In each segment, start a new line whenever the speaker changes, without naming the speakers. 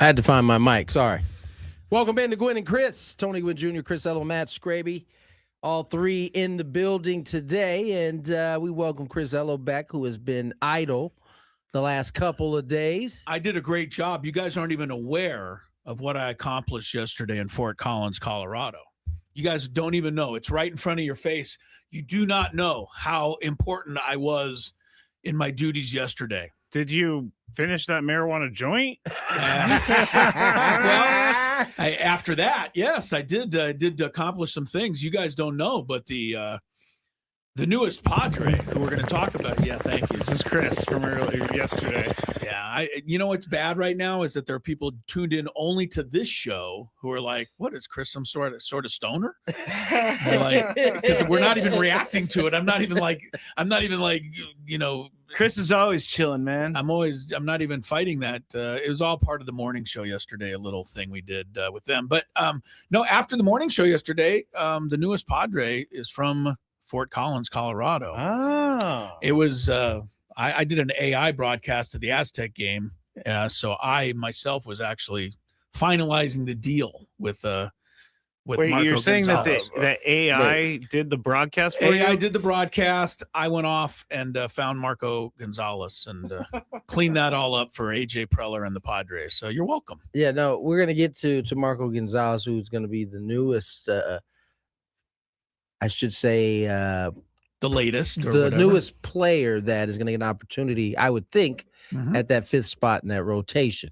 I had to find my mic. Sorry. Welcome in to Gwynn and Chris. Tony Gwynn Jr., Chris Ello, Matt Scraby. All three in the building today. And we welcome Chris Ello back, who has been idle the last couple of days.
I did a great job. You guys aren't even aware of what I accomplished yesterday in Fort Collins, Colorado. You guys don't even know. It's right in front of your face. You do not know how important I was in my duties yesterday.
Did you finish that marijuana joint?
After that, yes, I did. Did accomplish some things. You guys don't know, but the newest Padre, who we're going to talk about. Yeah, thank you.
This is Chris from earlier yesterday.
Yeah, you know what's bad right now is that there are people tuned in only to this show who are like, "What is Chris? Some sort of stoner?" They're like, because we're not even reacting to it. I'm not even like, you know.
Chris is always chilling, man.
I'm not even fighting that. It was all part of the morning show yesterday, a little thing we did with them. But no, after the morning show yesterday, the newest Padre is from Fort Collins, Colorado.
Oh.
It was, I did an AI broadcast of the Aztec game. So I myself was actually finalizing the deal with
Wait,
Marco
you're saying
Gonzalez.
that AI did the broadcast for you?
AI did the broadcast. I went off and found Marco Gonzalez and cleaned that all up for AJ Preller and the Padres. So you're welcome.
Yeah, no, we're going to get to Marco Gonzalez, who's going to be the newest, I should say,
the latest, or
the
whatever.
newest player that is going to get an opportunity, I would think, at that fifth spot in that rotation,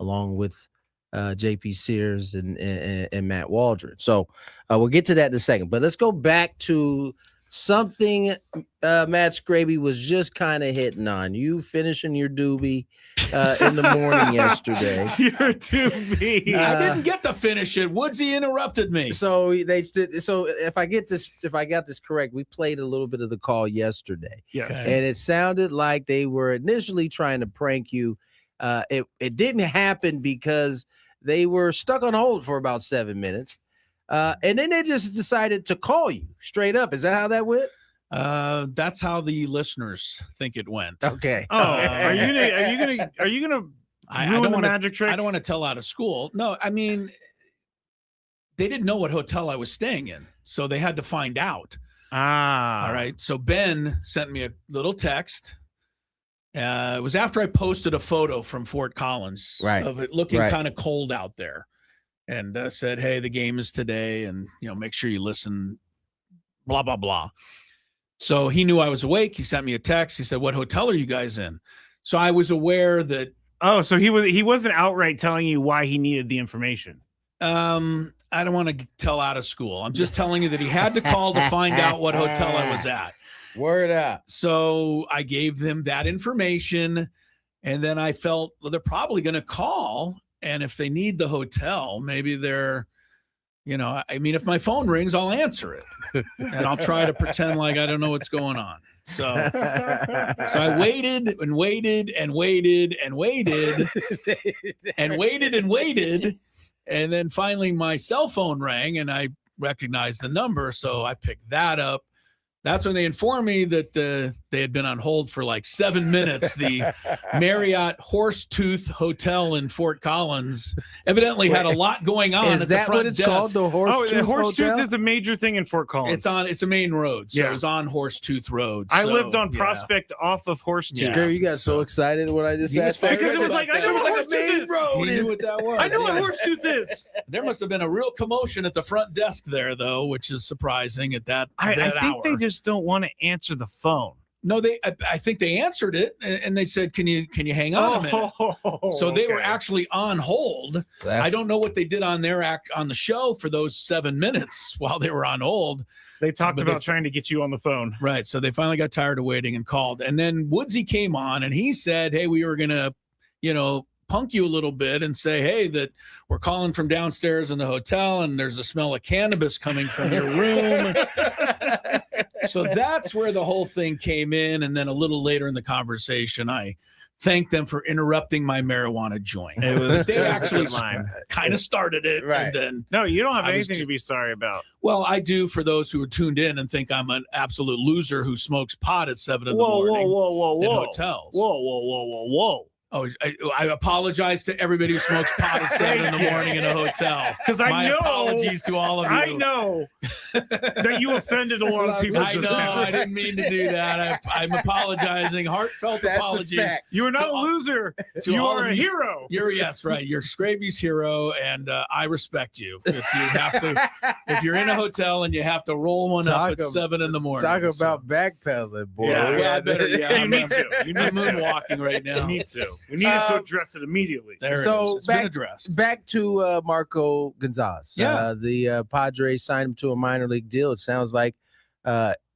along with JP Sears and Matt Waldron. So we'll get to that in a second. But let's go back to something Matt Scraby was just kind of hitting on. You finishing your doobie in the morning yesterday.
Your doobie.
I didn't get to finish it. Woodsy interrupted me.
So if I got this correct, we played a little bit of the call yesterday.
Yes.
Okay.
And it sounded like they were initially trying to prank you. It didn't happen because they were stuck on hold for about 7 minutes. And then they just decided to call you straight up. Is that how that went?
That's how the listeners think it went.
Okay.
Oh, are you gonna ruin the magic trick?
I don't want to tell out of school. No, I mean, they didn't know what hotel I was staying in, so they had to find out.
All
right. So Ben sent me a little text. It was after I posted a photo from Fort Collins,
right,
of it looking kind of cold out there, and said, "Hey, the game is today, and make sure you listen." Blah blah blah. So he knew I was awake. He sent me a text. He said, "What hotel are you guys in?" So I was aware that.
Oh, so he wasn't outright telling you why he needed the information.
I don't want to tell out of school. I'm just telling you that he had to call to find out what hotel I was at.
Word up. So
I gave them that information, and then I felt, well, they're probably going to call, and if they need the hotel, maybe they're, I mean, if my phone rings, I'll answer it, and I'll try to pretend like I don't know what's going on. So I waited and waited and waited and waited and waited and waited, and then finally my cell phone rang, and I recognized the number, so I picked that up. That's when they informed me that they had been on hold for like 7 minutes. The Marriott Horsetooth Hotel in Fort Collins evidently had a lot going on at the front desk. Is that what it's called,
the Horsetooth
Horsetooth is a major thing in Fort Collins.
It's a main road, so it was on Horsetooth Road.
I lived on Prospect off of Horsetooth.
Yeah. You got so excited when I just said
that. Because it was like, I know what Horsetooth is.
He knew what that was.
I know what Horsetooth is.
There must have been a real commotion at the front desk there, though, which is surprising at that hour.
I think they just don't want to answer the phone.
No, I think they answered it, and they said, "Can you hang on a minute?" So they were actually on hold. I don't know what they did on the show for those 7 minutes while they were on hold.
They talked about trying to get you on the phone,
right? So they finally got tired of waiting and called, and then Woodsy came on, and he said, "Hey, we were gonna, punk you a little bit and say, hey, that we're calling from downstairs in the hotel, and there's a smell of cannabis coming from your room." So that's where the whole thing came in. And then a little later in the conversation, I thanked them for interrupting my marijuana joint. They actually kind of started it.
Right.
And then
no, you don't have anything to be sorry about.
Well, I do for those who are tuned in and think I'm an absolute loser who smokes pot at 7 in the morning in hotels.
Whoa.
Oh, I apologize to everybody who smokes pot at 7 in the morning in a hotel.
Because
My apologies to all of you.
I know that you offended a lot of people.
I know. I didn't mean to do that. I'm apologizing. Heartfelt apologies.
You are not a loser. You are a hero.
Yes, right. You're Scraby's hero, and I respect you. If you're in a hotel and you have to roll one up at 7 in the morning.
Talk about backpedaling, boy.
Yeah, well, I better. Yeah,
You need to.
I'm moonwalking right now.
You need to. We needed to address it immediately.
There it
So
is. It's been addressed.
Back to Marco Gonzalez.
Yeah.
The Padres signed him to a minor league deal. It sounds like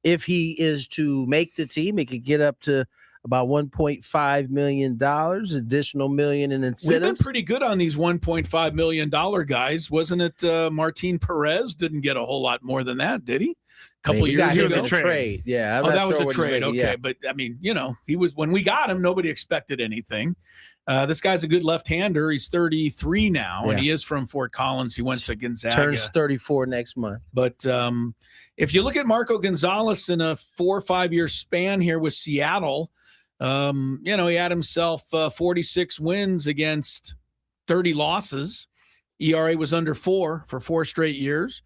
if he is to make the team, he could get up to about $1.5 million, additional million in incentives.
We've been pretty good on these $1.5 million guys. Wasn't it Martin Perez didn't get a whole lot more than that, did he? A couple years
ago.
ago.
Trade. Yeah.
That was a trade. Okay. But I mean, he was, when we got him, nobody expected anything. This guy's a good left-hander. He's 33 now, and he is from Fort Collins. He went to Gonzaga.
Turns 34 next month.
But if you look at Marco Gonzalez in a 4 or 5 year span here with Seattle, he had himself 46 wins against 30 losses. ERA was under 4 for 4 straight years.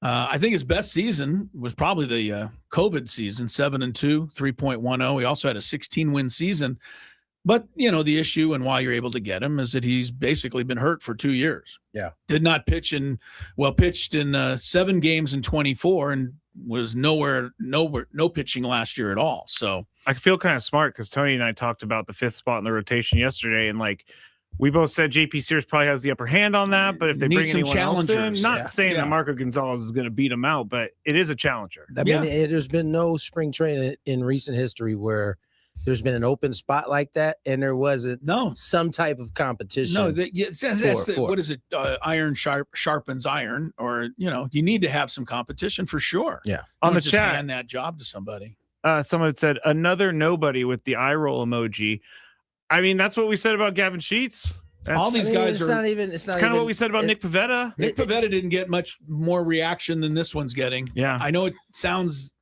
I think his best season was probably the COVID season, 7-2, 3.10. He also had a 16-win season. But, the issue and why you're able to get him is that he's basically been hurt for 2 years.
Yeah.
Did not pitched in 7 games in 24 and was no pitching last year at all. So
I feel kind of smart because Tony and I talked about the 5th spot in the rotation yesterday, and we both said JP Sears probably has the upper hand on that, but if they bring anyone else in, not saying that Marco Gonzalez is going to beat him out, but it is a challenger.
I mean, there's been no spring training in recent history where there's been an open spot like that, and there wasn't some type of competition.
No, what is it? Iron sharpens iron, or you need to have some competition for sure.
Yeah,
on the
just
chat,
hand that job to somebody.
Someone had said another nobody with the eye roll emoji. I mean, that's what we said about Gavin Sheets.
All these guys
are. It's
kind of what we said about Nick Pivetta.
Nick Pivetta didn't get much more reaction than this one's getting.
Yeah,
I know it sounds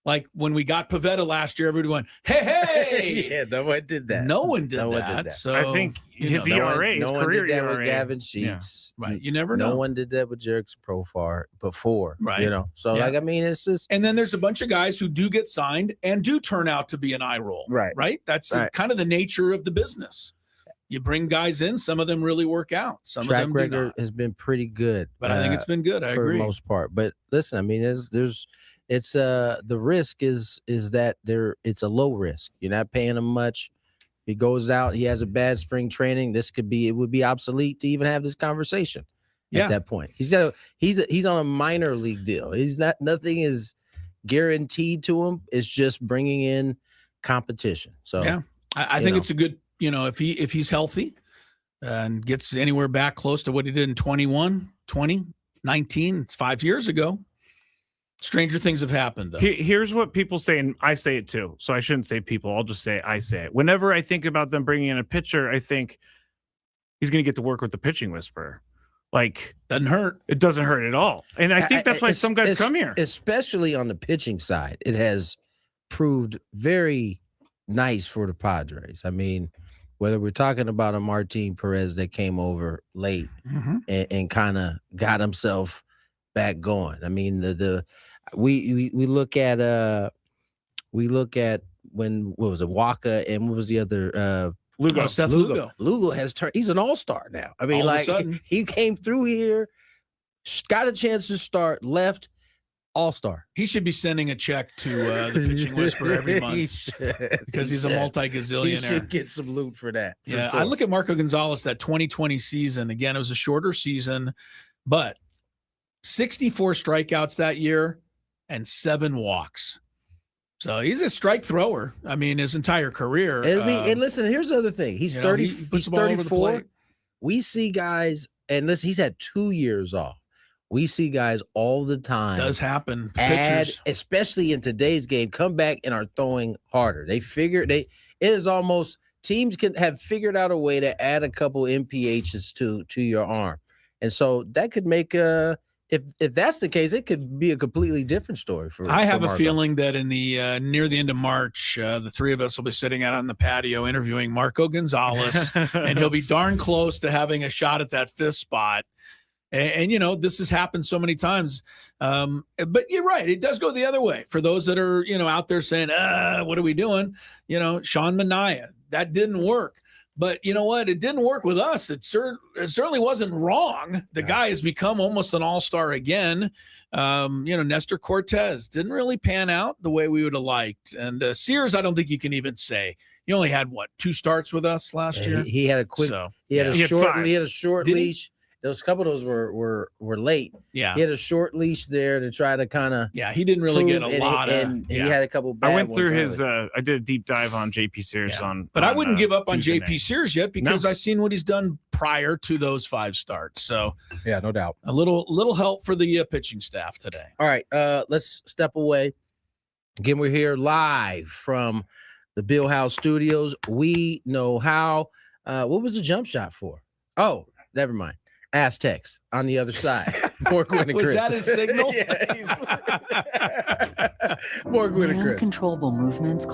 like when we got Pivetta last year, everyone, hey!
Yeah, no one did that.
No one did that. So
I think his ERA, his career
did that
ERA,
with Gavin Sheets.
Yeah. Right. You never know.
No one did that with Jerickson Profar before.
Right.
So it's just.
And then there's a bunch of guys who do get signed and do turn out to be an eye roll.
Right.
Right. That's kind of the nature of the business. You bring guys in, some of them really work out. Some
track
of them
record has been pretty good.
But I think it's been good. I agree.
For the most part. But listen, I mean, it's the risk is that it's a low risk. You're not paying him much. He goes out, he has a bad spring training. It would be obsolete to even have this conversation at that point. He's on a minor league deal. Nothing is guaranteed to him. It's just bringing in competition. So
I think it's a good, if he's healthy and gets anywhere back close to what he did in 21, 20, 19, it's 5 years ago. Stranger things have happened, though.
Here's what people say, and I say it too, so I shouldn't say people. I'll just say I say it. Whenever I think about them bringing in a pitcher, I think he's going to get to work with the pitching whisperer.
Doesn't hurt.
It doesn't hurt at all. And I think that's why some guys come here.
Especially on the pitching side. It has proved very nice for the Padres. I mean, whether we're talking about a Martin Perez that came over late and kind of got himself back going. I mean, we look at when what was it, Waka, and what was the other
Lugo.
Seth Lugo.
Lugo has turned. He's an all-star now. I mean, he came through here, got a chance to start, left, all-star.
He should be sending a check to the pitching whisperer every month because he's a multi-gazillionaire.
He should get some loot for that.
Yeah, sure. I look at Marco Gonzalez, that 2020 season. Again, it was a shorter season, but 64 strikeouts that year and 7 walks. So he's a strike thrower. I mean, his entire career.
And listen, here's the other thing. He's 30. He's 34. We see guys, and listen, he's had 2 years off. We see guys all the time.
It does happen. Pitchers,
especially in today's game, come back and are throwing harder. It is almost teams can have figured out a way to add a couple MPHs to your arm, and so that could make if that's the case, it could be a completely different story for.
I have
for
a
Marco.
feeling that in the near the end of March, the three of us will be sitting out on the patio interviewing Marco Gonzalez, and he'll be darn close to having a shot at that 5th spot. And this has happened so many times. But you're right. It does go the other way. For those that are, out there saying, what are we doing? Sean Manaea, that didn't work. But you know what? It didn't work with us. It certainly wasn't wrong. The guy has become almost an all-star again. Nestor Cortez didn't really pan out the way we would have liked. And Sears, I don't think you can even say. He only had, 2 starts with us last year?
He had a quick – he had a short leash. Those couple of those were late.
Yeah,
he had a short leash there to try to kind of.
Yeah, he didn't really get a lot of.
He had a couple. Bad
I went through
ones
his. I did a deep dive on JP Sears
but I wouldn't give up on
Tuesday
JP
night.
Sears yet because I've seen what he's done prior to those 5 starts. So
yeah, no doubt.
A little help for the pitching staff today.
All right, let's step away. Again, we're here live from the Bill House Studios. We know how. What was the jump shot for? Oh, never mind. Aztecs on the other side. More Gwynn and Chris.
Was that his signal?
More Gwynn and Chris.
Uncontrollable movements.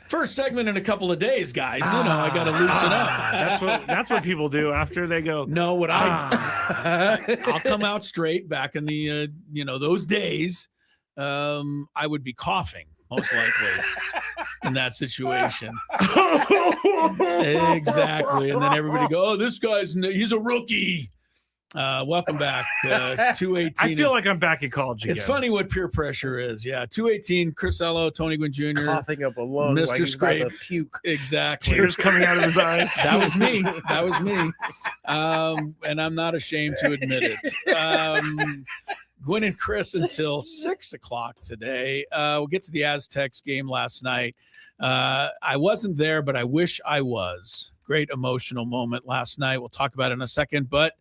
First segment in a couple of days, guys. You know, I got to loosen up.
That's what people do after they go.
No, I'll come out straight. Back in the those days, I would be coughing most likely in that situation. Exactly, and then everybody go, "Oh, this he's a rookie." Welcome back. 218.
I feel like I'm back in college again.
It's funny what peer pressure is. Yeah, 218. Chris Ello, Tony Gwynn Jr.
coughing up a lung,
Mr.
like
Scrape.
Puke.
Exactly.
Tears coming out of his eyes.
That was me. And I'm not ashamed to admit it. Gwynn and Chris until 6 o'clock today. We'll get to the Aztecs game last night. I wasn't there, but I wish I was. Great emotional moment last night. We'll talk about it in a second, but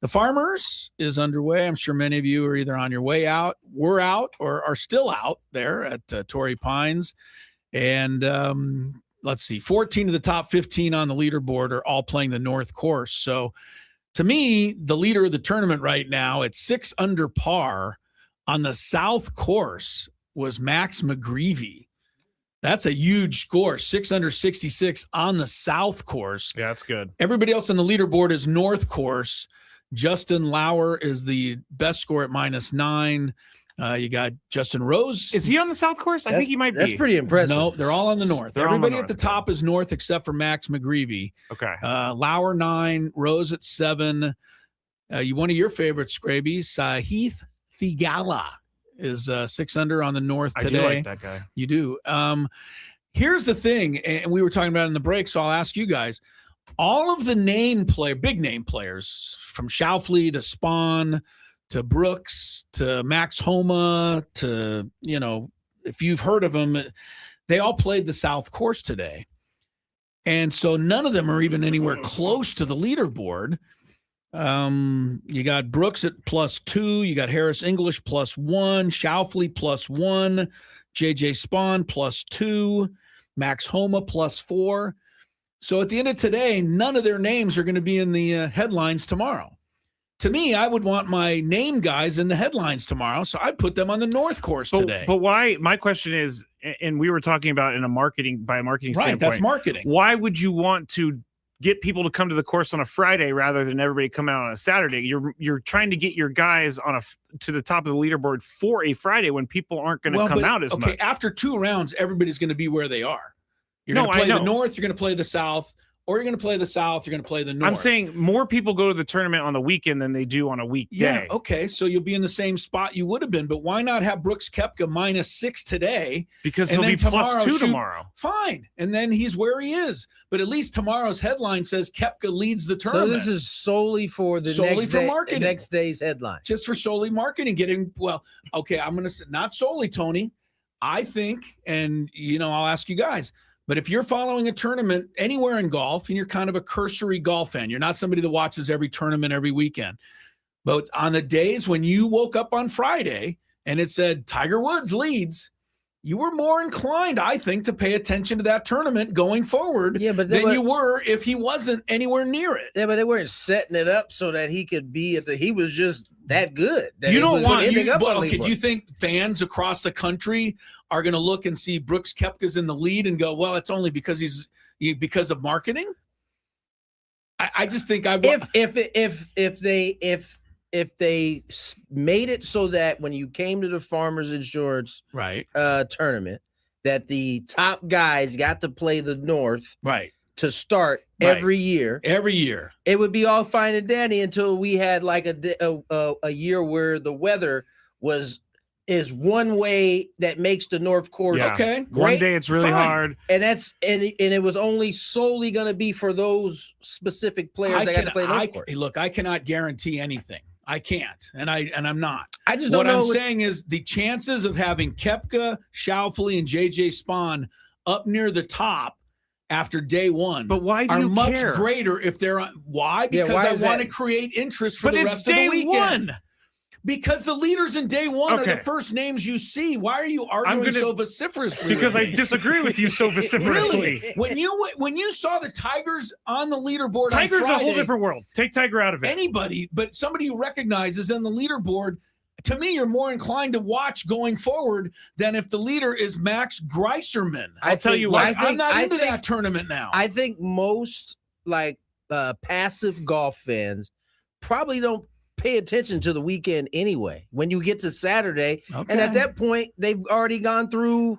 the Farmers is underway. I'm sure many of you are either on your way out, were out, or are still out there at Torrey Pines. And let's see, 14 of the top 15 on the leaderboard are all playing the North Course. So to me, the leader of the tournament right now at 6 under par on the South Course was Max McGreevy. That's a huge score, 6 under 66 on the South Course.
Yeah, that's good.
Everybody else on the leaderboard is North Course. Justin Lauer is the best score at -9. You got Justin Rose.
Is he on the South Course? I think he might be.
That's pretty impressive.
No, they're all on the North. Everybody at the top is North except for Max McGreevy.
Okay.
Lauer 9, Rose at 7. One of your favorites, Scraby, Sahith Theegala is 6 under on the North today.
I do like that guy.
You do. Here's the thing, and we were talking about it in the break, so I'll ask you guys. All of the big name players, from Schauffele to Spahn to Brooks to Max Homa to, if you've heard of them, they all played the South Course today. And so none of them are even anywhere close to the leaderboard. You got Brooks at +2. You got Harris English +1. Schauffele +1. JJ Spahn +2. Max Homa +4. So at the end of today, none of their names are going to be in the headlines tomorrow. To me, I would want my name guys in the headlines tomorrow, so I'd put them on the North Course today.
But why? My question is, and we were talking about by a marketing standpoint.
Right, that's marketing.
Why would you want to get people to come to the course on a Friday rather than everybody coming out on a Saturday? You're trying to get your guys to the top of the leaderboard for a Friday when people aren't going to come out as much.
Okay, after 2 rounds, everybody's going to be where they are. You're going to play the North, you're going to play the South, or you're going to play the South, you're going to play the North.
I'm saying more people go to the tournament on the weekend than they do on a weekday.
Yeah, okay, so you'll be in the same spot you would have been, but why not have Brooks Koepka -6 today?
Because he'll be +2 tomorrow.
Fine, and then he's where he is. But at least tomorrow's headline says Koepka leads the tournament.
So this is solely for the next day's headline.
Just for solely marketing, I'm going to say, not solely, Tony. I think, and I'll ask you guys, but if you're following a tournament anywhere in golf and you're kind of a cursory golf fan, you're not somebody that watches every tournament every weekend. But on the days when you woke up on Friday and it said Tiger Woods leads, you were more inclined, I think, to pay attention to that tournament going forward than you were if he wasn't anywhere near it.
Yeah, but they weren't setting it up so that he could be he was just that good.
Do you think fans across the country are going to look and see Brooks Koepka's in the lead and go, well, it's only because because of marketing? I just think if they made it so that when you came to the Farmers Insurance tournament, that the top guys got to play the North to start every year, it would be all fine and dandy until we had like a year where the weather is one way that makes the North Course.
Yeah.
Okay,
great. One day it's really hard,
and it was only solely going to be for those specific players that got to play North Course.
Look, I cannot guarantee anything. I can't, and I'm not.
I just don't know.
What I'm saying is the chances of having Koepka, Schauffele, and JJ Spahn up near the top after day one,
but why do
are
you
much
care?
greater if they're on. Why? Because I want to create interest for the rest of the weekend.
One.
Because the leaders in day one are the first names you see. Why are you arguing so vociferously?
Because I disagree with you so vociferously.
Really? When you saw the Tigers on the leaderboard,
Tiger's
on Friday,
a whole different world. Take Tiger out of it.
Anybody, but somebody who recognizes on the leaderboard, to me, you're more inclined to watch going forward than if the leader is Max Greiserman.
I'll tell you what,
I'm not into that tournament now.
I think most passive golf fans probably don't pay attention to the weekend anyway. When you get to Saturday, and at that point, they've already gone through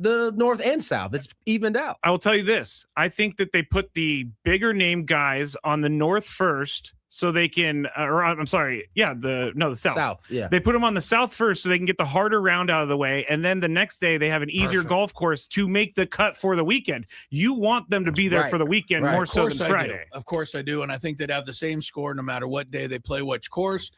the North and South. It's evened out.
I will tell you this. I think that they put the bigger name guys on the North first so they can, the South.
South, yeah.
They put them on the South first so they can get the harder round out of the way. And then the next day they have an easier golf course to make the cut for the weekend. You want them to be there for the weekend more so than Friday.
Of course I do. And I think they'd have the same score no matter what day they play which course.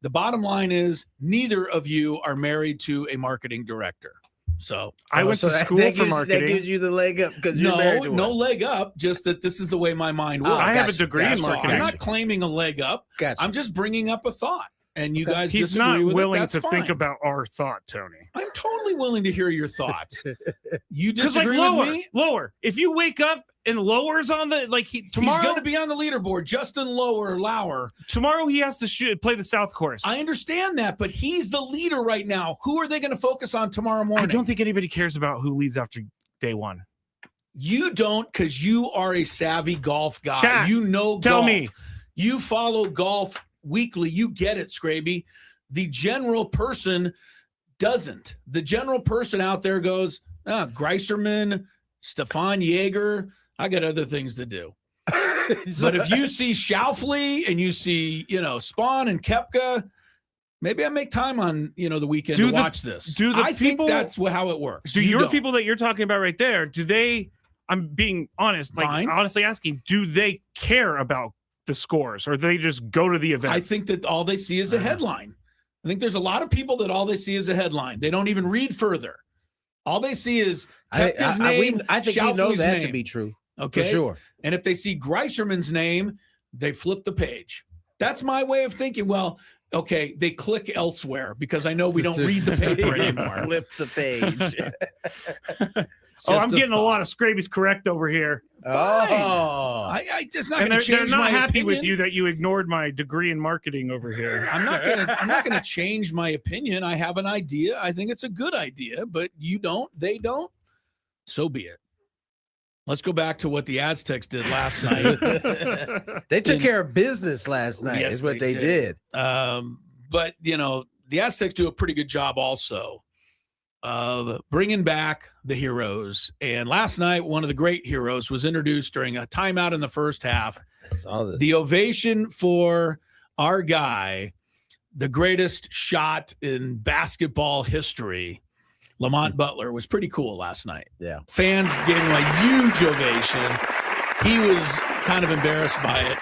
The bottom line is neither of you are married to a marketing director. So
I went to school for marketing.
That gives you the leg up because you're married to one.
No leg up. Just that this is the way my mind works.
I have a degree in marketing.
I'm not claiming a leg up.
Gotcha.
I'm just bringing up a thought, and you guys
He's
disagree
not
with
willing
it. That's
to think about our thought, Tony.
I'm totally willing to hear your thoughts. You disagree with me?
Lower. If you wake up and Lower's on the tomorrow,
he's going to be on the leaderboard. Justin Lauer.
Tomorrow he has to play the South course.
I understand that, but he's the leader right now. Who are they going to focus on tomorrow morning?
I don't think anybody cares about who leads after day one.
You don't, because you are a savvy golf guy.
Chat,
you know golf.
Tell me.
You follow golf weekly. You get it, Scraby. The general person doesn't. The general person out there goes, Greiserman, Stefan Jaeger, I got other things to do. But if you see Schauffele and you see, Spahn and Koepka, maybe I make time on, the weekend to watch this. I think that's how it works.
Do your people that you're talking about right there, I'm being honest, honestly asking, do they care about the scores or do they just go to the event?
I think that all they see is a headline. I think there's a lot of people that all they see is a headline. They don't even read further. All they see is Koepka's name.
I think we know that to be true.
Okay.
For sure.
And if they see Greiserman's name, they flip the page. That's my way of thinking. Well, okay, they click elsewhere because I know we don't read the paper anymore.
Flip the page.
I'm getting a lot of Scrabies correct over here.
I just not going to change
they're not
my
happy
opinion.
with you that you ignored my degree in marketing over here.
I'm not going to change my opinion. I have an idea. I think it's a good idea, but you don't, they don't. So be it. Let's go back to what the Aztecs did last night.
They took care of business last night, is what they did.
But, the Aztecs do a pretty good job also of bringing back the heroes. And last night, one of the great heroes was introduced during a timeout in the first half.
I saw this.
The ovation for our guy, the greatest shot in basketball history, Lamont Butler, was pretty cool last night.
Yeah.
Fans gave him a huge ovation. He was kind of embarrassed by it,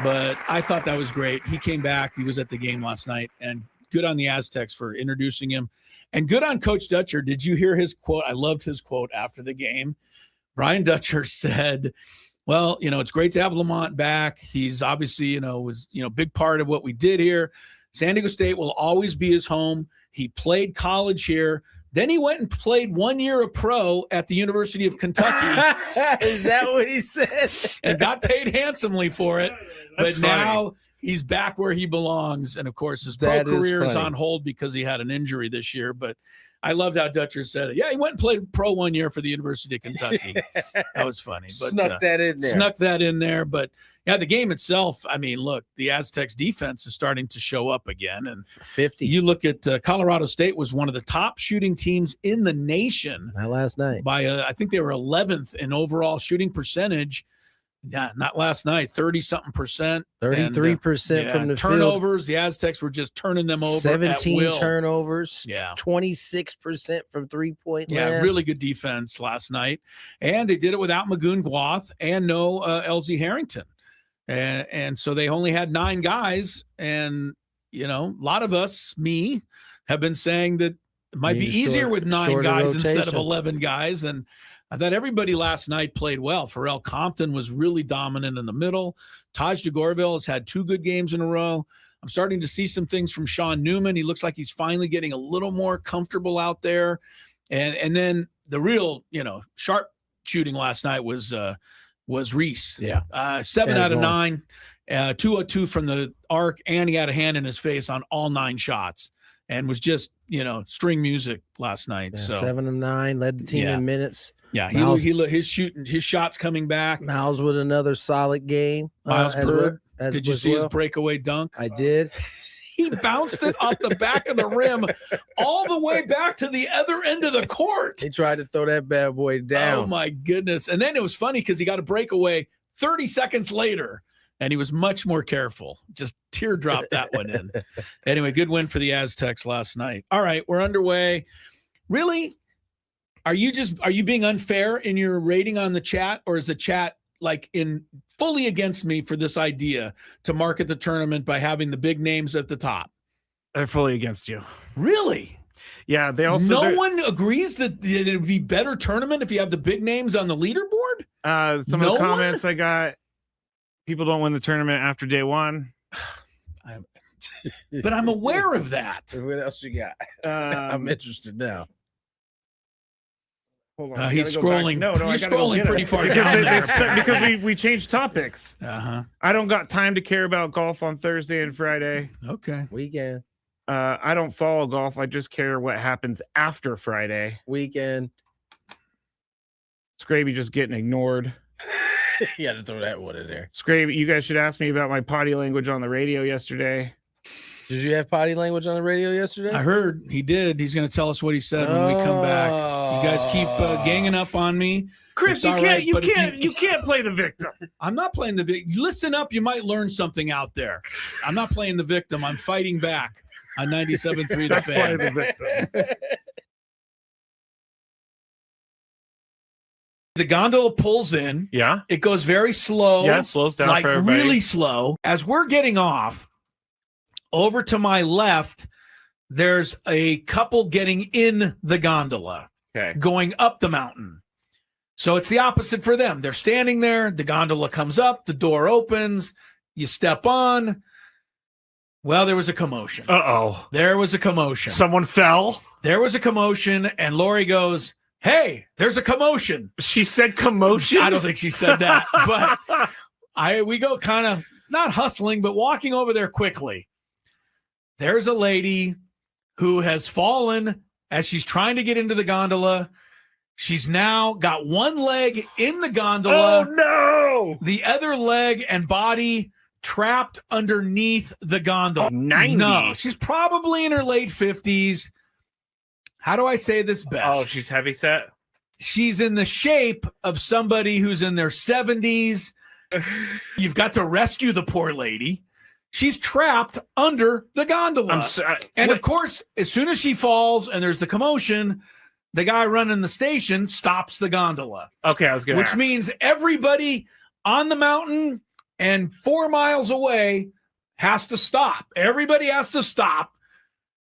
but I thought that was great. He came back. He was at the game last night, and good on the Aztecs for introducing him. And good on Coach Dutcher. Did you hear his quote? I loved his quote after the game. Brian Dutcher said, well, it's great to have Lamont back. He's obviously, was, big part of what we did here. San Diego State will always be his home. He played college here. Then he went and played 1 year of pro at the University of Kentucky.
Is that what he said?
And got paid handsomely for it.
That's
but now he's back where he belongs. And, of course, his pro career is on hold because he had an injury this year. But I loved how Dutcher said it. Yeah, he went and played pro 1 year for the University of Kentucky. That was funny. But
Snuck that in there.
But, yeah, the game itself, I mean, look, the Aztecs defense is starting to show up again. And
50.
You look at Colorado State was one of the top shooting teams in the nation.
Not last night.
By I think they were 11th in overall shooting percentage. Yeah, not last night. 30-something%.
33% from the
turnovers.
field.
The Aztecs were just turning them over.
17
at will.
turnovers.
Yeah,
26% from 3-point
land.
Yeah,
really good defense last night, and they did it without Magoon Guath and no LZ Harrington, and so they only had 9 guys. And a lot of us, have been saying that it might be easier with 9 guys instead of 11 guys, and I thought everybody last night played well. Pharrell Compton was really dominant in the middle. Taj DeGorville has had 2 good games in a row. I'm starting to see some things from Sean Newman. He looks like he's finally getting a little more comfortable out there. And then the real, sharp shooting last night was Reese.
Yeah.
7 out of 9, 2 of 2 from the arc, and he had a hand in his face on all 9 shots. and was just, string music last night.
Yeah,
so
7 of 9, led the team in minutes.
Yeah, his shots coming back.
Miles with another solid game.
Miles did you see his breakaway dunk?
I did.
He bounced it off the back of the rim all the way back to the other end of the court.
He tried to throw that bad boy down.
Oh, my goodness. And then it was funny because he got a breakaway 30 seconds later, and he was much more careful. Just teardrop that one in. Anyway, good win for the Aztecs last night. All right, we're underway. Really? Are you being unfair in your rating on the chat, or is the chat fully against me for this idea to market the tournament by having the big names at the top?
They're fully against you.
Really?
Yeah, they also
no one agrees that it would be better tournament if you have the big names on the leaderboard.
Some of the comments I got, people don't win the tournament after day one.
But I'm aware of that.
What else you got? I'm interested now.
He's scrolling. He's scrolling pretty far down there.
Because we changed topics.
Uh-huh.
I don't got time to care about golf on Thursday and Friday.
Okay.
Weekend.
I don't follow golf. I just care what happens after Friday.
Weekend.
Scraby just getting ignored.
You had to throw that one in there.
Scraby, you guys should ask me about my potty language on the radio yesterday.
Did you have potty language on the radio yesterday?
I heard he did. He's going to tell us what he said when we come back. You guys keep ganging up on me.
Chris, you can't play the victim.
I'm not playing the victim. Listen up. You might learn something out there. I'm not playing the victim. I'm fighting back on 97.3 The Fan.
The victim.
The gondola pulls in.
Yeah.
It goes very slow.
Yeah, it slows down for everybody.
Really slow. As we're getting off, over to my left, there's a couple getting in the gondola, going up the mountain. So it's the opposite for them. They're standing there. The gondola comes up. The door opens. You step on. Well, there was a commotion.
Uh-oh.
There was a commotion.
Someone fell.
There was a commotion, and Lori goes, "Hey, there's a commotion."
She said commotion?
I don't think she said that, but we go kind of not hustling, but walking over there quickly. There's a lady who has fallen as she's trying to get into the gondola. She's now got one leg in the gondola.
Oh, no!
The other leg and body trapped underneath the gondola.
90.
No, she's probably in her late 50s. How do I say this best?
Oh, she's heavyset?
She's in the shape of somebody who's in their 70s. You've got to rescue the poor lady. She's trapped under the gondola. Of course, as soon as she falls and there's the commotion, the guy running the station stops the gondola.
Okay, I was going to ask.
Which means everybody on the mountain and 4 miles away has to stop. Everybody has to stop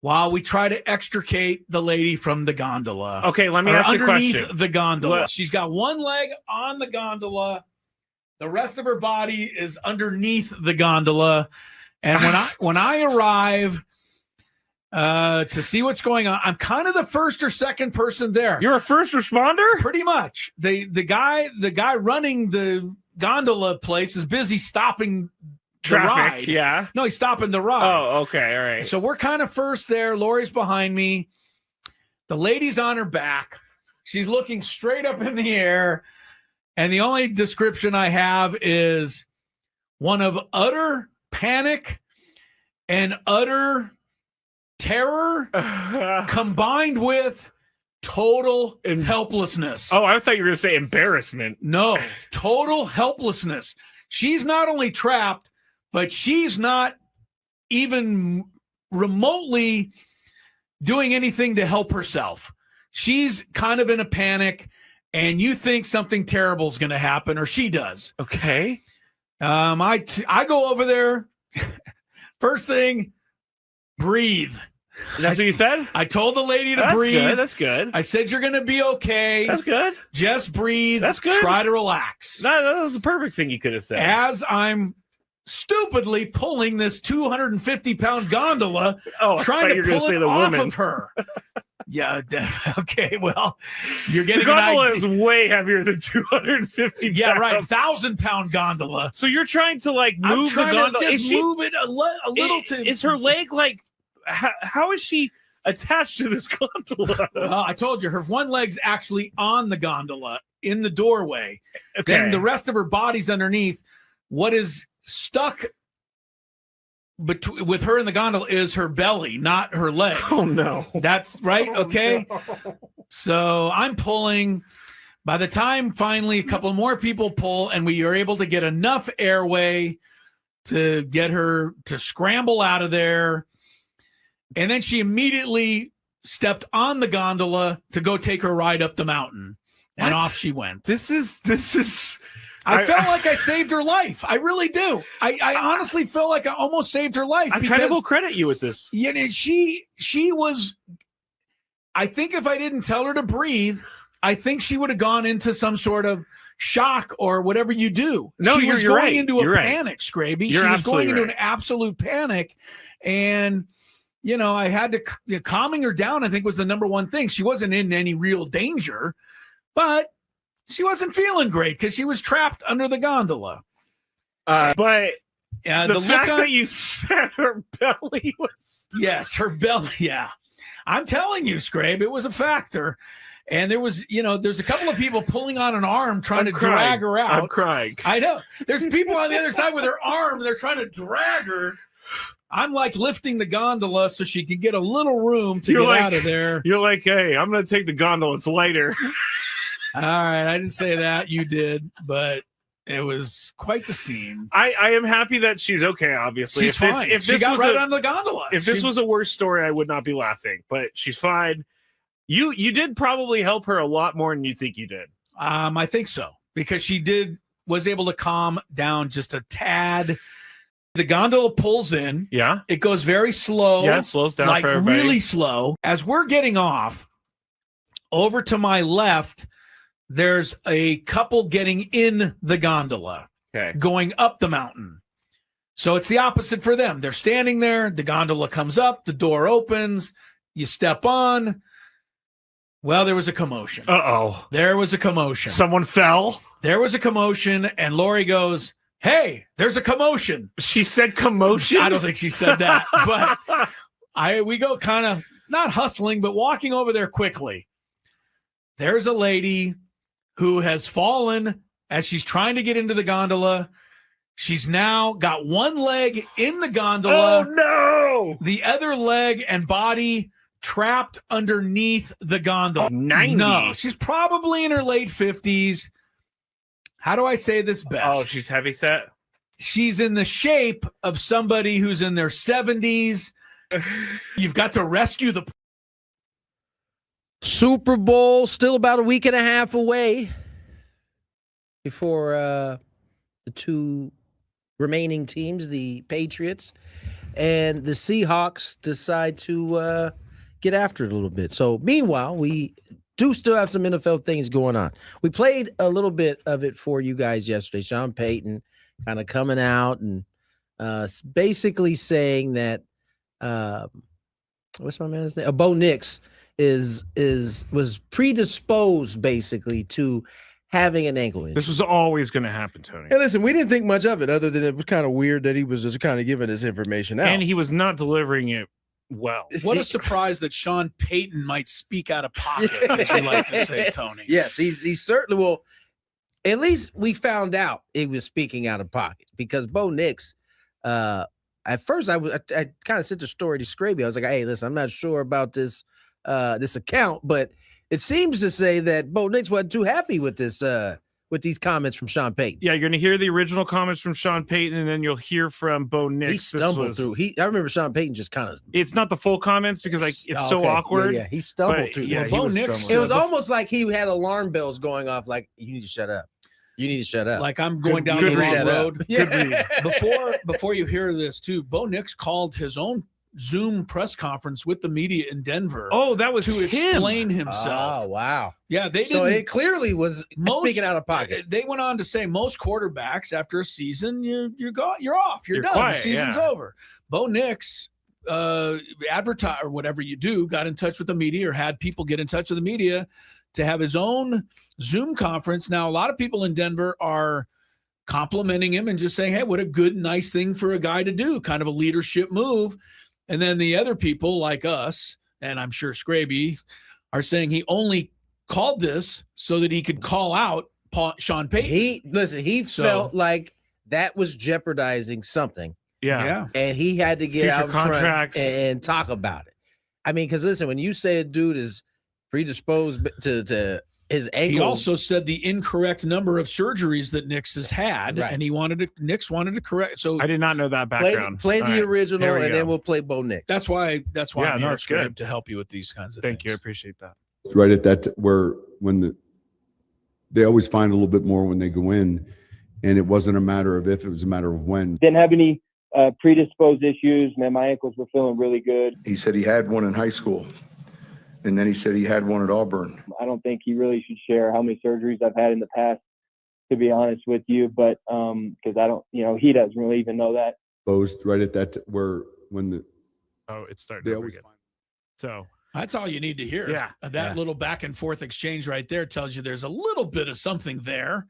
while we try to extricate the lady from the gondola.
Okay, let me ask you a question.
Underneath the gondola. She's got one leg on the gondola. The rest of her body is underneath the gondola. And when I arrive to see what's going on, I'm kind of the first or second person there.
You're a first responder?
Pretty much. The guy running the gondola place is busy stopping
traffic.
The ride.
Yeah.
No, he's stopping the ride.
Oh, okay. All right.
So we're kind of first there. Lori's behind me. The lady's on her back. She's looking straight up in the air. And the only description I have is one of utter panic and utter terror combined with total helplessness.
Oh, I thought you were going to say embarrassment.
No, total helplessness. She's not only trapped, but she's not even remotely doing anything to help herself. She's kind of in a panic. And you think something terrible is going to happen, or she does.
Okay.
I go over there. First thing, breathe.
That's what you said?
I told the lady to breathe.
That's good.
I said, you're going to be okay.
That's good.
Just breathe.
That's good.
Try to relax.
That was the perfect thing you could have said.
As I'm stupidly pulling this 250-pound gondola, trying to pull it off of her. Yeah. Okay. Well, you're getting
the gondola is way heavier than 250 pounds.
Yeah, right. 1,000-pound gondola.
So you're trying to move the gondola.
Move it a little.
Is her leg how is she attached to this gondola?
Well, I told you her one leg's actually on the gondola in the doorway.
Okay.
Then the rest of her body's underneath. What is stuck with her in the gondola is her belly, not her leg.
Oh no.
That's right. Okay.
No.
So I'm pulling. By the time finally a couple more people pull and we are able to get enough airway to get her to scramble out of there. And then she immediately stepped on the gondola to go take her ride up the mountain. And off she went.
This is
I felt like I saved her life. I really do. I honestly feel like I almost saved her life.
I kind of will credit you with this.
You know, she was, I think if I didn't tell her to breathe, I think she would have gone into some sort of shock or whatever you do.
No,
she was
you're
going
right.
into a
You're right.
panic, Scraby.
You're
She was going into
right.
an absolute panic. And, you know, I had to, calming her down, I think was the number one thing. She wasn't in any real danger, but she wasn't feeling great because she was trapped under the gondola.
But
the
fact that you said her belly was...
Yes, her belly, yeah. I'm telling you, Scrabe, it was a factor. And there was, there's a couple of people pulling on an arm trying to drag her out.
I'm crying.
I know. There's people on the other side with her arm. They're trying to drag her. I'm like lifting the gondola so she can get a little room to get out of there.
You're like, hey, I'm going to take the gondola. It's lighter.
All right. I didn't say that. You did. But it was quite the scene.
I am happy that she's okay, obviously.
She's fine. If she got right on the gondola.
If this was a worse story, I would not be laughing. But she's fine. You did probably help her a lot more than you think you did.
I think so, because she was able to calm down just a tad. The gondola pulls in.
Yeah.
It goes very slow.
Yeah, it slows down
like
for everybody.
Really slow. As we're getting off, over to my left, there's a couple getting in the gondola, going up the mountain. So it's the opposite for them. They're standing there. The gondola comes up. The door opens. You step on. Well, there was a commotion.
Uh-oh.
There was a commotion.
Someone fell?
There was a commotion, and Lori goes, hey, there's a commotion.
She said commotion?
I don't think she said that. But we go kind of, not hustling, but walking over there quickly. There's a lady who has fallen as she's trying to get into the gondola. She's now got one leg in the gondola.
Oh, no!
The other leg and body trapped underneath the gondola.
90.
No, she's probably in her late 50s. How do I say this best?
Oh, she's heavy set?
She's in the shape of somebody who's in their 70s. You've got to rescue the
Super Bowl, still about a week and a half away before the two remaining teams, the Patriots and the Seahawks, decide to get after it a little bit. So meanwhile, we do still have some NFL things going on. We played a little bit of it for you guys yesterday. Sean Payton kind of coming out and basically saying that what's my man's name? Bo Nix was predisposed basically to having an ankle injury.
This was always going to happen, Tony.
Hey, listen, we didn't think much of it other than it was kind of weird that he was just kind of giving this information out.
And he was not delivering it well.
What a surprise that Sean Payton might speak out of pocket, as you like to say, Tony.
Yes, he certainly will. At least we found out he was speaking out of pocket, because Bo Nix, at first I kind of sent the story to Scraby. I was like, hey, listen, I'm not sure about this account, but it seems to say that Bo Nix wasn't too happy with this with these comments from Sean Payton.
Yeah, you're going to hear the original comments from Sean Payton, and then you'll hear from Bo Nix.
He stumbled through. I remember Sean Payton just kind of.
It's not the full comments because it's so awkward.
Yeah, he stumbled through.
Yeah,
Bo Nix.
It was almost like he had alarm bells going off. Like, you need to shut up. You need to shut up.
Like I'm going down the wrong road. Yeah. Before you hear this too, Bo Nix called his own Zoom press conference with the media in Denver.
Oh, that was
to explain himself.
Oh, wow.
Yeah, they didn't.
So it clearly was speaking out of pocket.
They went on to say most quarterbacks after a season, you're off. You're done.
Quiet,
the season's over. Bo Nix, advertise or whatever you do, got in touch with the media or had people get in touch with the media to have his own Zoom conference. Now, a lot of people in Denver are complimenting him and just saying, hey, what a good, nice thing for a guy to do, kind of a leadership move. And then the other people like us, and I'm sure Scraby, are saying he only called this so that he could call out Sean Payton.
He felt like that was jeopardizing something.
Yeah.
And he had to get
Future
out
contracts.
front and talk about it. I mean, because listen, when you say a dude is predisposed to his ankle.
He also said the incorrect number of surgeries that Nix has had, and Nix wanted to correct. So
I did not know that background.
Play the original, and then we'll play Bo Nix.
That's why I'm here,
good
to help you with these kinds of
things. Thank you, I appreciate that.
Right at that they always find a little bit more when they go in, and it wasn't a matter of if, it was a matter of when.
Didn't have any predisposed issues. Man, my ankles were feeling really good.
He said he had one in high school, and then he said he had one at Auburn.
I don't think he really should share how many surgeries I've had in the past, to be honest with you, but because I don't, he doesn't really even know that.
Exposed right at that
it's starting over again. So
that's all you need to hear.
Yeah.
That little back and forth exchange right there tells you there's a little bit of something there.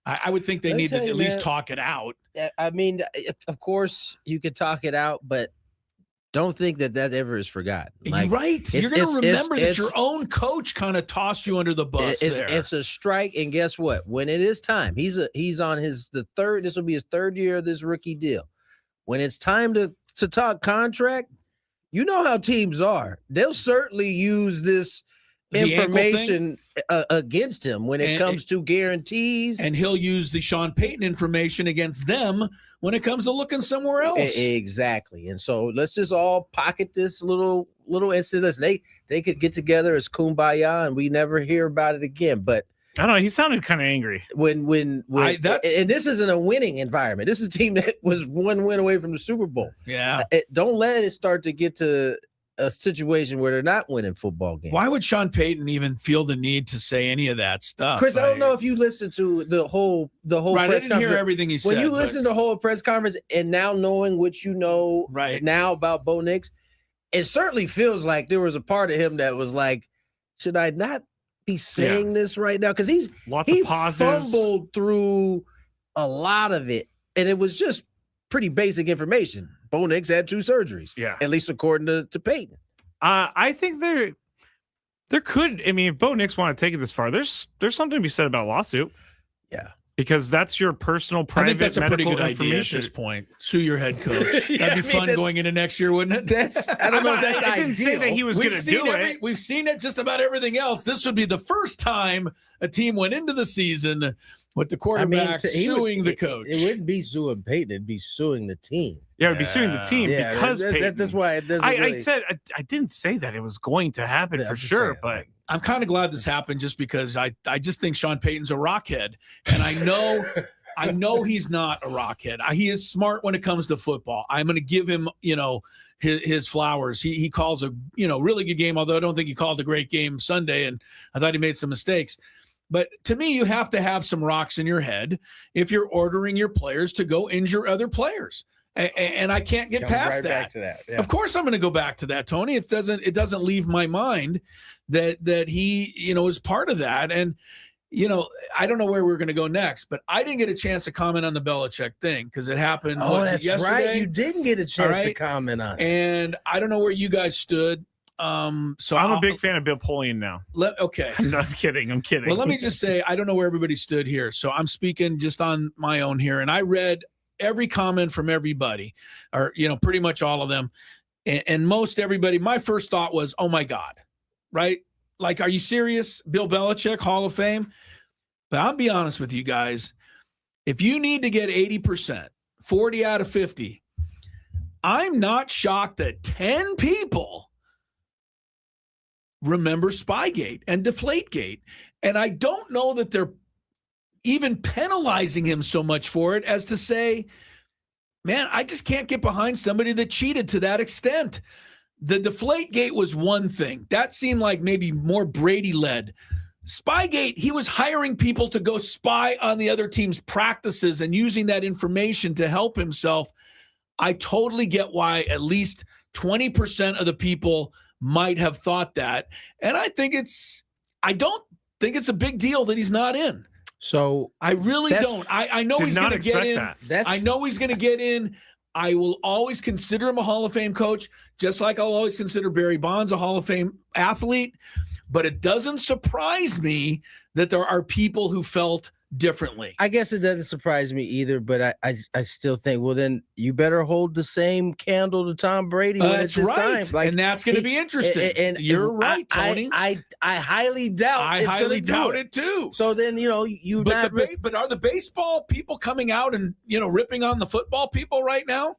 I would think they need to at least talk it out.
I mean, of course you could talk it out, but don't think that ever is forgotten.
Right. You're going to remember that your own coach kind of tossed you under the bus there.
It's a strike. And guess what? When it is time, he's on this will be his third year of this rookie deal. When it's time to talk contract, you know how teams are. They'll certainly use this information against him when it comes to guarantees.
And he'll use the Sean Payton information against them when it comes to looking somewhere else.
Exactly. And so let's just all pocket this little incident. They could get together as kumbaya and we never hear about it again. But
I don't know. He sounded kind of angry.
And this isn't a winning environment. This is a team that was one win away from the Super Bowl.
Yeah.
Don't let it start to get to a situation where they're not winning football games.
Why would Sean Payton even feel the need to say any of that stuff?
Chris, I don't know if you listened to the whole press conference.
I didn't hear everything he said.
When you listen to the whole press conference and now knowing what you know now about Bo Nix, it certainly feels like there was a part of him that was like, should I not be saying this right now? Because he fumbled through a lot of it, and it was just pretty basic information. Bo Nix had 2 surgeries, at least according to Payton.
I think there could. I mean, if Bo Nix want to take it this far, there's something to be said about a lawsuit.
Yeah,
because that's your personal private.
I think that's a pretty good idea at this point. Sue your head coach. That'd be fun going into next year, wouldn't it?
I don't know if that's
I didn't say that he was going to do it.
We've seen it just about everything else. This would be the first time a team went into the season with the quarterback suing the coach.
It wouldn't be suing Payton. It'd be suing the team.
Yeah, it would be suing the team because Payton.
That's why it doesn't.
I said I didn't say that it was going to happen for sure, but
I'm kind of glad this happened just because I just think Sean Payton's a rockhead, and I know he's not a rockhead. He is smart when it comes to football. I'm going to give him his flowers. He calls a really good game, although I don't think he called a great game Sunday, and I thought he made some mistakes. But to me, you have to have some rocks in your head if you're ordering your players to go injure other players. And I can't get past that.
Back to that. Yeah.
Of course, I'm going to go back to that, Tony. It doesn't leave my mind that he is part of that. And I don't know where we're going to go next, but I didn't get a chance to comment on the Belichick thing because it happened yesterday.
Right. You didn't get a chance to comment on it,
and I don't know where you guys stood. So
I'm a big fan of Bill Polian now.
Okay.
No, I'm kidding.
Well, let me just say, I don't know where everybody stood here. So I'm speaking just on my own here. And I read every comment from everybody, or, pretty much all of them. And most everybody, my first thought was, oh my God, right? Like, are you serious? Bill Belichick, Hall of Fame? But I'll be honest with you guys. If you need to get 80%, 40 out of 50, I'm not shocked that 10 people remember Spygate and Deflategate. And I don't know that they're even penalizing him so much for it as to say, man, I just can't get behind somebody that cheated to that extent. The Deflategate was one thing. That seemed like maybe more Brady-led. Spygate, he was hiring people to go spy on the other team's practices and using that information to help himself. I totally get why at least 20% of the people might have thought that. And I don't think it's a big deal that he's not in.
So
I really don't. I know he's going to get in. I know he's going to get in. I will always consider him a Hall of Fame coach, just like I'll always consider Barry Bonds a Hall of Fame athlete. But it doesn't surprise me that there are people who felt differently.
I guess it doesn't surprise me either, but I still think, well, then you better hold the same candle to Tom Brady when it's his time.
Like, and that's going to be interesting.
And
you're right, Tony.
I highly doubt.
I highly doubt it too.
So then
but are the baseball people coming out and ripping on the football people right now?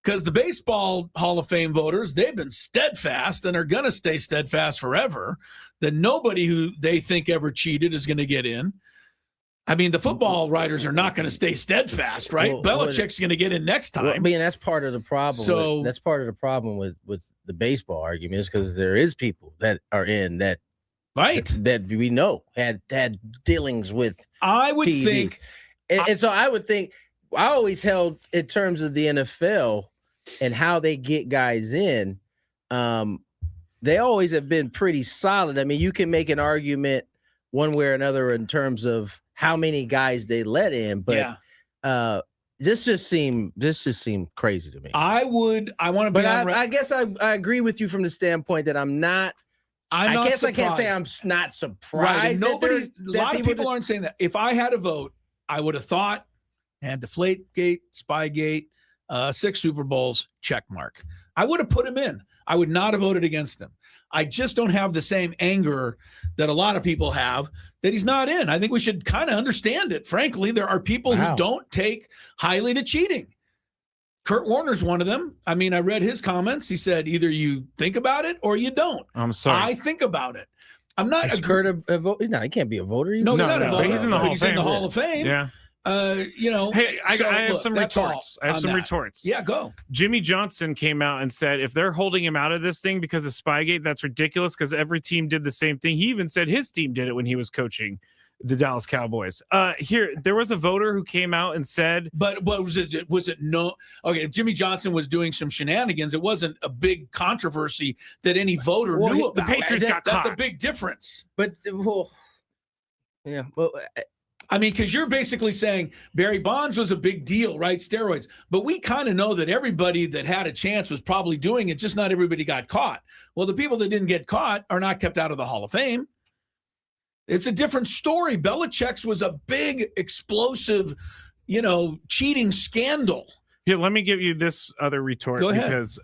Because the baseball Hall of Fame voters, they've been steadfast and are going to stay steadfast forever that nobody who they think ever cheated is going to get in. I mean, the football writers are not going to stay steadfast, right? Belichick's going to get in next time.
I mean, that's part of the problem.
So
that's part of the problem with the baseball argument is because there is people that are in that,
right?
That we know had dealings with.
I would
PEDs.
think,
and so I would think. I always held in terms of the NFL and how they get guys in. They always have been pretty solid. I mean, you can make an argument one way or another in terms of how many guys they let in, but this just seemed crazy to me.
I want to be.
But I guess I agree with you from the standpoint that I'm not. I guess surprised. I can't say I'm not surprised.
Right. A lot of people aren't saying that. If I had a vote, I would have thought and Deflategate, Spygate, 6 Super Bowls, check mark. I would have put him in. I would not have voted against him. I just don't have the same anger that a lot of people have that he's not in. I think we should kind of understand it. Frankly, there are people who don't take highly to cheating. Kurt Warner's one of them. I mean, I read his comments. He said, either you think about it or you don't.
I'm sorry.
I think about it. I'm not.
Is Kurt a voter? No, he can't be a voter.
No, he's not a voter.
He's in the
Hall of Fame.
Yeah.
Hey,
I have some retorts.
Yeah, go.
Jimmy Johnson came out and said if they're holding him out of this thing because of Spygate, that's ridiculous because every team did the same thing. He even said his team did it when he was coaching the Dallas Cowboys. There was a voter who came out and said,
but was it no? Okay, if Jimmy Johnson was doing some shenanigans, it wasn't a big controversy that any voter knew about.
The Patriots got caught.
That's a big difference.
But
I mean, because you're basically saying Barry Bonds was a big deal, right? Steroids. But we kind of know that everybody that had a chance was probably doing it, just not everybody got caught. Well, the people that didn't get caught are not kept out of the Hall of Fame. It's a different story. Belichick's was a big, explosive, cheating scandal.
Here, let me give you this other retort.
Go ahead.
Because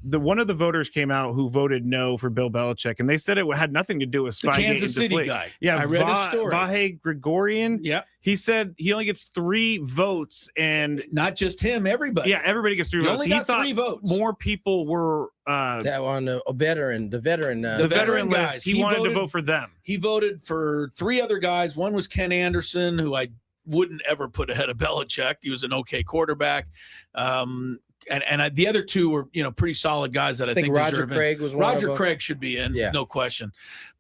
one of the voters came out who voted no for Bill Belichick, and they said it had nothing to do with Spygate.
The Kansas City guy.
Yeah,
I read his story.
Vahe Gregorian.
Yeah.
He said he only gets 3 votes, and
not just him, everybody.
Yeah, everybody gets 3 votes.
Only got 3 votes.
More people were
that on the veteran
guys.
list.
He wanted to vote for them.
He voted for 3 other guys. One was Ken Anderson, who I wouldn't ever put ahead of Belichick. He was an okay quarterback. And the other 2 were, pretty solid guys that I think
Roger Craig was one of them.
Roger Craig should be in, no question.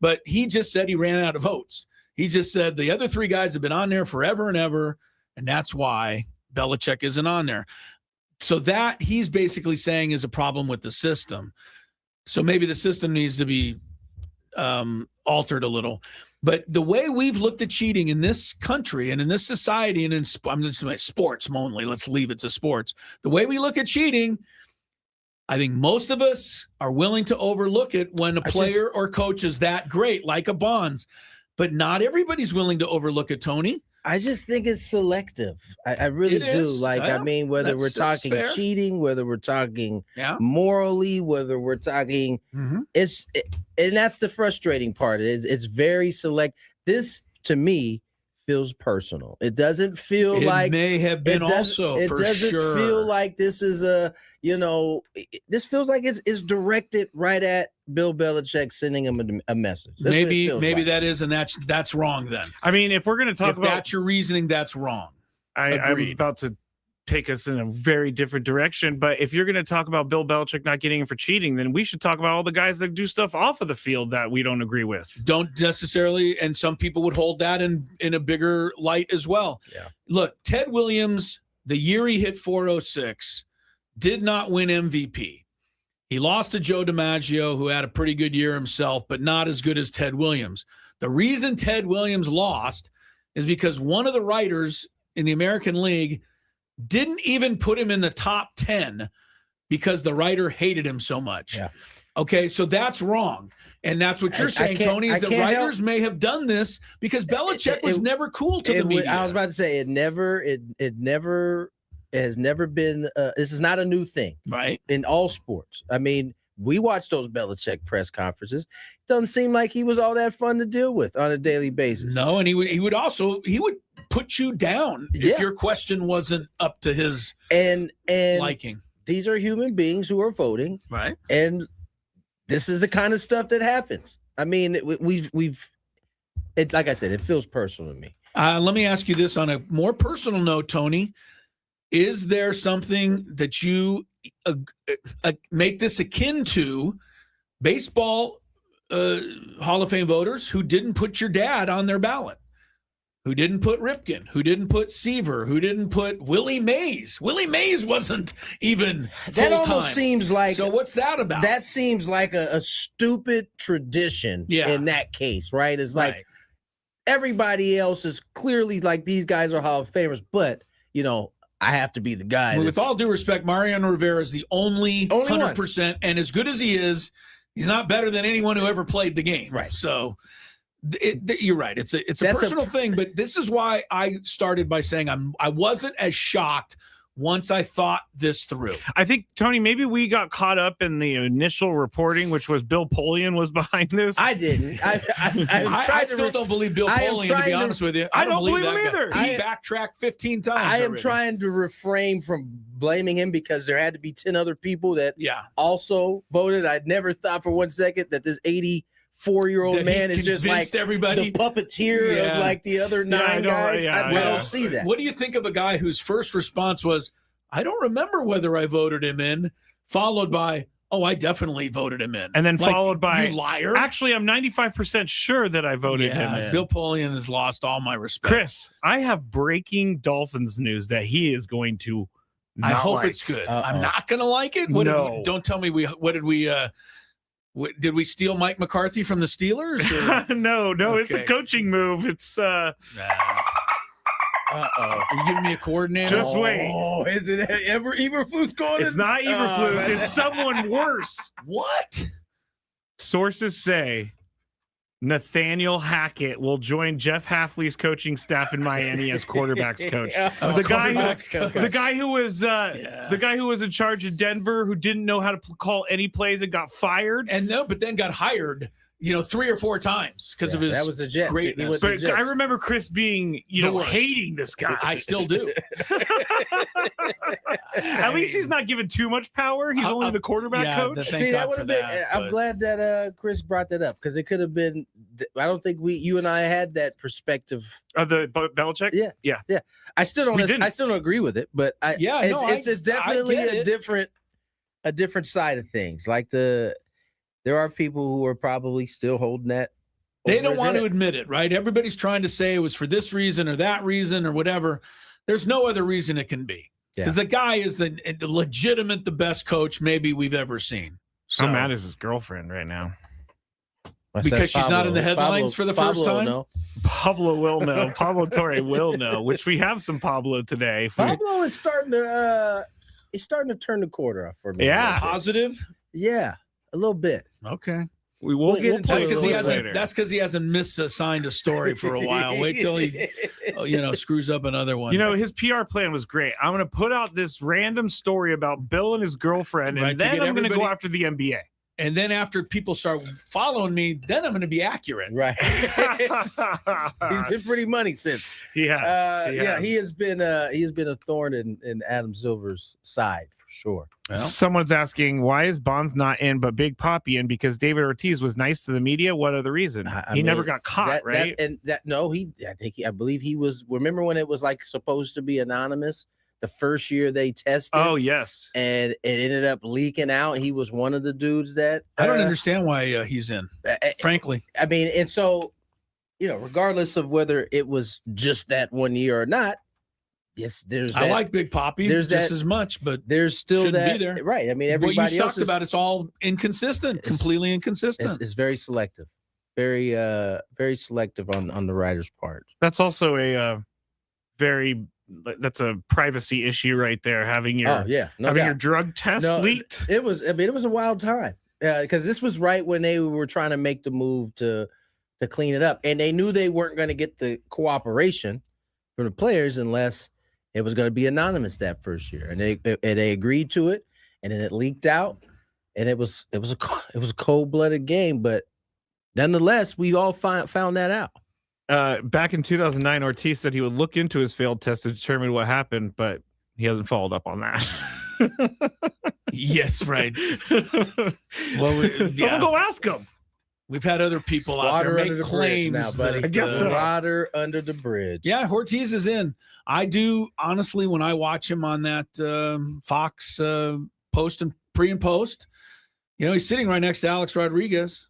But he just said he ran out of votes. He just said the other 3 guys have been on there forever and ever, and that's why Belichick isn't on there. So that he's basically saying is a problem with the system. So maybe the system needs to be altered a little. But the way we've looked at cheating in this country and in this society and in sports mainly, let's leave it to sports. The way we look at cheating, I think most of us are willing to overlook it when a player or coach is that great, like a Bonds. But not everybody's willing to overlook it, Tony.
I just think it's selective. I really do. I mean, whether we're talking cheating, whether we're talking morally, whether we're talking, and that's the frustrating part. It's very select. This to me feels personal. It doesn't feel like
it may have been also.
It doesn't feel like this is this feels like it's directed right at Bill Belichick, sending him a message.
Maybe that is, and that's wrong then.
I mean, if we're going to talk about
that's your reasoning, that's wrong.
I'm about to take us in a very different direction, but if you're going to talk about Bill Belichick not getting in for cheating, then we should talk about all the guys that do stuff off of the field that we don't agree with.
Don't necessarily, and some people would hold that in a bigger light as well.
Yeah.
Look, Ted Williams, the year he hit 406, did not win MVP. He lost to Joe DiMaggio, who had a pretty good year himself, but not as good as Ted Williams. The reason Ted Williams lost is because one of the writers in the American League didn't even put him in the top 10 because the writer hated him so much.
Yeah.
Okay, so that's wrong. And that's what you're saying, Tony, is that writers may have done this because Belichick was never cool to the media.
I was about to say it has never been this is not a new thing.
Right.
In all sports. I mean, we watch those Belichick press conferences. Doesn't seem like he was all that fun to deal with on a daily basis.
No, and he would put you down if your question wasn't up to his
and
liking.
These are human beings who are voting.
Right.
And this is the kind of stuff that happens. I mean, we've like I said, it feels personal to me.
Let me ask you this on a more personal note, Tony. Is there something that you make this akin to baseball Hall of Fame voters who didn't put your dad on their ballot? Who didn't put Ripken, who didn't put Seaver, who didn't put Willie Mays. Willie Mays wasn't even
that
full-time.
Almost seems like.
So what's that about?
That seems like a stupid tradition in that case, right? It's like everybody else is clearly like these guys are Hall of Famers, but, you know, I have to be the guy.
With all due respect, Mariano Rivera is the only 100%,
one.
And as good as he is, he's not better than anyone who ever played the game.
Right.
So you're right. It's a personal thing, but this is why I started by saying I wasn't as shocked once I thought this through.
I think, Tony, maybe we got caught up in the initial reporting, which was Bill Polian was behind this.
I didn't.
I still don't believe Bill Polian, to be honest with you.
I don't believe him either.
He backtracked 15 times.
I am trying to refrain from blaming him because there had to be 10 other people that also voted. I'd never thought for 1 second that this 84-year-old man is just like
everybody.
The puppeteer of like the other 9 guys. I don't see that.
What do you think of a guy whose first response was, I don't remember whether I voted him in, followed by, oh, I definitely voted him in.
And then followed by,
you liar.
Actually, I'm 95% sure that I voted him in.
Bill Polian has lost all my respect.
Chris, I have breaking Dolphins news that he is going to
I hope it's good. I'm not going to like it. Don't tell me did we steal Mike McCarthy from the Steelers?
No, it's a coaching move. It's
Are you giving me a coordinator?
Just wait.
Oh, is it Eberflus going?
It's not Eberflus. It's someone worse.
What?
Sources say Nathaniel Hackett will join Jeff Hafley's coaching staff in Miami as quarterbacks coach. The guy who was in charge of Denver, who didn't know how to call any plays and got fired,
but then got hired, 3 or 4 times because of his.
That was the Jets.
Greatness.
But I remember Chris being, hating this guy.
I still do.
At least he's not given too much power. He's only the quarterback coach.
See, that would have been. I'm glad that Chris brought that up because it could have been. I don't think you and I had that perspective
of the Belichick. Yeah.
I still don't agree with it, but it's definitely a different side of things. Like there are people who are probably still holding that.
They don't want to admit it, right? Everybody's trying to say it was for this reason or that reason or whatever. There's no other reason it can be. Because the guy is the best coach maybe we've ever seen. So,
how mad is his girlfriend right now?
Because she's not in the headlines for the first time?
No.
Pablo will know. Pablo Torre will know, which we have some Pablo today.
Pablo is starting to turn the quarter off for me.
Yeah.
Positive?
Yeah. A little bit.
Okay.
We'll get into
it. That's because he hasn't misassigned a story for a while. Wait till he, screws up another one.
His PR plan was great. I'm going to put out this random story about Bill and his girlfriend, and then I'm going to go after the NBA.
And then after people start following me, then I'm going to be accurate.
Right. He's been pretty money since.
He has.
He has been a thorn in Adam Silver's side for sure.
Well, someone's asking, why is Bonds not in but Big Papi in? Because David Ortiz was nice to the media. What other reason? He never got caught, right?
I believe he was. Remember when it was like supposed to be anonymous? The first year they tested.
Oh, yes.
And it ended up leaking out. He was one of the dudes that
I don't understand why he's in, frankly.
I mean, and so, regardless of whether it was just that 1 year or not, yes,
I like Big Papi just as much, but
there's still that.
Be there.
Right. I mean, everybody
what you talked about, it's all inconsistent, completely inconsistent.
It's very selective. Very, very selective on the writer's part.
That's also a very that's a privacy issue right there. Having your your drug test leaked.
It was a wild time because this was right when they were trying to make the move to clean it up, and they knew they weren't going to get the cooperation from the players unless it was going to be anonymous that first year, and they agreed to it, and then it leaked out, and it was a cold-blooded game, but nonetheless, we all found that out.
Back in 2009, Ortiz said he would look into his failed test to determine what happened, but he hasn't followed up on that.
Yes, right. Well,
someone go ask him.
We've had other people out there make claims
now, buddy.
I guess so.
Water under the bridge.
Yeah, Ortiz is in. I do, honestly, when I watch him on that Fox post and pre and post, he's sitting right next to Alex Rodriguez.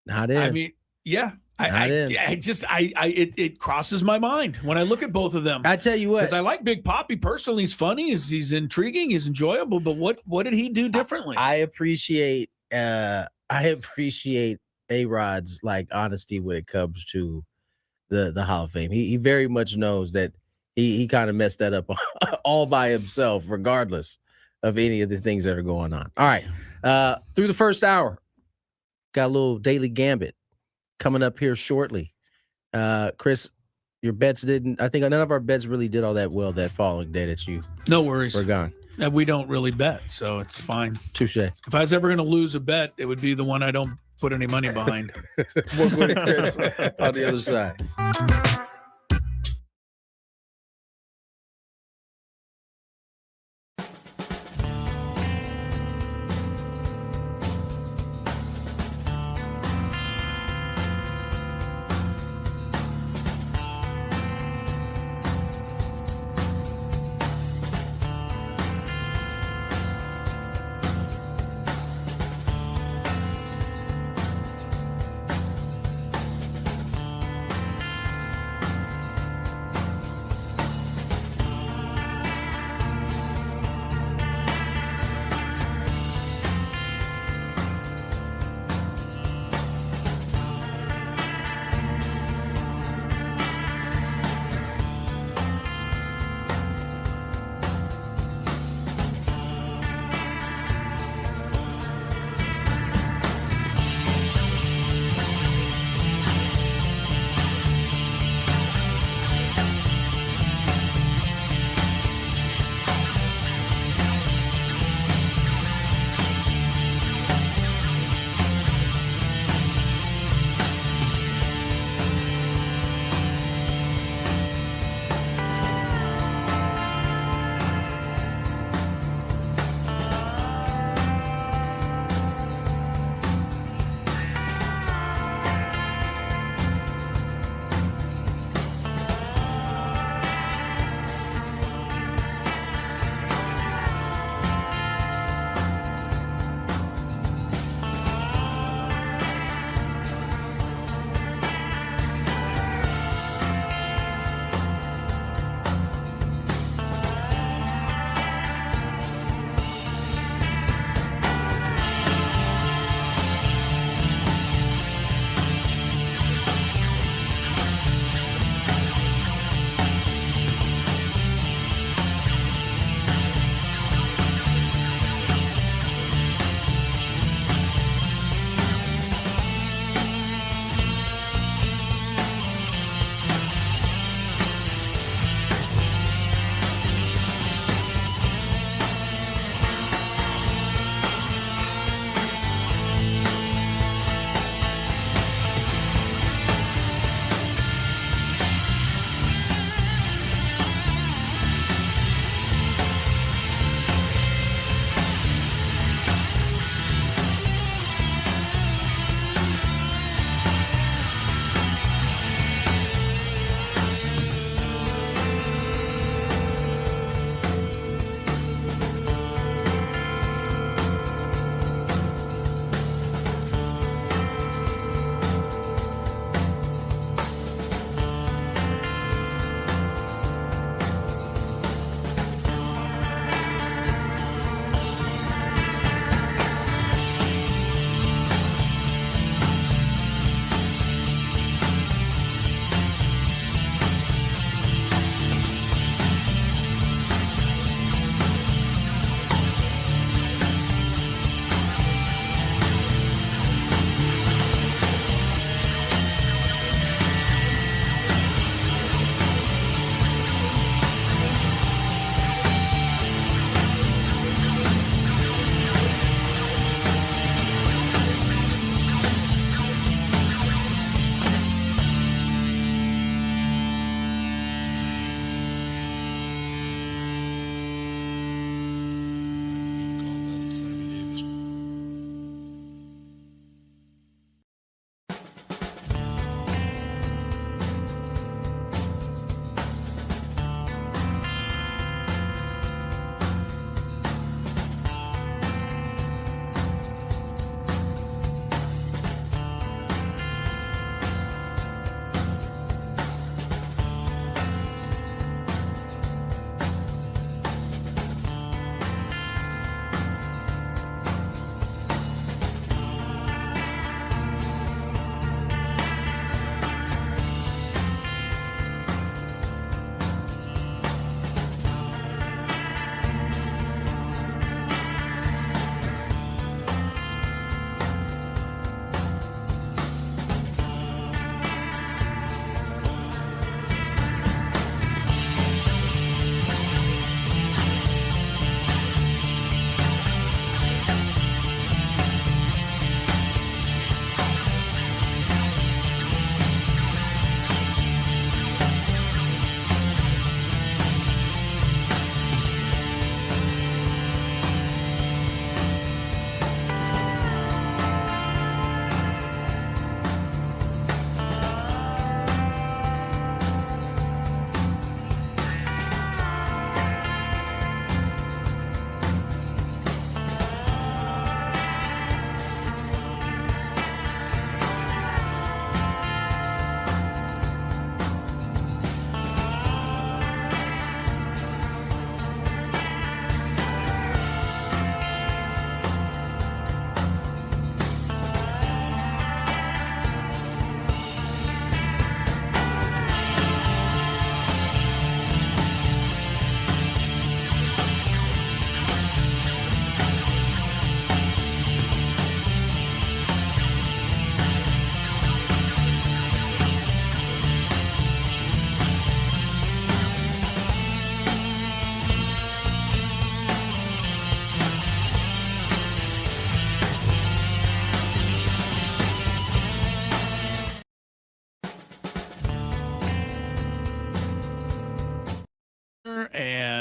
Not in.
I mean, yeah. It crosses my mind when I look at both of them.
I tell you what,
because I like Big Papi personally. He's funny, he's intriguing, he's enjoyable. But what did he do differently?
I appreciate A-Rod's like honesty when it comes to the Hall of Fame. He very much knows that he kind of messed that up all by himself, regardless of any of the things that are going on. All right, through the first hour, got a little daily gambit coming up here shortly. Chris, your bets didn't. I think none of our bets really did all that well that following day that you.
No worries.
Were gone.
We don't really bet, so it's fine.
Touche.
If I was ever going to lose a bet, it would be the one I don't put any money behind.
More Gwynn Chris on the other side.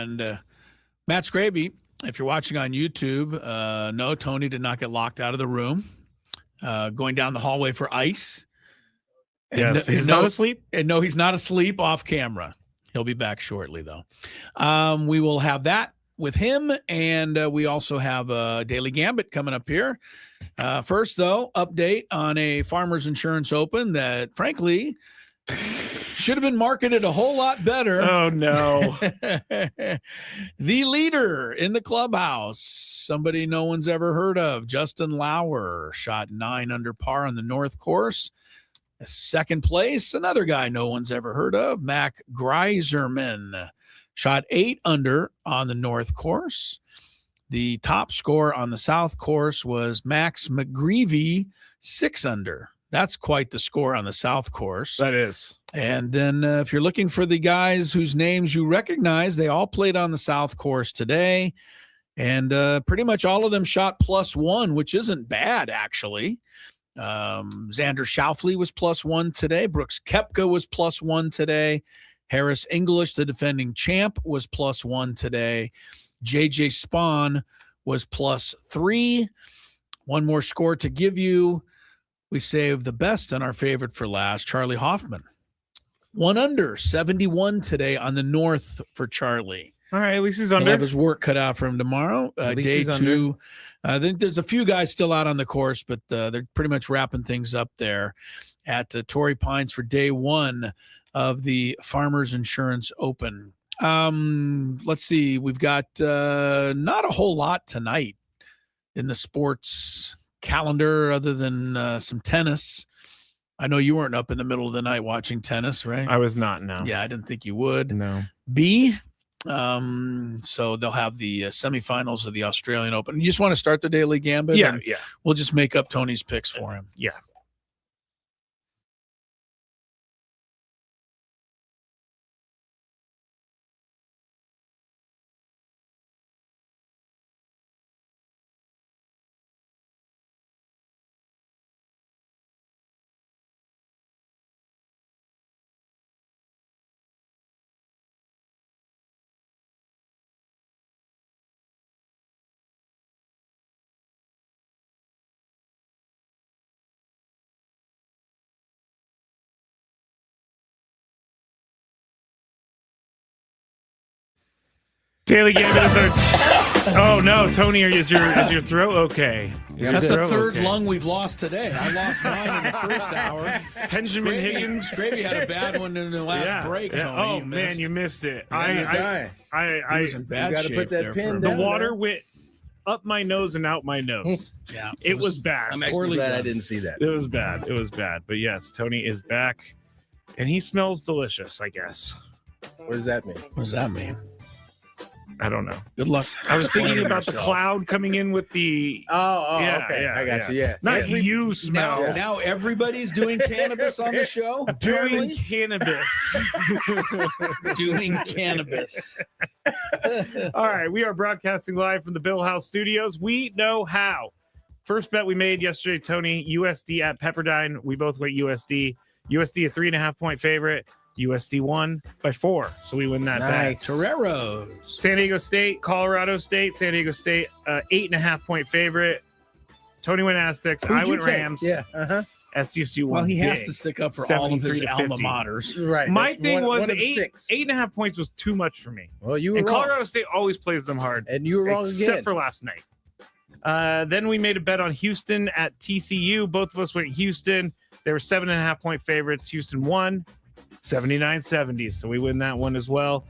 And Matt Scraby, if you're watching on YouTube, no, Tony did not get locked out of the room. Going down the hallway for ice.
Yes, he's not asleep.
And no, he's not asleep off camera. He'll be back shortly, though. We will have that with him, and we also have a Daily Gambit coming up here. First, though, update on a Farmers Insurance Open that, frankly, should have been marketed a whole lot better.
Oh, no.
The leader in the clubhouse, somebody no one's ever heard of, Justin Lauer, shot 9 under par on the North Course. Second place, another guy no one's ever heard of, Mac Greiserman, shot 8 under on the North Course. The top score on the South Course was Max McGreevy, 6 under. That's quite the score on the South Course.
That is.
And then if you're looking for the guys whose names you recognize, they all played on the South Course today. And pretty much all of them shot +1, which isn't bad, actually. Xander Schauffele was +1 today. Brooks Koepka was +1 today. Harris English, the defending champ, was +1 today. JJ Spawn was +3. One more score to give you. We saved the best and our favorite for last, Charlie Hoffman. 1 under, 71 today on the North for Charlie.
All right, at least he's
He'll
under.
have his work cut out for him tomorrow. Day 2. I think there's a few guys still out on the course, but they're pretty much wrapping things up there at Torrey Pines for day 1 of the Farmers Insurance Open. Let's see. We've got not a whole lot tonight in the sports calendar other than some tennis. I know you weren't up in the middle of the night watching tennis, right?
I was not, no.
Yeah, I didn't think you would.
No.
So they'll have the semifinals of the Australian Open. You just want to start the Daily Gambit?
Yeah.
We'll just make up Tony's picks for him.
Yeah. Daily Gambit is our. Oh no, Tony, is your throat okay?
That's the third lung we've lost today. I lost mine in the first hour.
Benjamin Higgins.
Scraby had a bad one in the last break, Tony.
Oh man, you missed it.
I was in bad shape
put that
there.
pin
The
down
water went up my nose and out my nose.
Yeah,
it was bad.
I'm actually glad I didn't see that.
It was bad. It was bad. But yes, Tony is back, and he smells delicious, I guess.
What does that mean?
What does that mean?
I don't know.
Good luck.
I was thinking about the cloud coming in with the.
Yeah, okay.
Yeah,
I got you. Yeah.
Not you smell.
Now everybody's doing cannabis on the show.
Doing cannabis.
Doing cannabis.
All right, we are broadcasting live from the Bill House Studios. We know how. First bet we made yesterday, Tony, USD at Pepperdine. We both went USD. USD a 3.5-point favorite. USD won by 4, so we win that bet.
Toreros.
San Diego State, Colorado State. San Diego State, 8.5-point favorite. Tony went Aztecs. I went Rams.
Yeah.
SDSU won.
Well, he has
big.
to stick up for all of his
73 to
alma
50.
maters.
Right.
My
That's
thing was
one of
8.5 points was too much for me.
Well, you were
And
wrong.
Colorado State always plays them hard.
And you were wrong
except
again.
for last night. Then we made a bet on Houston at TCU. Both of us went Houston. They were 7.5-point favorites. Houston won 79-70. So we win that one as well.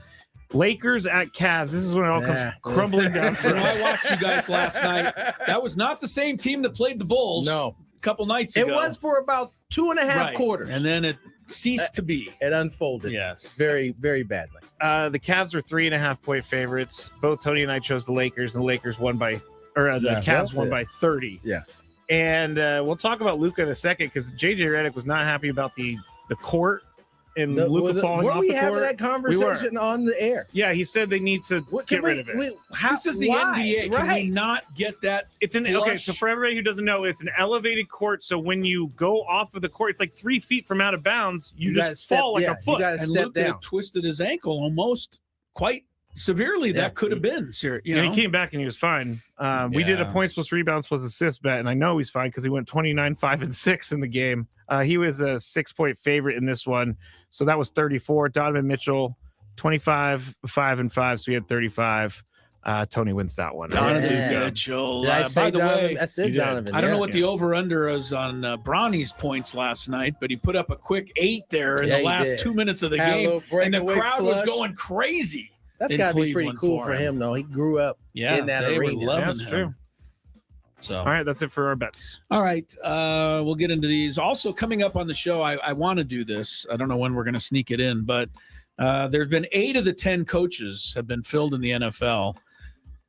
Lakers at Cavs. This is when it all comes crumbling down for
I
us.
watched you guys last night. That was not the same team that played the Bulls.
No.
A couple nights ago.
It was for about 2.5 quarters.
And then it ceased to be.
It unfolded.
Yes.
Very, very badly.
The Cavs were 3.5-point favorites. Both Tony and I chose the Lakers, and the Lakers won by, Cavs won by 30.
Yeah.
And we'll talk about Luka in a second because JJ Redick was not happy about the court and Luka falling off the court.
Were we having that conversation on the air?
Yeah, he said they need to get rid of it.
This is the NBA. Can we not get that?
It's an okay. So for everybody who doesn't know, it's an elevated court. So when you go off of the court, it's like 3 feet from out of bounds. You just fall like a foot.
And Luka twisted his ankle almost quite severely that could have been serious. You know,
he came back and he was fine. We did a points plus rebounds plus assists bet, and I know he's fine because he went 29, 5, and 6 in the game. He was a 6-point favorite in this one, so that was 34. Donovan Mitchell, 25, 5, and 5, so he had 35. Tony wins that one.
Donovan Mitchell.
Did I say
by the
Donovan?
way,
I said Donovan.
I don't know what the over-under is on Bronny's points last night, but he put up a quick 8 there in the last 2 minutes of the game, and the crowd was going crazy.
That's got to be pretty cool for him, though. He grew up in that arena.
That's true.
So,
all right, that's it for our bets.
All right, we'll get into these. Also, coming up on the show, I want to do this. I don't know when we're going to sneak it in, but there have been 8 of the 10 coaches have been filled in the NFL.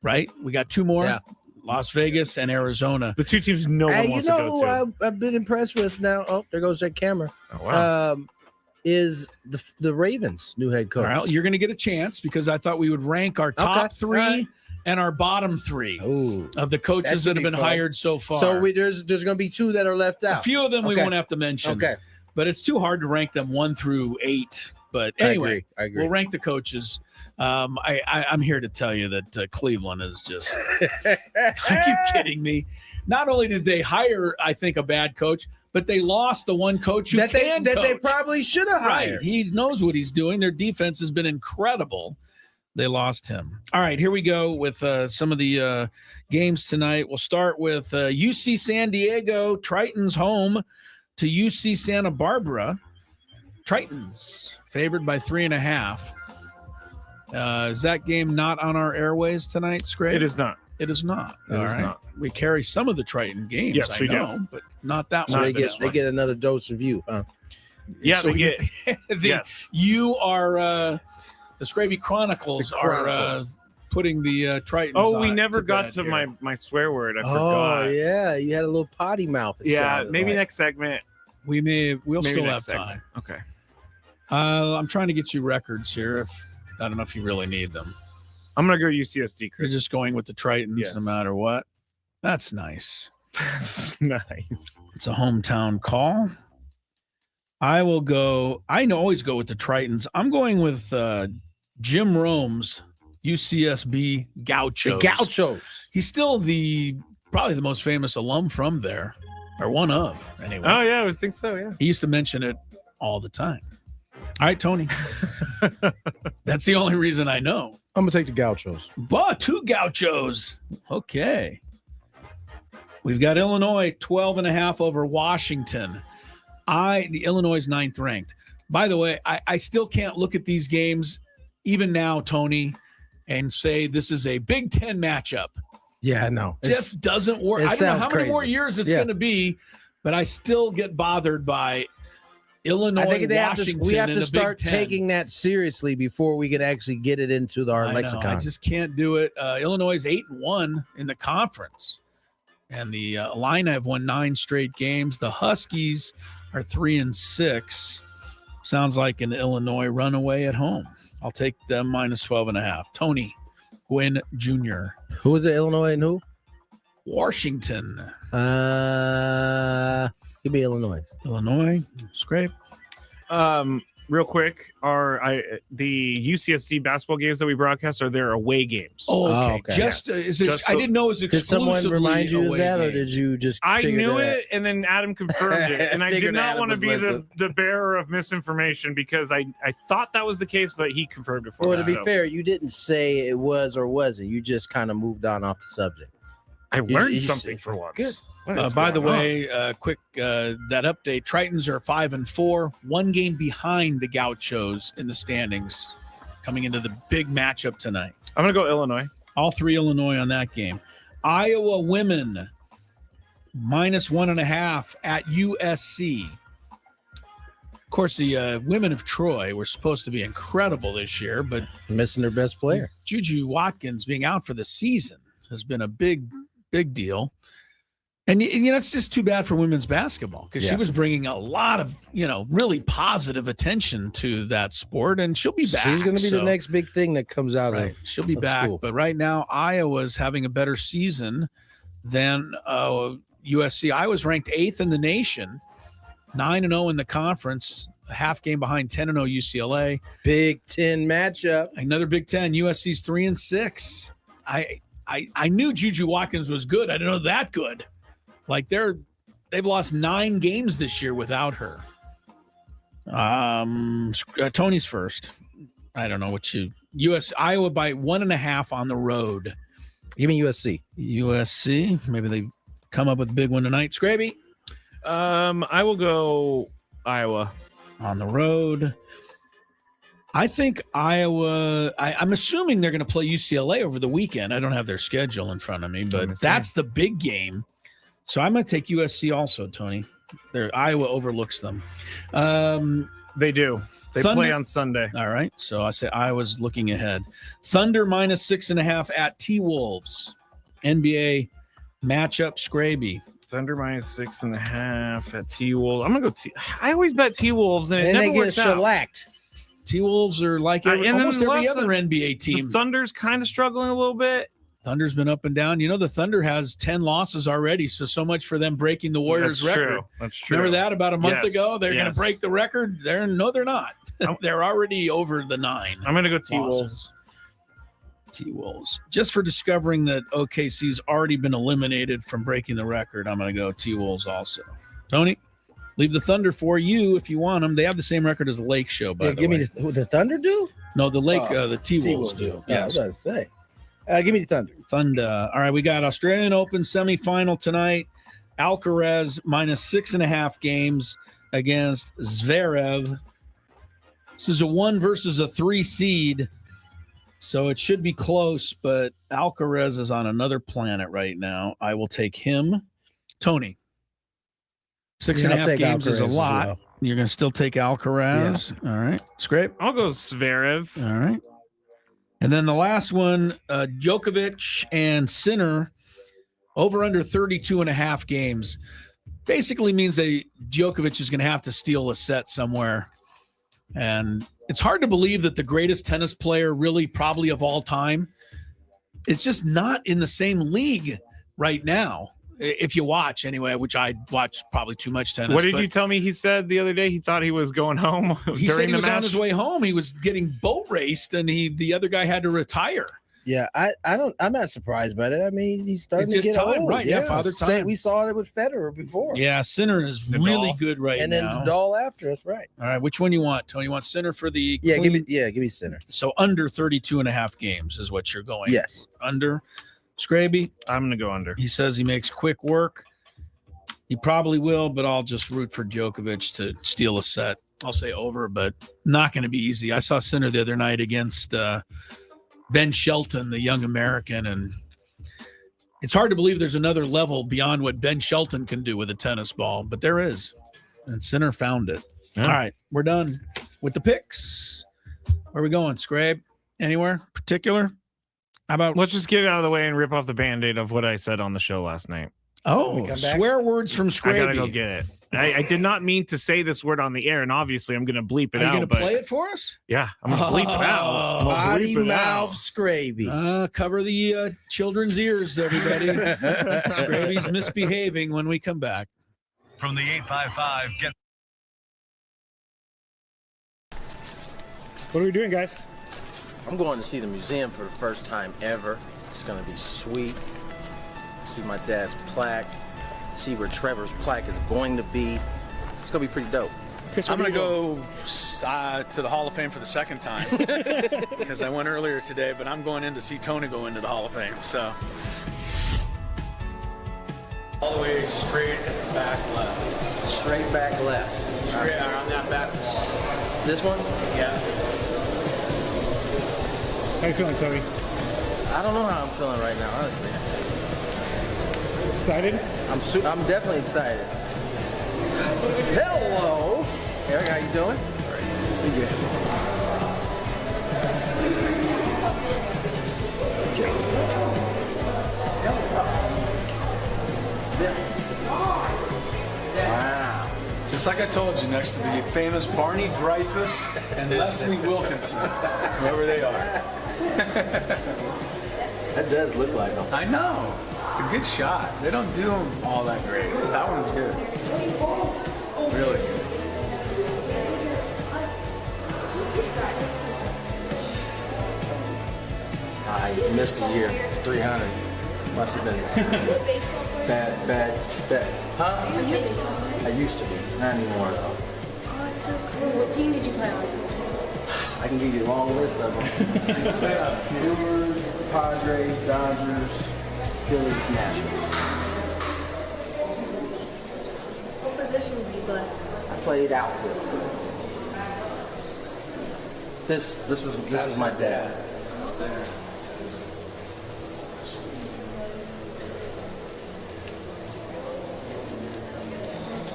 Right? We got 2 more, Las Vegas and Arizona.
The 2 teams no one wants to go to.
I've been impressed with now. Oh, there goes that camera.
Oh, wow.
Is the Ravens' new head coach.
Well, you're going to get a chance because I thought we would rank our top 3 and our bottom 3 of the coaches that have been hired so far.
So there's going to be 2 that are left out.
A few of them we won't have to mention.
Okay.
But it's too hard to rank them 1 through 8. But anyway,
I agree.
We'll rank the coaches. I'm here to tell you that Cleveland is just – are you kidding me? Not only did they hire, I think, a bad coach, but they lost the one coach who
that
coach.
they probably should have hired.
Right. He knows what he's doing. Their defense has been incredible. They lost him. All right, here we go with some of the games tonight. We'll start with UC San Diego, Tritons home to UC Santa Barbara. Tritons favored by 3.5. Is that game not on our airways tonight, Scrape?
It is not.
It is not.
It is not.
We carry some of the Triton games,
yes, we
know,
do.
but not that
so
one.
They get another dose of you, huh?
Yeah,
so
they get.
yes. You are the Scraby Chronicles are putting the Tritons.
Oh, we never got to my swear word. I forgot.
Oh yeah, you had a little potty mouth.
Yeah, maybe next segment.
We'll
maybe
still have time.
Okay.
I'm trying to get you records here. I don't know if you really need them.
I'm gonna go UCSD. Chris.
You're just going with the Tritons no matter what. That's nice.
That's nice.
It's a hometown call. I will go. Always go with the Tritons. I'm going with Jim Rome's UCSB Gauchos.
The Gauchos.
He's still probably the most famous alum from there, or one of anyway.
Oh yeah, I would think so. Yeah.
He used to mention it all the time. All right, Tony. That's the only reason I know.
I'm gonna take the Gauchos.
But 2 Gauchos. Okay. We've got Illinois 12.5 over Washington. The Illinois is 9th ranked. By the way, I still can't look at these games, even now, Tony, and say this is a Big Ten matchup.
Yeah, no.
Just doesn't work. I don't know how many more years it's going to be, but I still get bothered by Illinois, Washington.
We have to start taking that seriously before we can actually get it into our lexicon.
I just can't do it. Illinois is 8-1 in the conference, and the Illini have won 9 straight games. The Huskies are 3-6. Sounds like an Illinois runaway at home. I'll take them minus 12.5. Tony Gwynn Jr.
Who was it? Illinois and who?
Washington.
Give me Illinois.
Illinois. Scrape.
Real quick, the UCSD basketball games that we broadcast are their away games.
Oh, okay.
Yes.
I didn't know it was exclusively.
Did someone remind you of that,
game.
or did you just?
I knew
that?
it, and then Adam confirmed it, and I did not want to be the bearer of misinformation because I thought that was the case, but he confirmed it for me.
Well, to be fair, you didn't say it was or wasn't. You just kind of moved on off the subject.
I learned something for once.
Good. By the way, quick that update: Tritons are 5-4, 1 game behind the Gauchos in the standings, coming into the big matchup tonight.
I'm gonna go Illinois.
All 3 Illinois on that game. Iowa women minus 1.5 at USC. Of course, the women of Troy were supposed to be incredible this year, but
missing their best player,
Juju Watkins, being out for the season has been a big deal. And, it's just too bad for women's basketball because she was bringing a lot of, really positive attention to that sport, and she'll be back.
She's going to be the next big thing that comes out of
She'll be back. School. But right now, Iowa's having a better season than USC. Iowa's ranked 8th in the nation, 9-0 in the conference. a half game behind 10-0 UCLA.
Big Ten matchup.
Another Big Ten. USC's 3-6. I knew Juju Watkins was good. I didn't know that good. Like they've lost 9 games this year without her. Tony's first. I don't know what Iowa by 1.5 on the road.
Give me USC.
USC. Maybe they come up with a big one tonight. Scraby.
I will go Iowa
on the road. I think Iowa. I'm assuming they're going to play UCLA over the weekend. I don't have their schedule in front of me, but that's the big game. So I'm going to take USC also, Tony. Iowa overlooks them.
They do. They play on Sunday.
All right. So I say Iowa's looking ahead. Thunder -6.5 at T-Wolves. NBA matchup, Scraby.
Thunder -6.5 at T-Wolves. I'm going to go I always bet T-Wolves, and it never works out.
Shellacked.
T-Wolves are like almost every other NBA team.
The Thunder's kind of struggling a little bit.
Thunder's been up and down. You know, the Thunder has 10 losses already, so much for them breaking the Warriors' record.
That's true.
Remember that about a month ago? They're going to break the record. They're not. They're already over the 9.
I'm going to go T-Wolves.
T-Wolves. Just for discovering that OKC's already been eliminated from breaking the record, I'm going to go T-Wolves also. Tony, leave the Thunder for you if you want them. They have the same record as the Lake Show, by the way.
Give me the Thunder do?
No, the Lake, the T-Wolves do.
Yeah, I was about to say. Give me the Thunder.
Thunder. All right, we got Australian Open semifinal tonight. Alcaraz -6.5 games against Zverev. This is a 1 versus a 3 seed, so it should be close, but Alcaraz is on another planet right now. I will take him. Tony. 6.5 games is a lot. Well. You're going to still take Alcaraz. Yeah. All right. Scrape.
I'll go Zverev.
All right. And then the last one, Djokovic and Sinner, over under 32.5 games. Basically means that Djokovic is going to have to steal a set somewhere. And it's hard to believe that the greatest tennis player really probably of all time is just not in the same league right now. If you watch anyway, which I watch probably too much tennis.
What did you tell me he said the other day? He thought he was going home.
He said he was on his way home. He was getting boat raced, and the other guy had to retire.
Yeah, I'm not surprised by it. I mean, he's starting to get old.
Right? Yeah, Father Time.
We saw it with Federer before.
Yeah, Sinner is really good right now.
And then Nadal after us, right?
All right, which one you want, Tony? You want Sinner for the
give me Sinner.
So under 32.5 games is what you're going.
Yes,
under. Scraby,
I'm going to go under.
He says he makes quick work. He probably will, but I'll just root for Djokovic to steal a set. I'll say over, but not going to be easy. I saw Sinner the other night against Ben Shelton, the young American, and it's hard to believe there's another level beyond what Ben Shelton can do with a tennis ball, but there is, and Sinner found it. Yeah. All right, we're done with the picks. Where are we going, Scrabe? Anywhere particular? How about
let's just get it out of the way and rip off the Band-Aid of what I said on the show last night.
Oh, swear words from Scraby.
I gotta go get it. I did not mean to say this word on the air, and obviously I'm going to bleep it out.
Are you going to play it for us?
Yeah, I'm going to bleep it out.
Potty mouth Scraby.
Cover the children's ears, everybody. Scraby's misbehaving when we come back.
From the 855, get.
What are we doing, guys?
I'm going to see the museum for the first time ever. It's going to be sweet. See my dad's plaque. See where Trevor's plaque is going to be. It's going to be pretty dope.
Chris,
I'm going to go to the Hall of Fame for the second time because I went earlier today, but I'm going in to see Tony go into the Hall of Fame. So all the way straight and back left.
Straight back left.
Straight on that back wall.
This one?
Yeah.
How you feeling, Tony?
I don't know how I'm feeling right now, honestly.
Excited?
I'm definitely excited. Hello, Eric. How you doing? Pretty good.
Wow. Just like I told you, next to the famous Barney Dreyfus and Leslie Wilkinson, whoever they are.
That does look like them.
I know. It's a good shot. They don't do them all that great. That one's good. Really good.
missed a year. 300. Must have been bad. Huh? I used to be. Not anymore, though.
Oh, it's so cool. What team did you play on?
I can give you a long list of them. Brewers, Padres, Dodgers, Phillies, Nationals.
What position did you play?
I played outfield. This was my dad.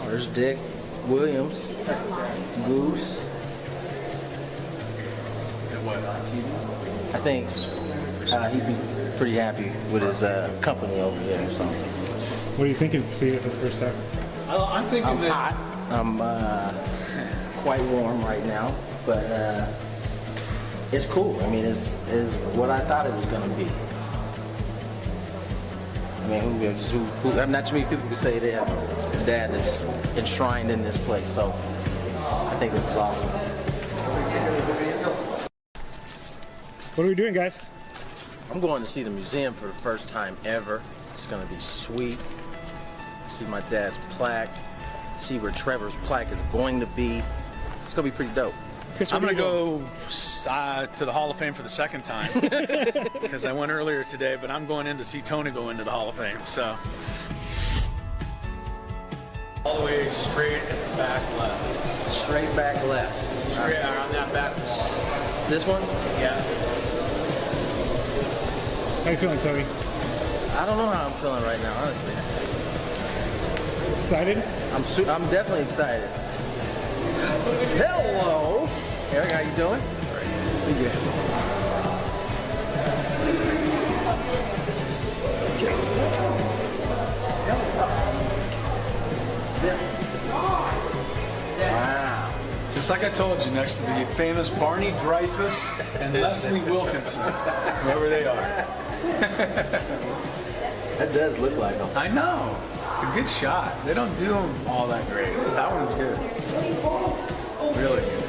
Oh, there's Dick Williams, Goose. I think he'd be pretty happy with his company over there or something.
What are you thinking of seeing it for the first time?
I'm thinking
I'm
that
hot. I'm quite warm right now, but it's cool. I mean, it's what I thought it was going to be. I mean, not too many people can say they have a dad that's enshrined in this place, so I think this is awesome.
What are we doing, guys?
I'm going to see the museum for the first time ever. It's going to be sweet. See my dad's plaque. See where Trevor's plaque is going to be. It's going to be pretty dope.
Chris,
I'm going to go to the Hall of Fame for the second time because I went earlier today, but I'm going in to see Tony go into the Hall of Fame. So all the way straight and back left.
Straight back left.
Straight around that back wall.
This one?
Yeah.
How you feeling, Tony?
I don't know how I'm feeling right now, honestly.
Excited?
I'm definitely excited. Hello, Eric. How you doing? Pretty good. Wow.
just like I told you, next to the famous Barney Dreyfus and Leslie Wilkinson, whoever they are.
That does look like them.
I know. It's a good shot. They don't do them all that great. That one's good. Really good.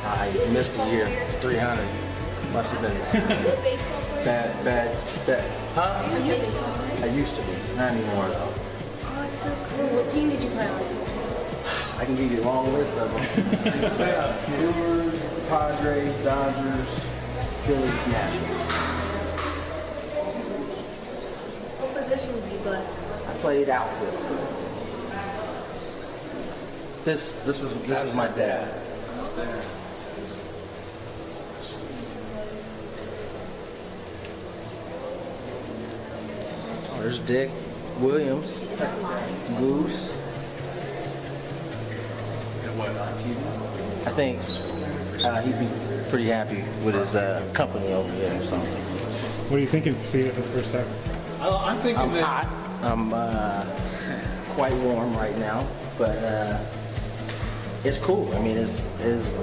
I missed a year. 300. Must have been bad. Huh? I used to be. Not anymore, though.
Oh, it's so cool. What team did you play on?
I can give you a long list of them. Brewers, Padres, Dodgers, Phillies, Nationals.
What position did you play?
I played outfield. This was my dad. Oh, there's Dick Williams, Goose. I think he'd be pretty happy with his company over there or something.
What are you thinking of seeing it for the first time?
I'm thinking
I'm
that
hot. I'm quite warm right now, but it's cool. I mean, it's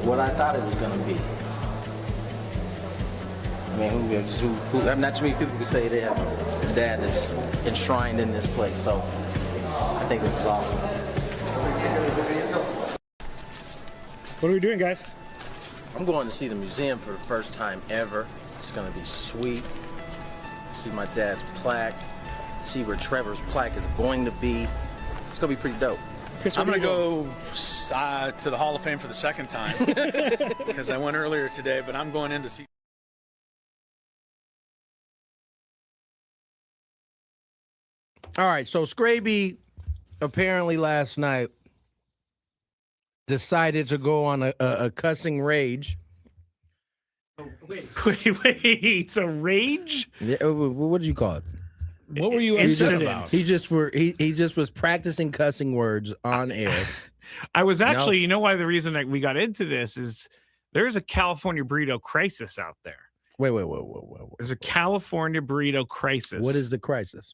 what I thought it was going to be. I mean, not too many people can say they have a dad that's enshrined in this place, so I think this is awesome.
What are we doing, guys?
I'm going to see the museum for the first time ever. It's going to be sweet. See my dad's plaque. See where Trevor's plaque is going to be. It's going to be pretty dope.
Chris,
I'm going to go to the Hall of Fame for the second time because I went earlier today, but I'm going in to see.
All right, so Scraby apparently last night decided to go on a cussing rage.
Wait, it's a rage?
Yeah, what did you call it?
What were you upset about?
He just was practicing cussing words on air.
I was actually, you know why the reason that we got into this is there's a California burrito crisis out there.
Wait.
There's a California burrito crisis.
What is the crisis?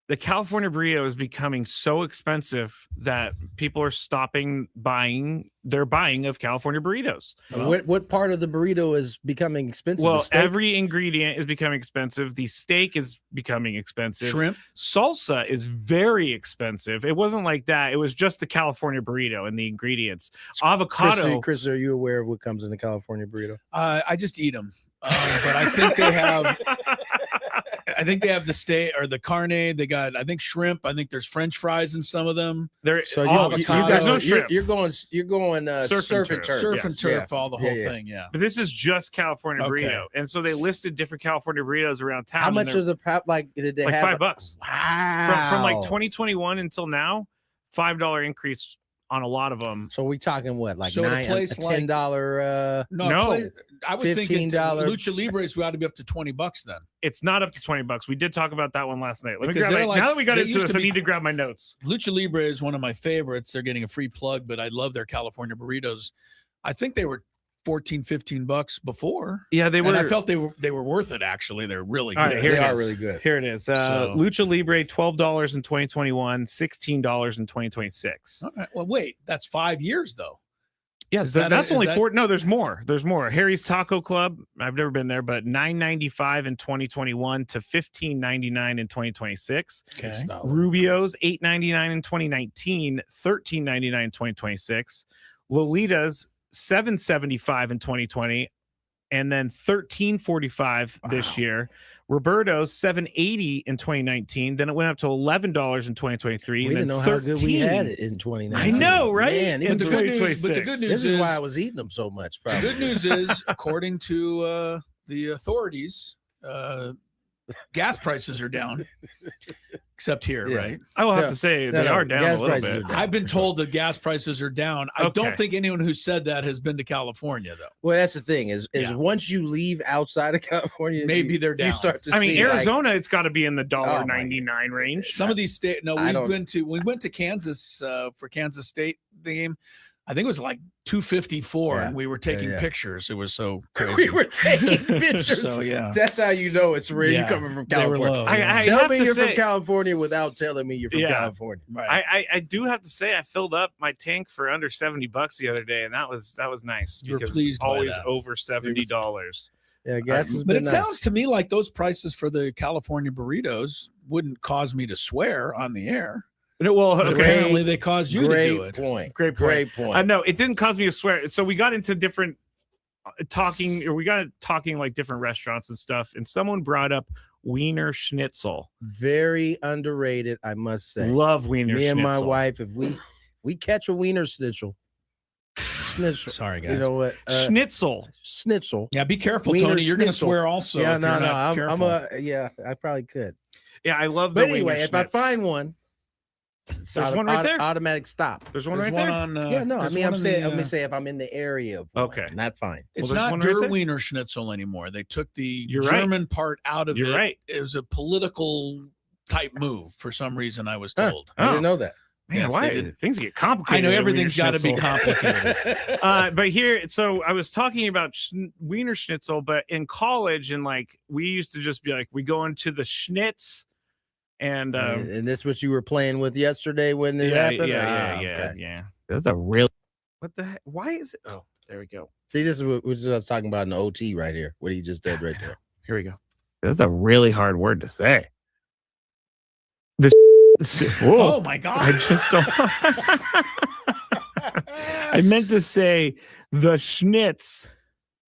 the California burrito is becoming so expensive that people are stopping buying of California burritos.
What part of the burrito is becoming expensive?
Well, every ingredient is becoming expensive. The steak is becoming expensive.
Shrimp.
Salsa is very expensive. It wasn't like that. It was just the California burrito and the ingredients. Avocado.
Chris, are you aware of what comes in the California burrito?
I just eat them. But I think they have the steak or the carne. They got, I think, shrimp. I think there's French fries in some of them.
So you guys,
there's no shrimp.
You're going surf and turf.
Surf and turf, all the whole thing. Yeah.
But this is just California burrito, and so they listed different California burritos around town.
How much of the did they have?
$5?
Wow.
From like 2021 until now, $5 increase on a lot of them.
So we talking what, like
So
$10?
No, I would think
$15.
Lucha Libres, we ought to be up to $20 then.
It's not up to $20. We did talk about that one last night. Let me
Because
grab
they're
now that we got
they
into
used
this,
to
I
be-
need to grab my notes.
Lucha Libre is one of my favorites. They're getting a free plug, but I love their California burritos. I think they were $14-15 before.
Yeah, they were.
And I felt they were worth it. Actually, they're really good.
All right, here
They
it
are
is.
really good.
Here it is.
So-
Lucha Libre, $12 in 2021, $16 in 2026.
All right. Well, wait, that's 5 years though.
Yeah,
Is
so
that
that's
is
only
that-
4. No, there's more. There's more. Harry's Taco Club. I've never been there, but $9.95 in 2021 to $15.99 in 2026.
Okay.
Rubio's $8.99 in 2019, $13.99 in 2026. Lolita's $7.75 in 2020, and then $13.45 this year. Roberto's $7.80 in 2019. Then it went up to $11 in 2023.
We
and
didn't
then
know
13.
how good we had it in 2019.
I know, right?
Man,
In
But the good news,
2026.
this
is
is why I was eating them so much.
the
Probably.
good news is, according to the authorities, gas prices are down. Except here,
Yeah.
right?
I will have
Yeah.
to say
No,
they
no,
are down a
gas
little
prices
bit.
are down.
I've been told that gas prices are down. I don't
Okay.
think anyone who said that has been to California, though.
Well, that's the thing is
Yeah.
once you leave outside of California,
Maybe they're
You
down.
start to
I mean,
see, like,
Arizona, it's got to be in the
Oh, my
$1.99 range.
Some of these states. No,
I don't-
we went to Kansas for Kansas State game. I think it was like 254,
Yeah.
and we were taking
Yeah.
pictures. It was so crazy.
we were taking pictures.
So, yeah.
That's how you know it's real.
Yeah.
You're coming from
They were
California.
low,
I-
yeah.
I
Tell
have
me
to
you're
say-
from California without telling me you're from
Yeah.
California.
Right.
I do have to say I filled up my tank for under $70 the other day, and that was nice
You were
because
pleased
it's
by
always
that.
over $70.
Yeah, gas has
But
been
it
nice.
sounds to me like those prices for the California burritos wouldn't cause me to swear on the air.
Well,
But
okay.
Great-
apparently, they caused you to do
Great
it.
point.
Great point.
Great point.
No, it didn't cause me to swear. So we got into different talking like different restaurants and stuff, and someone brought up Wiener Schnitzel.
Very underrated, I must say.
Love Wiener
Me
Schnitzel.
and my wife, if we catch a wiener schnitzel,
Sorry, guys.
you know what?
Schnitzel.
Schnitzel.
Yeah, be careful,
Wiener
Tony. You're going to
schnitzel.
swear also.
Yeah,
if you're
no.
not
I'm
careful.
I probably could.
Yeah, I love the
But
Wiener
anyway, if I
Schnitz.
find one,
There's one right there.
Automatic stop.
There's one
There's
right
one
there.
on.
Yeah, no, I
there's
mean,
one
I'm
in
saying,
the,
let me say if I'm in the area of one,
Okay.
not fine.
It's
there's
not
one right
Der
there?
Wiener Schnitzel anymore. They took the
You're right.
German part out of
You're
it.
right.
It was a political type move for some reason. I was
Huh.
told.
I didn't know that.
Man,
Yes,
why
they did.
things get complicated?
I know
at Wiener
everything's got to be
Schnitzel.
complicated.
But here, so I was talking about Wiener Schnitzel, but in college, and like we used to just be like, we go into the Schnitz, and
And this what you were playing with yesterday when it happened? Ah, okay.
yeah. That's a real. What the heck? Why is it? Oh, there we go.
See, this is what I was talking about in the OT right here. What he just did right there.
Here we go. That's a really hard word to say. The.
Oh
Whoa.
my
I
God.
just don't. I meant to say the schnitz,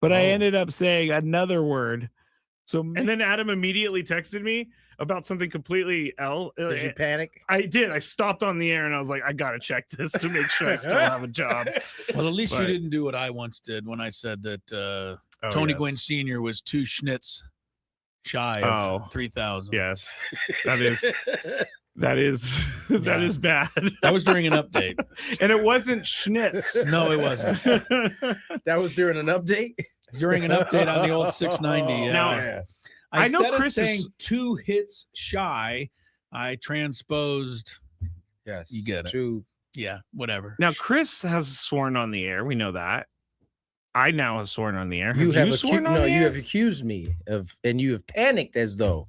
but I
Oh.
ended up saying another word. So, and then Adam immediately texted me about something completely else.
Did you panic?
I did. I stopped on the air and I was like, I gotta check this to make sure I still have a job.
Well, at least you
But-
didn't do what I once did when I said that
Oh,
Tony
yes.
Gwynn Sr. was 2 schnitz shy of
Oh.
3,000.
Yes, that is that is bad.
That was during an update.
and it wasn't schnitz.
No, it wasn't.
That was during an update?
During an update on the old 690.
Now,
yeah.
I know
Instead of
Chris
saying
is-
2 hits shy, I transposed.
Yes.
You get it.
True.
Yeah, whatever.
Now, Chris has sworn on the air. We know that. I now have sworn on the air.
You have
sworn on the
you
air?
have accused me of, and you have panicked as though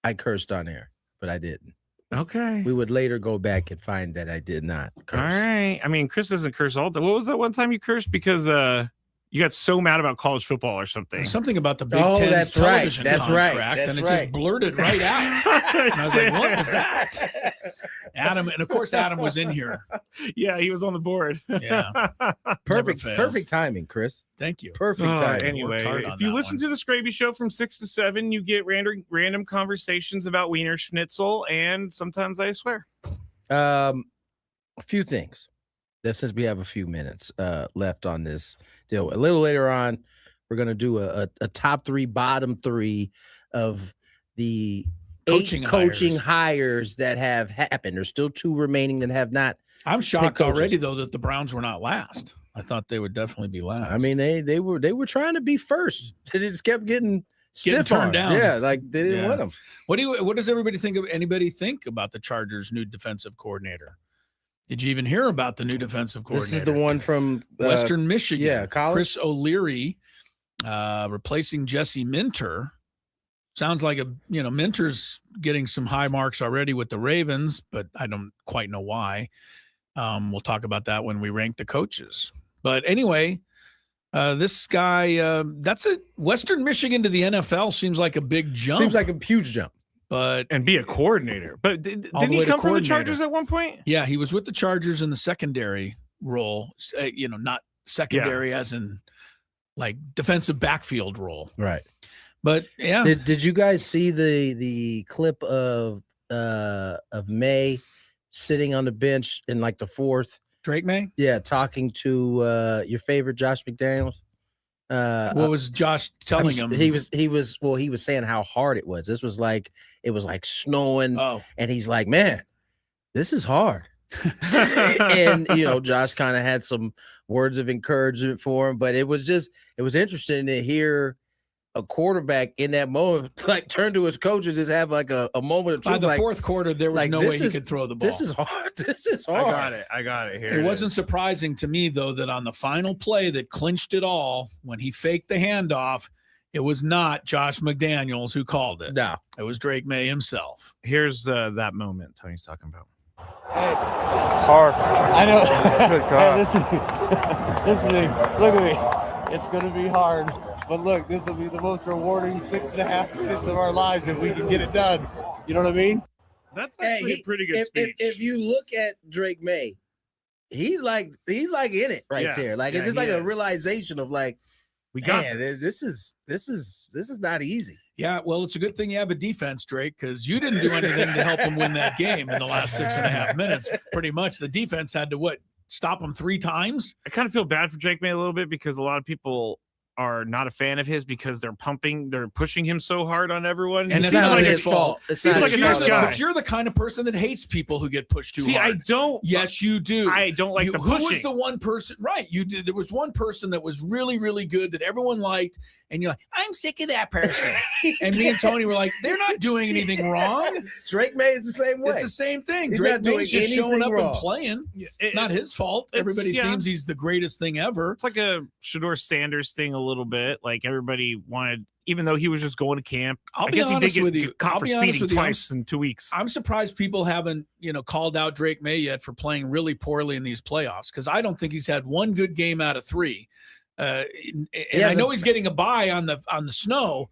I cursed on air, but I didn't.
Okay.
We would later go back and find that I did not curse.
All right. I mean, Chris doesn't curse all the time. What was that one time you cursed because you got so mad about college football or something?
There's something about the Big Ten's television contract, and it just blurted right out. And I was like, what was that? Adam, and of course Adam was in here.
Yeah, he was on the board.
Yeah.
Perfect timing, Chris.
Thank you.
Perfect timing.
Anyway, if you listen to the Scraby Show from 6 to 7, you get random conversations about Wiener Schnitzel, and sometimes I swear.
A few things. Since we have a few minutes left on this deal, a little later on, we're going to do a top 3, bottom 3 of the coaching hires that have happened. There's still 2 remaining that have not.
I'm shocked already, though, that the Browns were not last. I thought they would definitely be last.
I mean, they were trying to be first. They just kept getting stiff
turned down.
Yeah, like they didn't win them.
What does everybody think of? Anybody think about the Chargers' new defensive coordinator? Did you even hear about the new defensive coordinator?
This is the one from
Western Michigan.
Yeah, college.
Chris O'Leary, replacing Jesse Minter. Sounds like Minter's getting some high marks already with the Ravens, but I don't quite know why. We'll talk about that when we rank the coaches. But anyway, this guy, that's a Western Michigan to the NFL seems like a big jump.
Seems like a huge jump.
And be a coordinator. But didn't he come from the Chargers at one point?
Yeah, he was with the Chargers in the secondary role. Not secondary as in like defensive backfield role.
Right.
But yeah.
Did you guys see the clip of May sitting on the bench in like the 4th?
Drake May?
Yeah, talking to your favorite Josh McDaniels.
What was Josh telling him?
He was saying how hard it was. It was like snowing. And he's like, man, this is hard. And Josh kind of had some words of encouragement for him, but it was interesting to hear a quarterback in that moment like turn to his coach and just have like a moment of truth.
By the 4th quarter, there was no way he could throw the ball.
This is hard. This is hard.
I got it here.
It wasn't surprising to me, though, that on the final play that clinched it all, when he faked the handoff, it was not Josh McDaniels who called it.
No.
It was Drake May himself.
Here's that moment Tony's talking about.
Hey, it's hard. I know. Hey, listen to me. Look at me. It's going to be hard. But look, this will be the most rewarding 6.5 minutes of our lives if we can get it done. You know what I mean?
That's actually a pretty good speech.
If you look at Drake May, he's like in it there. Like it's just like a realization of like,
we got
this is not easy.
Yeah, well, it's a good thing you have a defense, Drake, because you didn't do anything to help him win that game in the last 6.5 minutes. Pretty much, the defense had to stop him 3 times.
I kind of feel bad for Drake May a little bit because a lot of people are not a fan of his because they're pushing him so hard on everyone.
And it's not
his fault.
But you're the kind of person that hates people who get pushed too hard.
I don't.
Yes, you do.
I don't like the pushing.
Who was the one person? Right. You did. There was one person that was really, really good that everyone liked. And you're like, I'm sick of that person. And me and Tony were like, they're not doing anything wrong.
Drake May is the same way.
It's the same thing.
He's
Drake May's just showing up
wrong.
and playing. Not his fault. Everybody thinks he's the greatest thing ever.
It's like a Shedeur Sanders thing a little bit. Like everybody wanted, even though he was just going to camp.
I'll be honest with you.
Caught for speeding twice in 2 weeks.
I'm surprised people haven't, called out Drake May yet for playing really poorly in these playoffs, because I don't think he's had one good game out of 3. And I know he's getting a bye on the snow,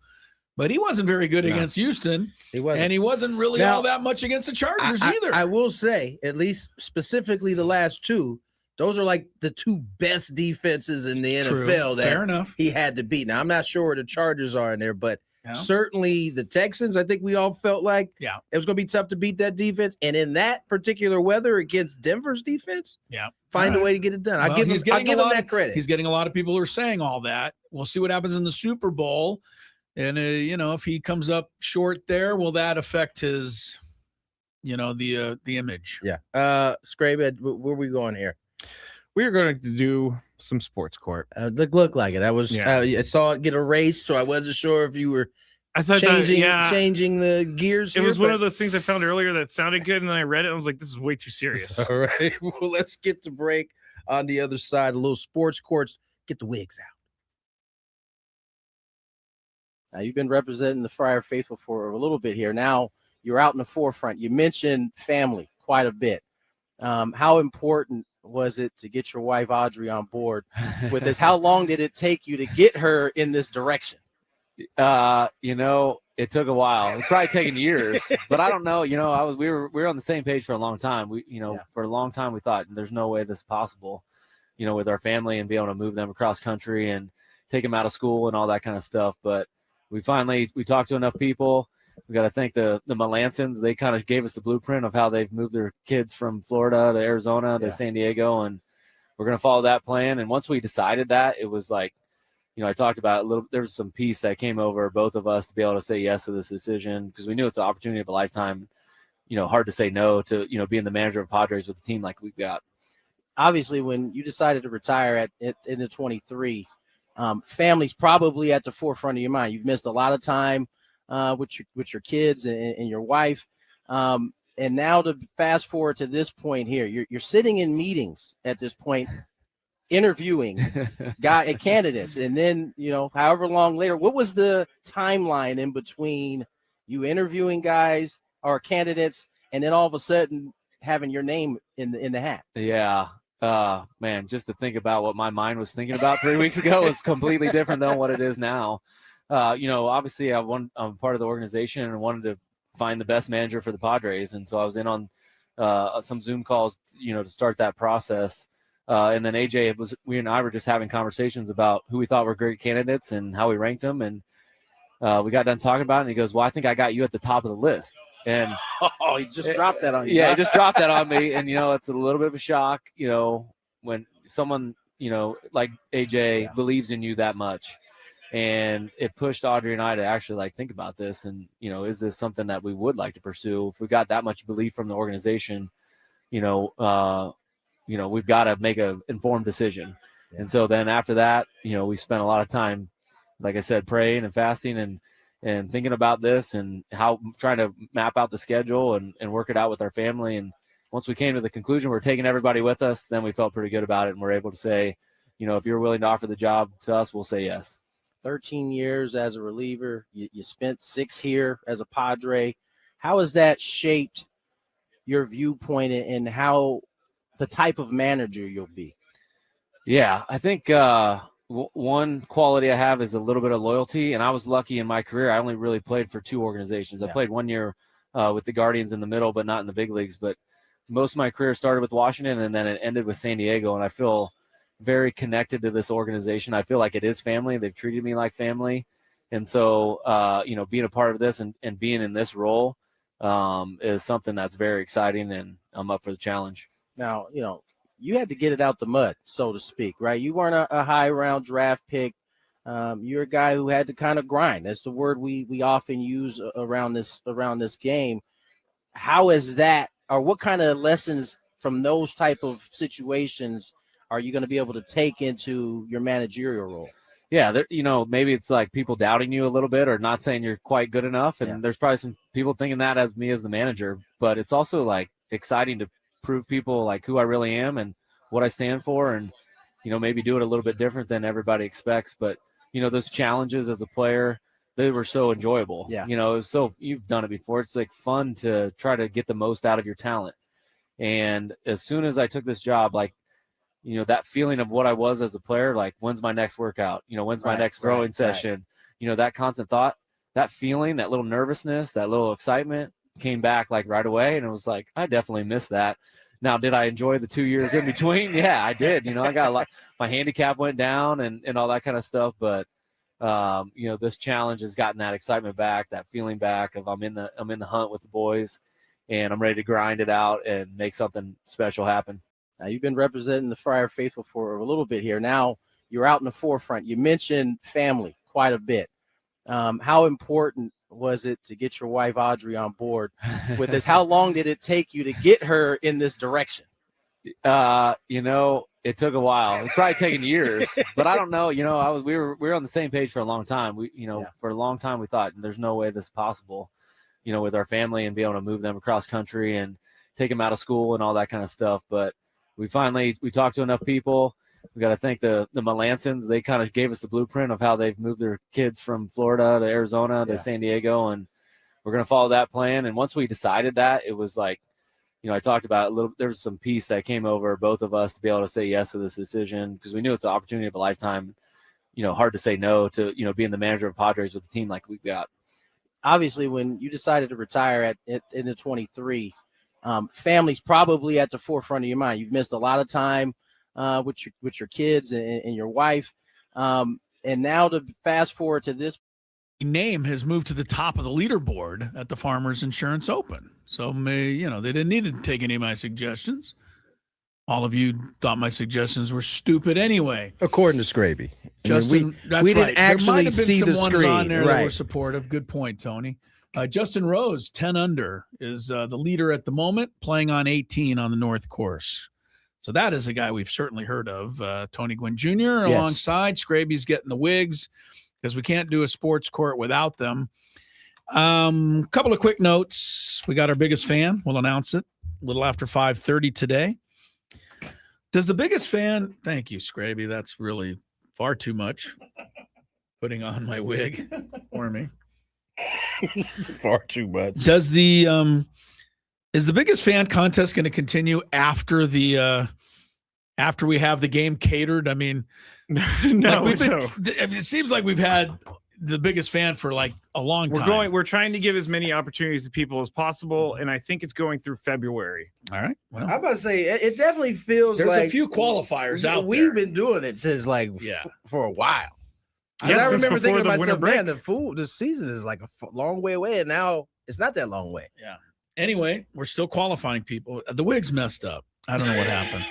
but he wasn't very good against Houston.
He wasn't.
And he wasn't really all that much against the Chargers either.
I will say, at least specifically the last 2, those are like the 2 best defenses in the NFL that
Fair enough.
he had to beat. Now, I'm not sure where the Chargers are in there, but certainly the Texans, I think we all felt like it was going to be tough to beat that defense. And in that particular weather against Denver's defense, find a way to get it done. I'll give him that credit.
He's getting a lot of people who are saying all that. We'll see what happens in the Super Bowl. And, if he comes up short there, will that affect his, the image?
Yeah. Scrabe, where are we going here?
We are going to do some sports court.
Look like it. I saw it get erased, so I wasn't sure if you were changing the gears.
It was one of those things I found earlier that sounded good, and then I read it and I was like, this is way too serious.
All right. Well, let's get to break on the other side. A little sports courts. Get the wigs out.
Now, you've been representing the Friar Faithful for a little bit here. Now
you're out in the forefront. You mentioned family quite a bit. How important was it to get your wife Audrey on board with this? How long did it take you to get her in this direction?
It took a while. It's probably taken years, but I don't know. We were on the same page for a long time. For a long time we thought there's no way this is possible, with our family and be able to move them across country and take them out of school and all that kind of stuff. But we talked to enough people. We got to thank the Melancons. They kind of gave us the blueprint of how they've moved their kids from Florida to Arizona to San Diego, and we're going to follow that plan. And once we decided that, it was like, I talked about it a little. There was some peace that came over both of us to be able to say yes to this decision, because we knew it's an opportunity of a lifetime. Hard to say no to, being the manager of Padres with a team like we've got.
Obviously, when you decided to retire in the 23, family's probably at the forefront of your mind. You've missed a lot of time with your kids and your wife. And now to fast forward to this point here, you're sitting in meetings at this point, interviewing candidates, and then however long later, what was the timeline in between you interviewing guys or candidates and then all of a sudden having your name in the hat?
Yeah. Man, just to think about what my mind was thinking about 3 weeks ago is completely different than what it is now. Obviously I'm part of the organization and wanted to find the best manager for the Padres, and so I was in on some Zoom calls to start that process. And then we and I were just having conversations about who we thought were great candidates and how we ranked them. And we got done talking about it, and he goes, well, I think I got you at the top of the list. And
he just dropped that on you.
Yeah, he just dropped that on me. And, it's a little bit of a shock, when someone, like AJ believes in you that much. And it pushed Audrey and I to actually think about this. And, is this something that we would like to pursue? If we got that much belief from the organization, we've got to make an informed decision. Yeah. And so then after that, we spent a lot of time, like I said, praying and fasting and thinking about this and how trying to map out the schedule and work it out with our family. And once we came to the conclusion we're taking everybody with us, then we felt pretty good about it. And we're able to say, if you're willing to offer the job to us, we'll say yes.
13 years as a reliever. You spent 6 here as a Padre. How has that shaped your viewpoint and how the type of manager you'll be?
Yeah, I think one quality I have is a little bit of loyalty, and I was lucky in my career. I only really played for 2 organizations. I played 1 year with the Guardians in the middle, but not in the big leagues. But most of my career started with Washington, and then it ended with San Diego, and I feel very connected to this organization. I feel like it is family. They've treated me like family. And so, being a part of this and being in this role is something that's very exciting, and I'm up for the challenge.
Now, you had to get it out the mud, so to speak, right? You weren't a high round draft pick. You're a guy who had to kind of grind. That's the word we often use around this game. How is that, or what kind of lessons from those type of situations are you going to be able to take into your managerial role?
Yeah, maybe it's like people doubting you a little bit or not saying you're quite good enough. And there's probably some people thinking that as me as the manager. But it's also exciting to prove people who I really am and what I stand for, and maybe do it a little bit different than everybody expects. But those challenges as a player, they were so enjoyable.
Yeah.
It was so, you've done it before. It's fun to try to get the most out of your talent. And as soon as I took this job, that feeling of what I was as a player, when's my next workout? When's my next throwing session? Right. That constant thought, that feeling, that little nervousness, that little excitement came back right away. And it was I definitely missed that. Now, did I enjoy the 2 years in between? Yeah, I did. I got a lot, my handicap went down and all that kind of stuff. But, this challenge has gotten that excitement back, that feeling back of I'm in the hunt with the boys, and I'm ready to grind it out and make something special happen.
Now, you've been representing the Friar Faithful for a little bit here. Now you're out in the forefront. You mentioned family quite a bit. How important was it to get your wife Audrey on board with this? How long did it take you to get her in this direction?
It took a while. It's probably taken years, but I don't know. We were on the same page for a long time. For a long time we thought there's no way this is possible, with our family and be able to move them across country and take them out of school and all that kind of stuff. But we talked to enough people. We got to thank the Melancons. They kind of gave us the blueprint of how they've moved their kids from Florida to Arizona to San Diego, and we're going to follow that plan. And once we decided that, it was like, I talked about it a little. There was some peace that came over both of us to be able to say yes to this decision, because we knew it's an opportunity of a lifetime. Hard to say no to, being the manager of Padres with a team like we've got.
Obviously, when you decided to retire in the 23, family's probably at the forefront of your mind. You've missed a lot of time with your kids and your wife. And now to fast forward to this.
Name has moved to the top of the leaderboard at the Farmers Insurance Open. So, they didn't need to take any of my suggestions. All of you thought my suggestions were stupid anyway.
According to Scraby.
Justin, that's
we
right.
didn't actually see the screen.
On there that were supportive. Good point, Tony. Justin Rose, 10 under, is the leader at the moment, playing on 18 on the North Course. So that is a guy we've certainly heard of. Tony Gwynn Jr. alongside. Scraby's getting the wigs, because we can't do a sports court without them. Couple of quick notes. We got our biggest fan. We'll announce it a little after 5:30 today. Does the biggest fan – thank you, Scraby. That's really far too much. Putting on my wig for me.
Far too much.
Does the is the biggest fan contest going to continue after the after we have the game catered? I mean,
no.
It seems like we've had the biggest fan for like a long time.
We're trying to give as many opportunities to people as possible, and I think it's going through February.
All right. Well,
I'm about to say it definitely feels
there's
like
a few qualifiers out there.
We've been doing it since for a while.
Yes,
I remember thinking to
the
myself,
break.
man, the season is like a long way away, and now it's not that long way.
Yeah. Anyway, we're still qualifying people. The wig's messed up. I don't know what happened.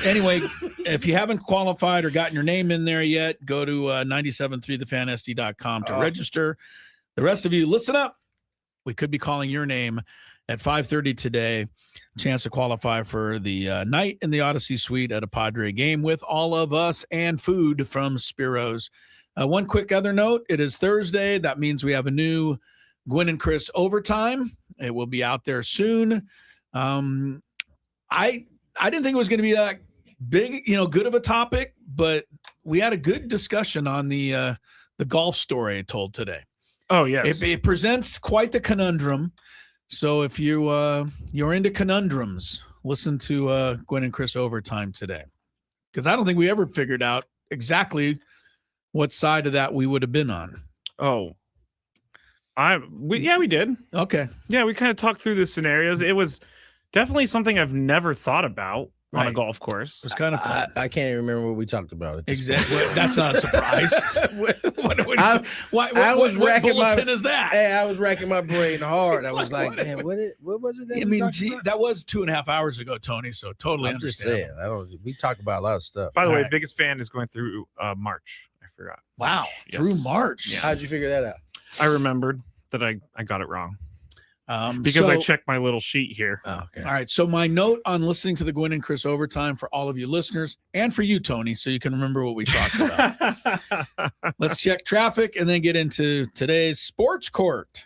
Anyway, if you haven't qualified or gotten your name in there yet, go to 973thefansd.com to register. The rest of you, listen up. We could be calling your name at 5:30 today. Chance to qualify for the night in the Odyssey Suite at a Padre game with all of us and food from Spiro's. One quick other note. It is Thursday. That means we have a new Gwynn and Chris overtime. It will be out there soon. I didn't think it was going to be that big, good of a topic, but we had a good discussion on the golf story I told today.
Oh, yes.
It presents quite the conundrum. So if you're into conundrums, listen to Gwynn and Chris overtime today, because I don't think we ever figured out exactly what side of that we would have been on.
Oh, we did.
Okay.
Yeah, we kind of talked through the scenarios. It was definitely something I've never thought about on a golf course.
It was kind of fun.
I can't even remember what we talked about.
Exactly. That's not a surprise. What bulletin is that?
Hey, I was racking my brain hard. I was like, man, what was it?
That was 2.5 hours ago, Tony. So totally
I'm just
understand.
saying. We talk about a lot of stuff.
By the way, biggest fan is going through March. I forgot.
Wow,
Yes.
through March.
Yeah.
How'd you figure that out?
I remembered that I got it wrong. Because I checked my little sheet here.
Oh, okay. All right. So my note on listening to the Gwynn and Chris overtime for all of you listeners and for you, Tony, so you can remember what we talked about. Let's check traffic and then get into today's sports court.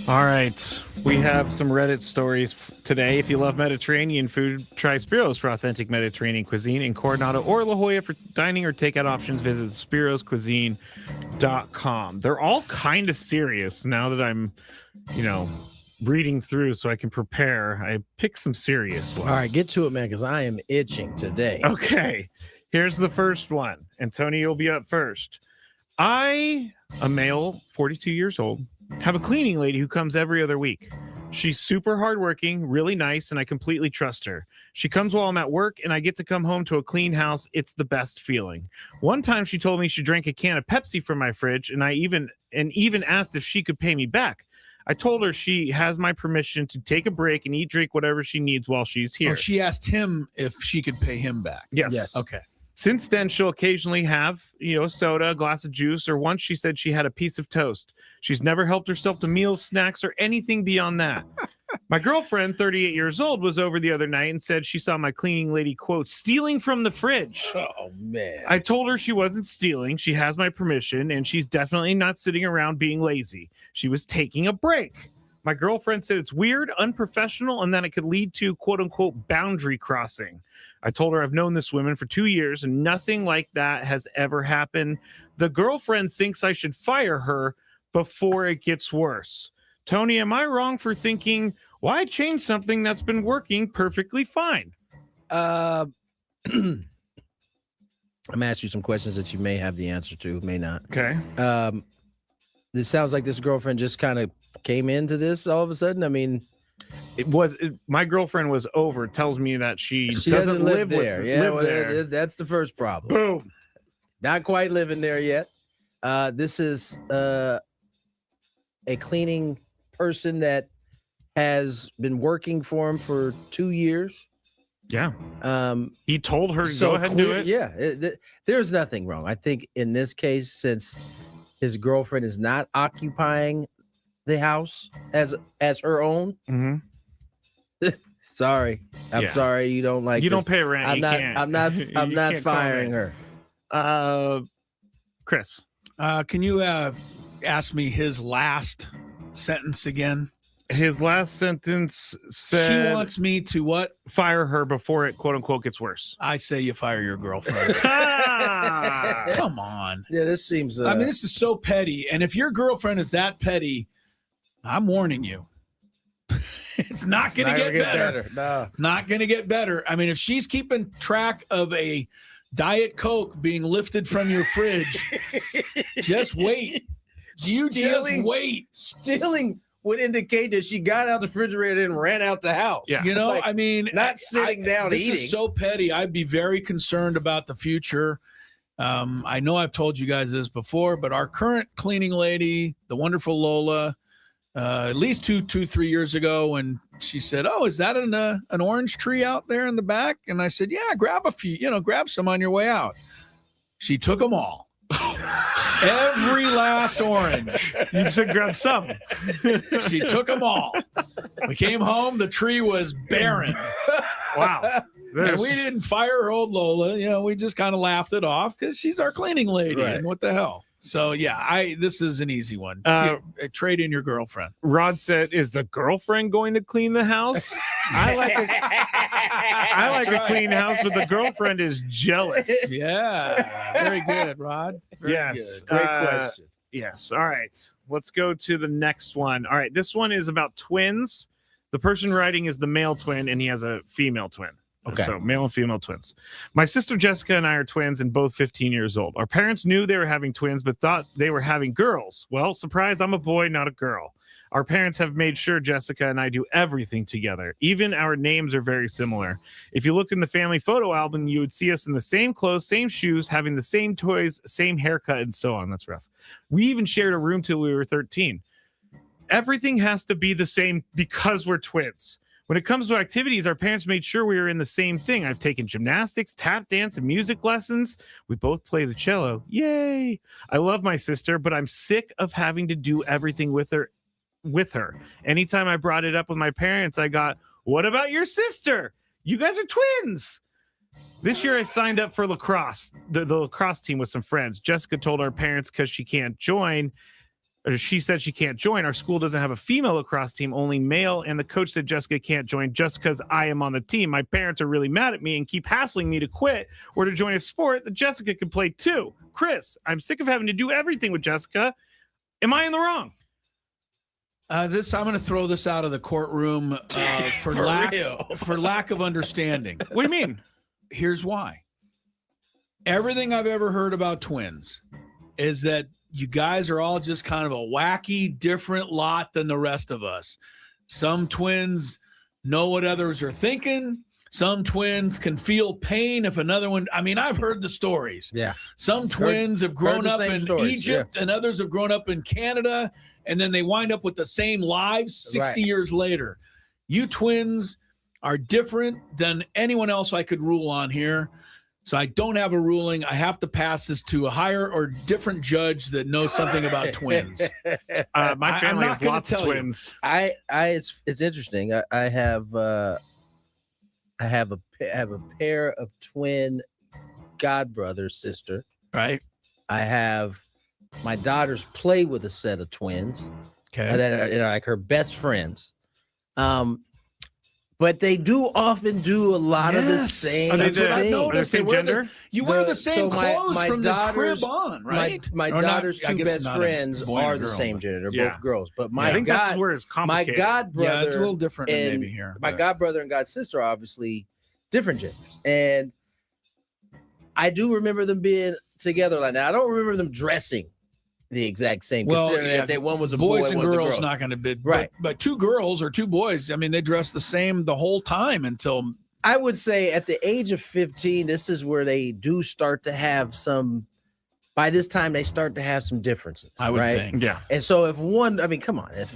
All right. We have some Reddit stories today. If you love Mediterranean food, try Spiro's for authentic Mediterranean cuisine in Coronado or La Jolla. For dining or takeout options, visit spiroscuisine.com. They're all kind of serious now that I'm, reading through so I can prepare. I picked some serious ones.
All right, get to it, man, because I am itching today.
Okay. Here's the first one. And Tony, you'll be up first. I, a male, 42 years old, have a cleaning lady who comes every other week. She's super hardworking, really nice, and I completely trust her. She comes while I'm at work, and I get to come home to a clean house. It's the best feeling. One time she told me she drank a can of Pepsi from my fridge, and I even asked if she could pay me back. I told her she has my permission to take a break and eat, drink whatever she needs while she's here.
Oh, she asked him if she could pay him back.
Yes.
Okay.
Since then, she'll occasionally have, a soda, a glass of juice, or once she said she had a piece of toast. She's never helped herself to meals, snacks, or anything beyond that. My girlfriend, 38 years old, was over the other night and said she saw my cleaning lady, quote, stealing from the fridge.
Oh, man.
I told her she wasn't stealing. She has my permission, and she's definitely not sitting around being lazy. She was taking a break. My girlfriend said it's weird, unprofessional, and that it could lead to, quote unquote, boundary crossing. I told her I've known this woman for 2 years and nothing like that has ever happened. The girlfriend thinks I should fire her before it gets worse. Tony, am I wrong for thinking, why change something that's been working perfectly fine?
I'm going to ask you some questions that you may have the answer to, may not.
Okay.
This sounds like this girlfriend just kind of came into this all of a sudden. I mean,
my girlfriend was over. Tells me that she
doesn't live there. There. That's the first problem.
Boom.
Not quite living there yet. This is a cleaning person that has been working for him for 2 years.
Yeah. He told her to go ahead and do it.
Yeah. There's nothing wrong. I think in this case, since his girlfriend is not occupying the house as her own.
Mm-hmm.
Sorry. I'm sorry you don't like
you
this.
Don't pay rent.
I'm not firing her.
Chris.
Can you ask me his last sentence again?
His last sentence said
she wants me to what?
Fire her before it, quote unquote, gets worse.
I say you fire your girlfriend. Come on.
Yeah, this seems.
I mean, this is so petty. And if your girlfriend is that petty, I'm warning you. It's not going to get better.
No.
It's not going to get better. I mean, if she's keeping track of a Diet Coke being lifted from your fridge, just wait. Just wait.
Stealing would indicate that she got out the refrigerator and ran out the house.
Yeah.
You know, like, I mean,
not sitting down
this
eating.
This is so petty. I'd be very concerned about the future. I know I've told you guys this before, but our current cleaning lady, the wonderful Lola, at least 3 years ago, when she said, "Oh, is that an orange tree out there in the back?" And I said, "Yeah, grab a few. Grab some on your way out." She took them all. Every last orange.
You said grab some.
She took them all. We came home. The tree was barren.
Wow.
And we didn't fire old Lola. We just kind of laughed it off because she's our cleaning lady. Right. And what the hell? So, yeah, this is an easy one. Trade in your girlfriend.
Rod said, is the girlfriend going to clean the house? I like a clean house, but the girlfriend is jealous.
Yeah. Very good, Rod. Very
good.
Great question.
Yes. All right. Let's go to the next one. All right. This one is about twins. The person writing is the male twin, and he has a female twin.
Okay.
So male and female twins. My sister Jessica and I are twins and both 15 years old. Our parents knew they were having twins, but thought they were having girls. Well, surprise, I'm a boy, not a girl. Our parents have made sure Jessica and I do everything together. Even our names are very similar. If you looked in the family photo album, you would see us in the same clothes, same shoes, having the same toys, same haircut, and so on. That's rough. We even shared a room till we were 13. Everything has to be the same because we're twins. When it comes to activities, our parents made sure we were in the same thing. I've taken gymnastics, tap dance, and music lessons. We both play the cello. Yay! I love my sister, but I'm sick of having to do everything with her. Anytime I brought it up with my parents, I got, what about your sister? You guys are twins. This year I signed up for lacrosse, the lacrosse team with some friends. Jessica told our parents because she can't join, or she said she can't join. Our school doesn't have a female lacrosse team, only male, and the coach said Jessica can't join just because I am on the team. My parents are really mad at me and keep hassling me to quit or to join a sport that Jessica can play too. Chris, I'm sick of having to do everything with Jessica. Am I in the wrong?
I'm going to throw this out of the courtroom for lack of understanding.
What do you mean?
Here's why. Everything I've ever heard about twins, is that you guys are all just kind of a wacky, different lot than the rest of us. Some twins know what others are thinking. Some twins can feel pain if another one. I mean, I've heard the stories.
Yeah.
Some twins have grown up in
stories,
Egypt and others have grown up in Canada, and then they wind up with the same lives 60 years later. You twins are different than anyone else I could rule on here. So I don't have a ruling. I have to pass this to a higher or different judge that knows something about twins.
My family has lots of twins.
It's interesting. I have a pair of twin godbrother sister.
Right.
I have my daughters play with a set of twins.
Okay.
That are like her best friends. But they do often do a lot of the same.
That's what I've noticed.
They wear
you wear the same clothes
my
from
daughters,
the crib on, right?
My daughter's two best friends are the same gender. They're both girls. But
I think that's where it's complicated.
My godbrother,
yeah, it's a little different than maybe here.
My godbrother and godsister are obviously different genders, and I do remember them being together like that. I don't remember them dressing the exact same.
Well,
considering that one was a
boys
boy,
and
one's a
girls
girl.
not going to be
right.
But two girls or two boys, I mean, they dress the same the whole time until.
I would say at the age of 15, this is where they do start to have some. By this time, they start to have some differences.
I would
right?
think,
yeah.
And so if one, I mean, come on, if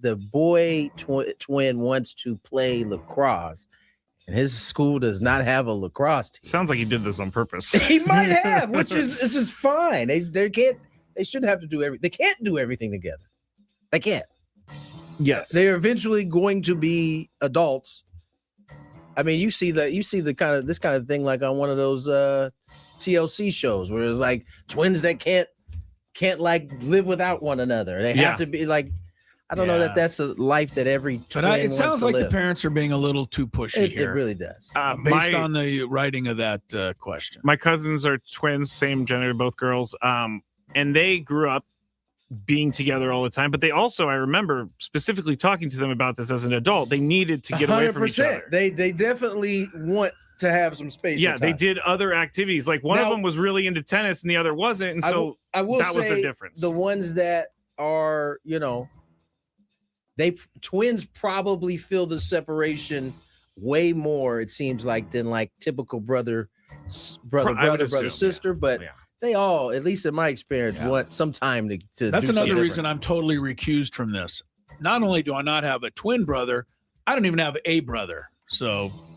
the boy twin wants to play lacrosse. And his school does not have a lacrosse team.
Sounds like he did this on purpose.
He might have, which is it's just fine. They shouldn't have to do everything. They can't do everything together. They can't.
Yes.
They're eventually going to be adults. I mean, you see the kind of thing like on one of those TLC shows where it's like twins that can't like live without one another. They have to be like. I don't know that that's a life that every twin
but it sounds like
live.
the parents are being a little too pushy here.
It really does.
Based on the writing of that question.
My cousins are twins, same gender, both girls. And they grew up being together all the time. But they also, I remember specifically talking to them about this as an adult. They needed to get away from each other.
They definitely want to have some space.
Yeah, they did other activities. Like one of them was really into tennis and the other wasn't. And so
I will
that was
say
the difference.
The ones that are, twins probably feel the separation way more, it seems like, than like typical brother, sister. But they all, at least in my experience, want some time to
That's
do
another
something
reason I'm totally recused from this. Not only do I not have a twin brother, I don't even have a brother,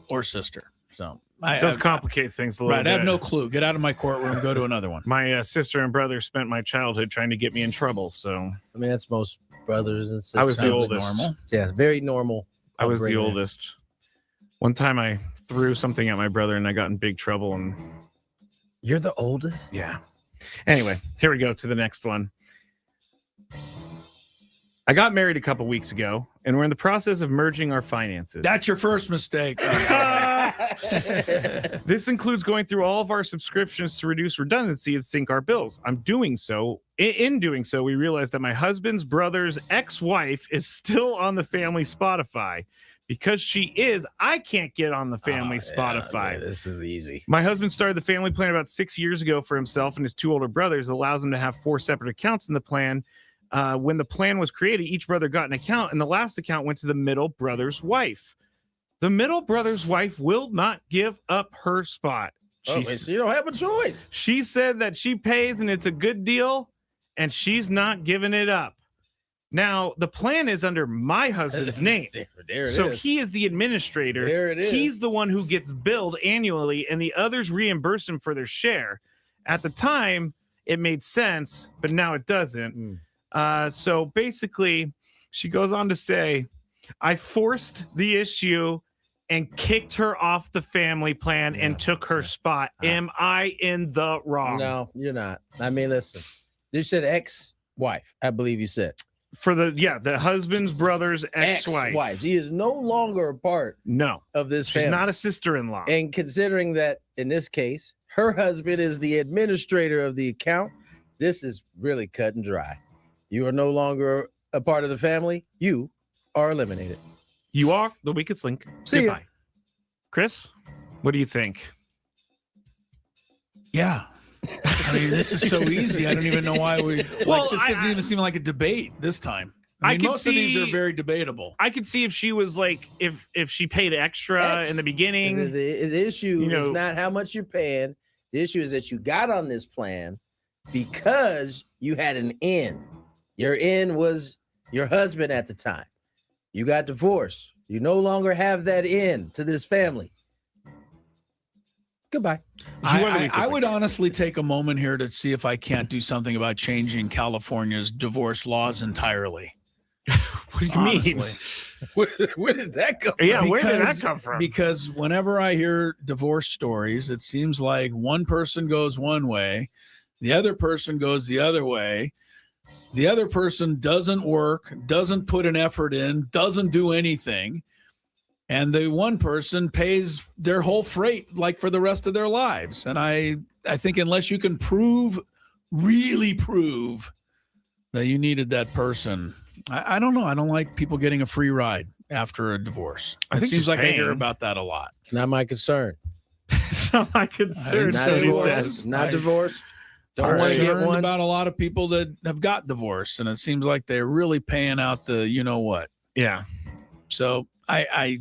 or sister. So
it does complicate things a little bit.
I have no clue. Get out of my courtroom, go to another one.
My sister and brother spent my childhood trying to get me in trouble. So
I mean, that's most brothers and sisters.
I was the oldest.
Normal.
Yeah, very normal.
I was the oldest. One time I threw something at my brother and I got in big trouble. And
you're the oldest?
Yeah. Anyway, here we go to the next one. I got married a couple weeks ago, and we're in the process of merging our finances.
That's your first mistake.
This includes going through all of our subscriptions to reduce redundancy and sync our bills. I'm doing so. In doing so, we realized that my husband's brother's ex-wife is still on the family Spotify. Because she is, I can't get on the family Spotify.
Yeah, this is easy.
My husband started the family plan about 6 years ago for himself and his two older brothers. It allows him to have 4 separate accounts in the plan. When the plan was created, each brother got an account, and the last account went to the middle brother's wife. The middle brother's wife will not give up her spot.
So you don't have a choice.
She said that she pays and it's a good deal, and she's not giving it up. Now, the plan is under my husband's name.
There it
so
is.
he is the administrator.
There it is.
He's the one who gets billed annually, and the others reimburse him for their share. At the time, it made sense, but now it doesn't. So basically, she goes on to say, I forced the issue and kicked her off the family plan and took her spot. Am I in the wrong?
No, you're not. I mean, listen, you said ex-wife, I believe you said.
For the husband's brother's ex-wife.
She is no longer a part of this family.
She's not a sister-in-law.
And considering that, in this case, her husband is the administrator of the account, this is really cut and dry. You are no longer a part of the family. You are eliminated.
You are the weakest link.
See
Goodbye.
ya.
Chris, what do you think?
Yeah. I mean, this is so easy. I don't even know why we. This doesn't even seem like a debate this time. I mean, most of these are very debatable.
I could see if she was like, if she paid extra in the beginning.
The issue is not how much you're paying. The issue is that you got on this plan because you had an in. Your in was your husband at the time. You got divorced. You no longer have that in to this family. Goodbye.
I would honestly take a moment here to see if I can't do something about changing California's divorce laws entirely.
What do you mean?
Where did that come from?
Yeah, where did that come from?
Because whenever I hear divorce stories, it seems like one person goes one way, the other person goes the other way. The other person doesn't work, doesn't put an effort in, doesn't do anything. And the one person pays their whole freight like for the rest of their lives. And I think unless you can really prove that you needed that person, I don't know. I don't like people getting a free ride after a divorce. It seems like I hear about that a lot.
It's not my concern.
It's not my concern.
Not divorced.
Don't want to get one about a lot of people that have got divorced, and it seems like they're really paying out the you know what.
Yeah.
So I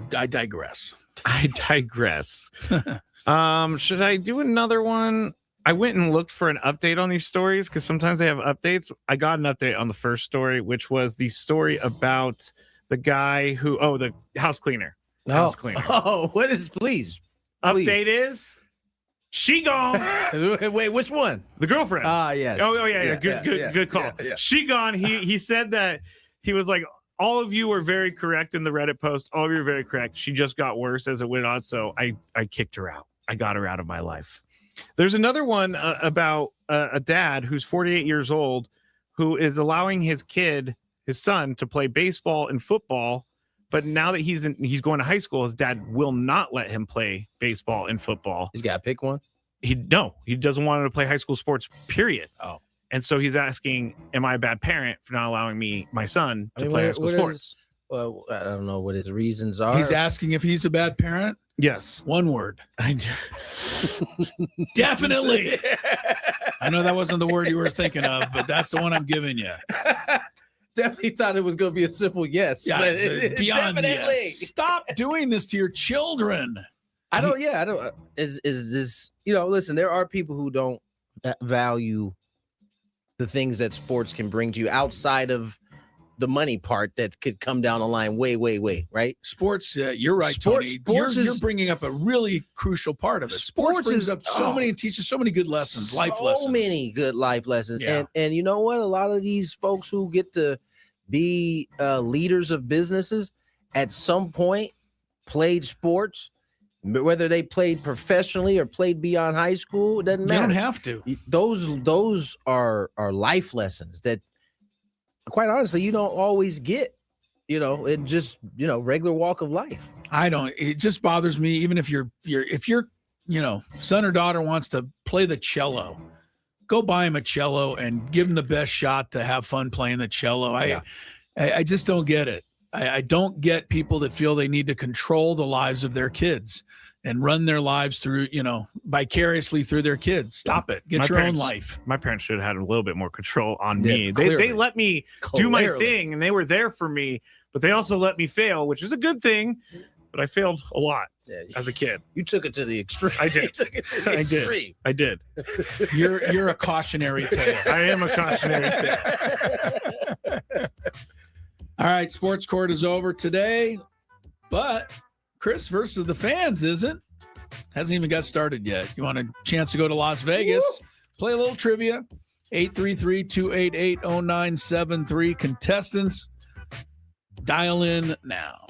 digress.
I digress. Should I do another one? I went and looked for an update on these stories because sometimes they have updates. I got an update on the first story, which was the story about the guy who, the house cleaner. House cleaner.
Oh, what is, please?
Update is she gone.
Wait, which one?
The girlfriend.
Yes.
Oh, yeah. Good call.
Yeah.
She gone. He said that he was like, all of you were very correct in the Reddit post. All of you are very correct. She just got worse as it went on. So I kicked her out. I got her out of my life. There's another one about a dad who's 48 years old who is allowing his son, to play baseball and football. But now that he's going to high school, his dad will not let him play baseball and football.
He's got to pick one.
He doesn't want him to play high school sports, period.
Oh.
And so he's asking, am I a bad parent for not allowing my son to play high school sports?
Well, I don't know what his reasons are.
He's asking if he's a bad parent?
Yes.
One word. Definitely. I know that wasn't the word you were thinking of, but that's the one I'm giving you.
Definitely thought it was going to be a simple yes.
Yeah,
but
beyond
definitely.
yes. Stop doing this to your children.
I don't. Is this, listen, there are people who don't value the things that sports can bring to you outside of the money part that could come down the line way, right?
Sports, you're right, Tony. You're bringing up a really crucial part of it. Sports brings up teaches so many good lessons, life lessons. So many
good life lessons.
Yeah.
And you know what? A lot of these folks who get to be leaders of businesses at some point played sports, whether they played professionally or played beyond high school, it doesn't matter.
You don't have to.
Those are life lessons that, quite honestly, you don't always get, in just, regular walk of life.
I don't. It just bothers me. Even if your son or daughter wants to play the cello, go buy him a cello and give him the best shot to have fun playing the cello. I just don't get it. I don't get people that feel they need to control the lives of their kids and run their lives through, vicariously through their kids. Stop it. Get your own life.
My parents should have had a little bit more control on me. They let me do my thing, and they were there for me, but they also let me fail, which is a good thing. But I failed a lot as a kid.
You took it to the extreme.
I did.
You took it to the extreme.
I did.
You're a cautionary tale.
I am a cautionary tale.
All right, Sports Court is over today, but Chris versus the fans hasn't even got started yet. You want a chance to go to Las Vegas, play a little trivia, 833-288-0973. Contestants, dial in now.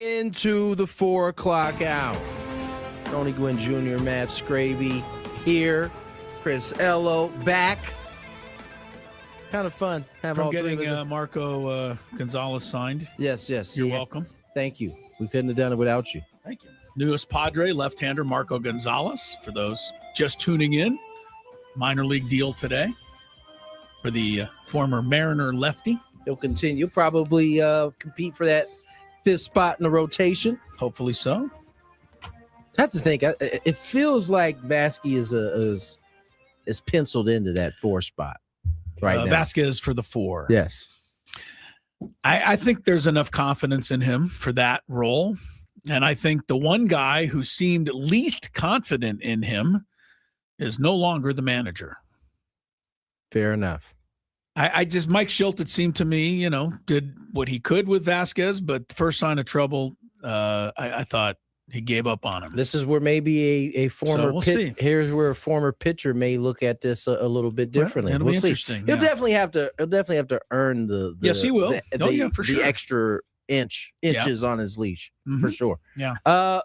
Into the 4 o'clock hour. Tony Gwynn Jr., Matt Scraby here. Chris Ello back. Kind of fun.
From getting Marco Gonzalez signed.
Yes.
You're welcome.
Thank you. We couldn't have done it without you.
Thank you. Newest Padre, left-hander Marco Gonzalez. For those just tuning in, minor league deal today for the former Mariner lefty.
He'll continue. Probably compete for that 5th spot in the rotation.
Hopefully so.
I have to think. It feels like Vasquez is penciled into that 4 spot right now.
Vasquez for the 4.
Yes.
I think there's enough confidence in him for that role. And I think the one guy who seemed least confident in him is no longer the manager.
Fair enough.
Mike Schilt, it seemed to me, did what he could with Vasquez, but the first sign of trouble, I thought he gave up on him.
This is where maybe a former
see.
Here's where a former pitcher may look at this a little bit differently.
It'll be interesting.
He'll definitely have to earn the
yes, he will. For sure.
The extra inches on his leash for sure.
Yeah.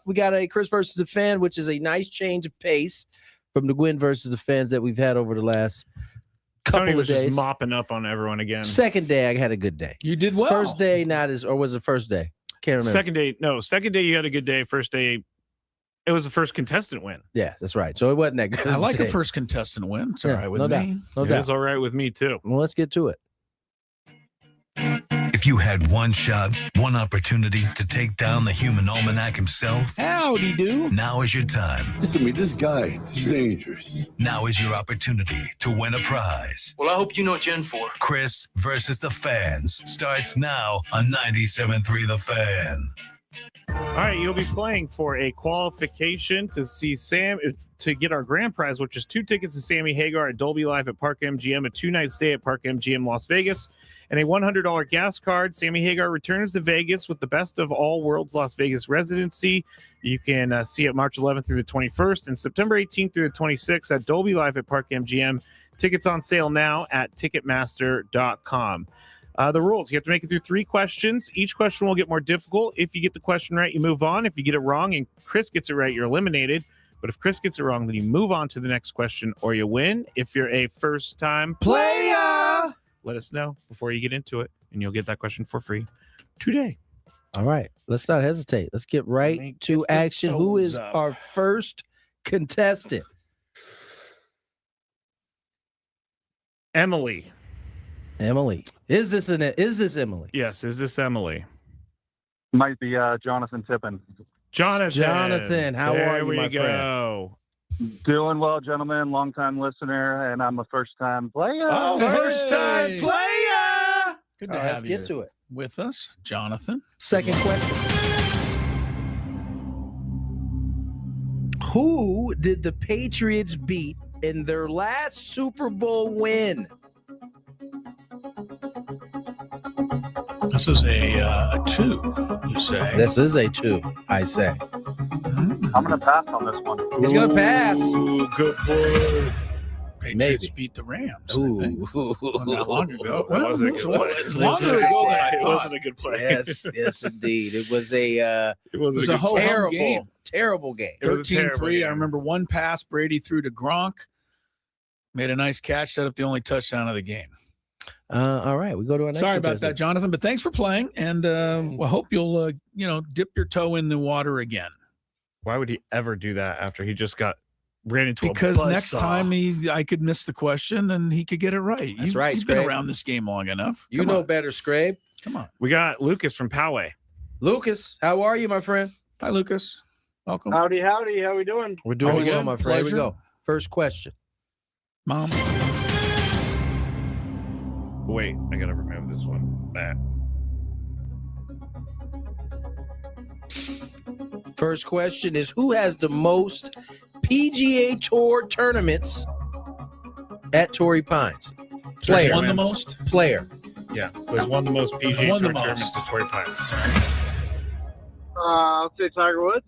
We got a Chris versus the fan, which is a nice change of pace from the Gwynn versus the fans that we've had over the last
Tony
couple
was
of days.
just mopping up on everyone again.
Second day, I had a good day.
You did well.
First day, or was it first day? Can't remember.
Second day you had a good day. First day, it was the first contestant win.
Yeah, that's right. So it wasn't that good.
I like a first contestant win. It's all right with me.
No doubt.
It's all right with me too.
Well, let's get to it.
If you had one shot, one opportunity to take down the human almanac himself,
howdy do.
Now is your time.
Listen to me, this guy is dangerous.
Now is your opportunity to win a prize.
Well, I hope you know what you're in for.
Chris versus the fans starts now on 97.3 The Fan.
All right, you'll be playing for a qualification to see to get our grand prize, which is 2 tickets to Sammy Hagar at Dolby Live at Park MGM, a 2-night stay at Park MGM Las Vegas, and a $100 gas card. Sammy Hagar returns to Vegas with the Best of All Worlds Las Vegas residency. You can see it March 11th through the 21st and September 18th through the 26th at Dolby Live at Park MGM. Tickets on sale now at Ticketmaster.com. The rules: you have to make it through 3 questions. Each question will get more difficult. If you get the question right, you move on. If you get it wrong and Chris gets it right, you're eliminated. But if Chris gets it wrong, then you move on to the next question or you win. If you're a first-time player, let us know before you get into it, and you'll get that question for free today.
All right. Let's not hesitate. Let's get right to action. Who is our first contestant?
Emily.
Is this Emily?
Yes. Is this Emily?
Might be Jonathan Tippin.
Jonathan, how are you, my friend?
Doing well, gentlemen. Long-time listener, and I'm a first-time player.
Oh, first-time player! Good to have you
get to it
with us, Jonathan.
Second question. Who did the Patriots beat in their last Super Bowl win?
This is a 2, you say?
This is a 2, I say.
I'm going to pass on this one.
He's going to pass.
Ooh, good boy.
Patriots beat the Rams, I think. Not long ago.
Well, it wasn't
longer ago than I thought.
It wasn't a good play.
Yes, indeed. It was a terrible game.
13-3. I remember one pass Brady threw to Gronk. Made a nice catch, set up the only touchdown of the game.
All right, we go to our next.
Sorry about that, Jonathan, but thanks for playing, and I hope you'll dip your toe in the water again.
Why would he ever do that after he just ran into
because next time I could miss the question and he could get it right.
That's right.
He's been around this game long enough.
You know better, Scrabe.
Come on.
We got Lucas from Poway.
Lucas, how are you, my friend?
Hi, Lucas. Welcome.
Howdy. How we doing?
We're doing well, my friend. Here we go. First question.
Mom.
Wait, I gotta remove this one.
First question is, who has the most PGA Tour tournaments at Torrey Pines? Player.
Won the most?
Player.
Yeah, who's won the most PGA Tour tournaments at Torrey Pines?
I'll say Tiger Woods.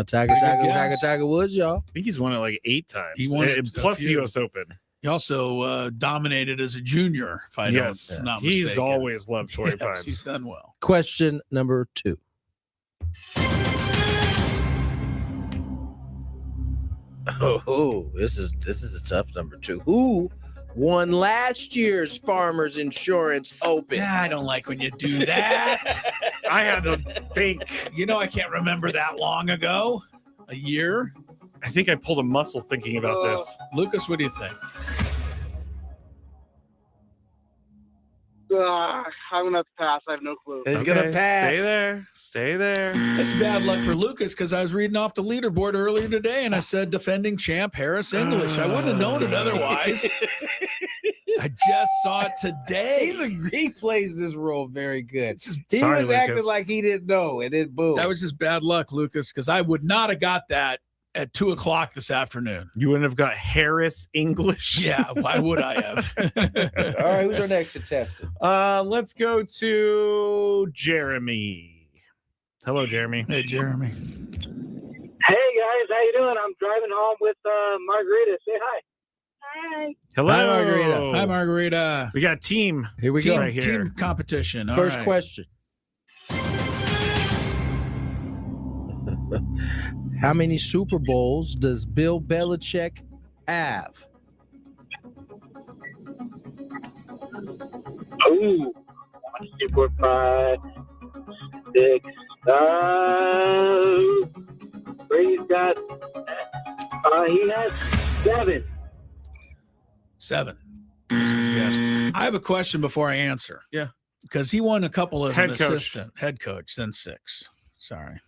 Tiger Woods, y'all.
I think he's won it like 8 times.
He won it
plus the U.S. Open.
He also dominated as a junior, if I don't not
He's
mistaken.
always loved Torrey Pines.
He's done well.
Question number 2. Oh, this is a tough number 2. Who won last year's Farmers Insurance Open?
Yeah, I don't like when you do that.
I had to think.
I can't remember that long ago. A year?
I think I pulled a muscle thinking about this.
Lucas, what do you think?
I'm going to pass. I have no clue.
He's going to pass.
Stay there.
It's bad luck for Lucas because I was reading off the leaderboard earlier today and I said defending champ Harris English. I wouldn't have known it otherwise. I just saw it today.
He plays this role very good. He
Sorry,
was acting like he didn't know, and then boom.
That was just bad luck, Lucas, because I would not have got that at 2:00 this afternoon.
You wouldn't have got Harris English.
Yeah, why would I have?
All right, who's our next contestant?
Let's go to Jeremy. Hello, Jeremy.
Hey, Jeremy.
Hey guys, how you doing? I'm driving home with Margarita. Say hi. Hi.
Hello,
Hi, Margarita.
Hi, Margarita.
We got team.
Here we go.
Right here.
Team competition.
First
All right.
question. How many Super Bowls does Bill Belichick have?
Oh, 1, 2, 4, 5, 6. Brady's got. He has 7.
7. This is a guess. I have a question before I answer.
Yeah.
Because he won a couple as
Head
an
coach.
assistant. Head coach, then 6. Sorry.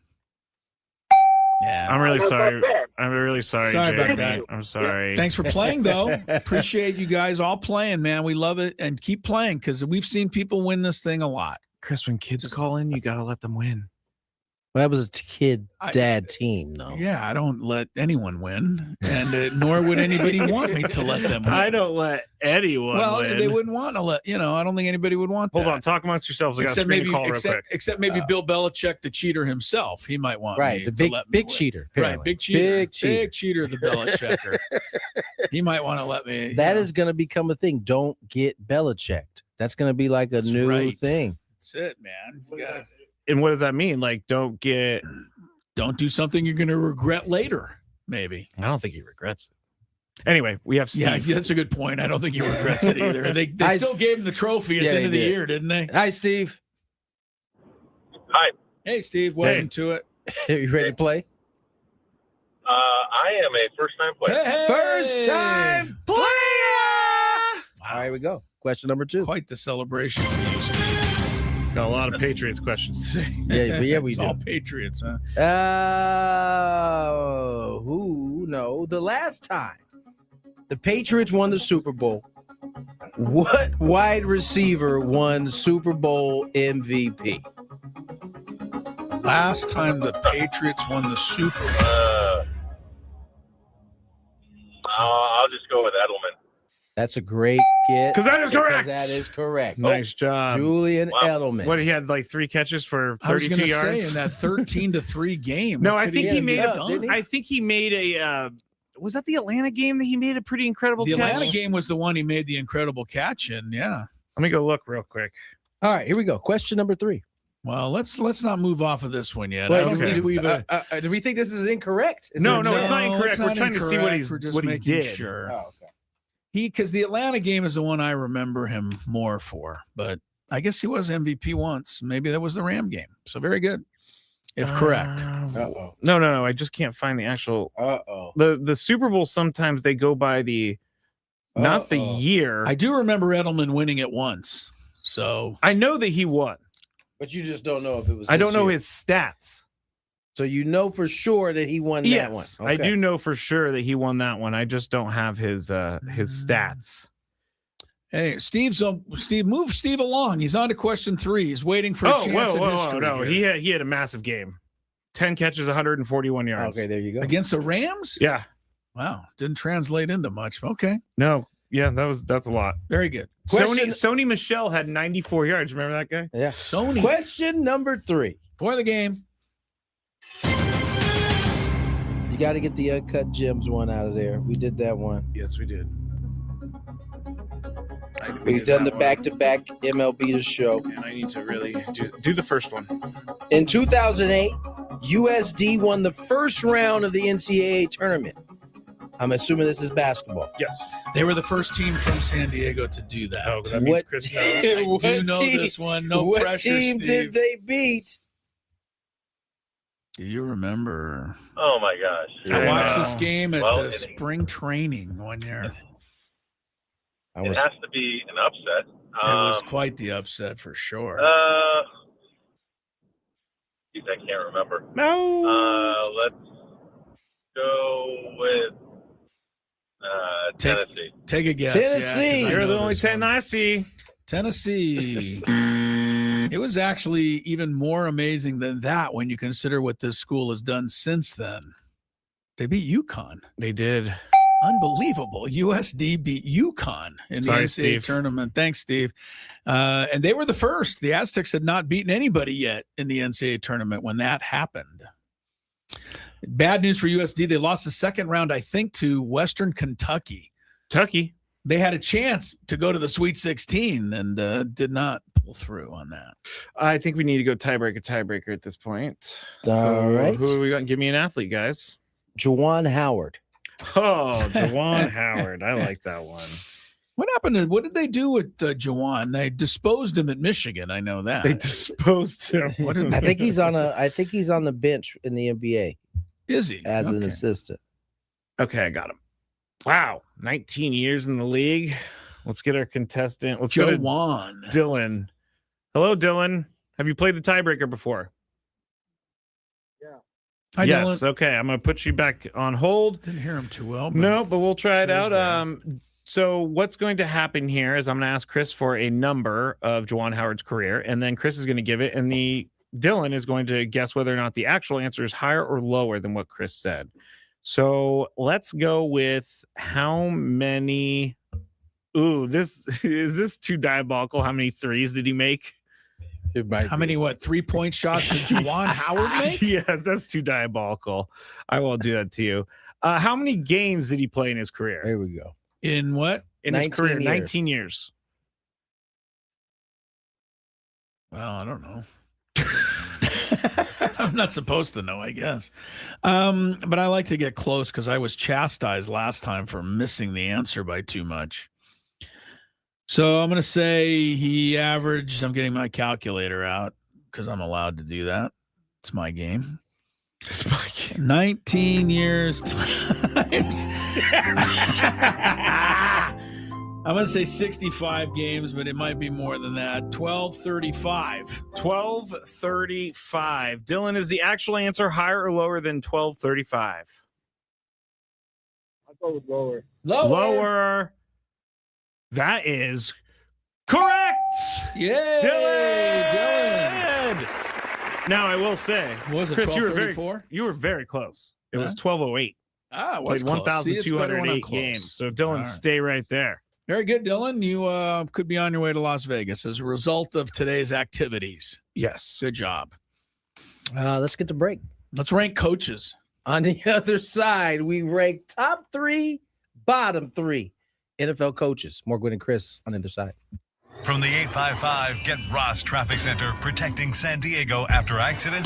Yeah.
I'm really
That's
sorry.
not fair.
I'm really sorry,
Sorry about
Jeremy.
that.
I'm sorry.
Thanks for playing, though. Appreciate you guys all playing, man. We love it. And keep playing because we've seen people win this thing a lot.
Chris, when kids call in, you got to let them win.
Well, that was a kid-dad team, though.
Yeah, I don't let anyone win, and nor would anybody want me to let them win.
I don't let anyone
Well,
win.
they wouldn't want to let, I don't think anybody would want
Hold
that.
on, talk amongst yourselves. I got a
Except
screen
maybe,
call real quick.
except maybe Bill Belichick, the cheater himself. He might want
Right,
me
the
to let me
big
win.
cheater.
Right,
apparently.
big cheater.
Big cheater.
Big cheater, the Belichicker. He might want to let me.
That is going to become a thing. Don't get Belichicked. That's going to be like a
That's
new
right.
thing.
That's it, man. You gotta,
And what does that mean? Like, don't
do something you're going to regret later, maybe.
I don't think he regrets it. Anyway, we have Steve.
Yeah, that's a good point. I don't think he regrets it either. They still gave him the trophy at the end of the year, didn't they?
Hi, Steve.
Hi.
Hey, Steve. Welcome to it.
Are you ready to play?
I am a first-time player.
Hey!
First-time player! All right, here we go. Question number 2.
Quite the celebration for you, Steve.
Got a lot of Patriots questions today.
Yeah, we
It's
do.
all Patriots, huh?
The last time the Patriots won the Super Bowl, what wide receiver won Super Bowl MVP?
Last time the Patriots won the Super Bowl.
I'll just go with Edelman.
That's a great get.
Because that is correct.
That is correct.
Nice job.
Julian Edelman.
What, he had like 3 catches for 32
I was going to
yards?
say in that 13-3 game.
No,
what
I
could
think he
have
made
done?
I think he made a was that the Atlanta game that he made a pretty incredible
The
catch?
Atlanta game was the one he made the incredible catch in, yeah.
Let me go look real quick.
All right, here we go. Question number 3.
Well, let's not move off of this one yet.
Wait,
I don't think we've
do we think this is incorrect?
No, it's not incorrect. We're trying to see what
We're just
what he
making
did.
sure.
Oh, okay.
Because the Atlanta game is the one I remember him more for, but I guess he was MVP once. Maybe that was the Ram game. So very good, if correct.
Uh-oh.
No. I just can't find the actual. The Super Bowl. Sometimes they go by the not the year.
I do remember Edelman winning it once. So
I know that he won,
but you just don't know if it was.
I don't know
year.
his stats.
So you know for sure that he won that one.
I do know for sure that he won that one. I just don't have his stats.
Hey, Steve, move Steve along. He's on to question 3. He's waiting for a chance at history.
No,
here.
he had a massive game. 10 catches, 141 yards.
Okay, there you go.
Against the Rams?
Yeah.
Wow, didn't translate into much. Okay.
No, yeah, that's a lot.
Very good.
Sony Michel had 94 yards. Remember that guy?
Yeah. Sony.
Question number 3
for the game.
You got to get the uncut gems one out of there. We did that one.
Yes, we did.
We've done the back-to-back MLB The Show.
And I need to really do the first one.
In 2008, USD won the first round of the NCAA tournament. I'm assuming this is basketball.
Yes.
They were the first team from San Diego to do that.
Oh, that means Chris knows.
I do know this one. No
what
pressure,
team
Steve.
did they beat?
Do you remember?
Oh my gosh!
I watched this game at
Well,
spring training one year.
It has to be an upset.
It was quite the upset for sure.
Geez, I can't remember.
No.
Let's go with Tennessee.
Take a guess.
Tennessee.
Yeah,
You're the only 10 I see.
Tennessee. It was actually even more amazing than that when you consider what this school has done since then. They beat UConn.
They did.
Unbelievable. USD beat UConn in the NCAA tournament. Thanks, Steve. And they were the first. The Aztecs had not beaten anybody yet in the NCAA tournament when that happened. Bad news for USD. They lost the second round, I think, to Western Kentucky. They had a chance to go to the Sweet 16 and did not pull through on that.
I think we need to go tiebreaker at this point.
All right.
Who are we going? Give me an athlete, guys.
Juwan Howard.
Oh, Juwan Howard. I like that one.
What did they do with Juwan? They disposed him at Michigan. I know that.
They disposed him.
I think he's on the bench in the NBA.
Is he?
As an assistant.
Okay, I got him. Wow. 19 years in the league. Let's get our contestant. Let's
go to
Dylan. Hello, Dylan. Have you played the tiebreaker before?
Hi,
yes.
Dylan.
Okay. I'm going to put you back on hold.
Didn't hear him too well.
No, but we'll try it out. So what's going to happen here is I'm going to ask Chris for a number of Juwan Howard's career, and then Chris is going to give it, and Dylan is going to guess whether or not the actual answer is higher or lower than what Chris said. So let's go with how many. Ooh, is this too diabolical? How many threes did he make?
How many 3-point shots did Juwan Howard make?
Yeah, that's too diabolical. I won't do that to you. How many games did he play in his career?
There we go.
In what?
In his career, 19 years.
Well, I don't know. I'm not supposed to know, I guess. But I like to get close because I was chastised last time for missing the answer by too much. So I'm going to say he averaged, I'm getting my calculator out because I'm allowed to do that. It's my game.
It's my game.
19 years times. I'm going to say 65 games, but it might be more than that. 1235.
1235. Dylan, is the actual answer higher or lower than 1235?
I'll go with lower.
Lower. That is correct.
Yay,
Dylan. Now I will say,
was it
Chris,
1234?
you were very close. It was 1208.
Ah, it was
played
close. See, it's better when I'm
1,208
close.
games. So Dylan, stay right there.
Very good, Dylan. You could be on your way to Las Vegas as a result of today's activities.
Yes.
Good job.
Let's get to break.
Let's rank coaches.
On the other side, we rank top 3, bottom 3 NFL coaches. More Gwynn and Chris on the other side.
From the 855 Get Ross Traffic Center, protecting San Diego after accident.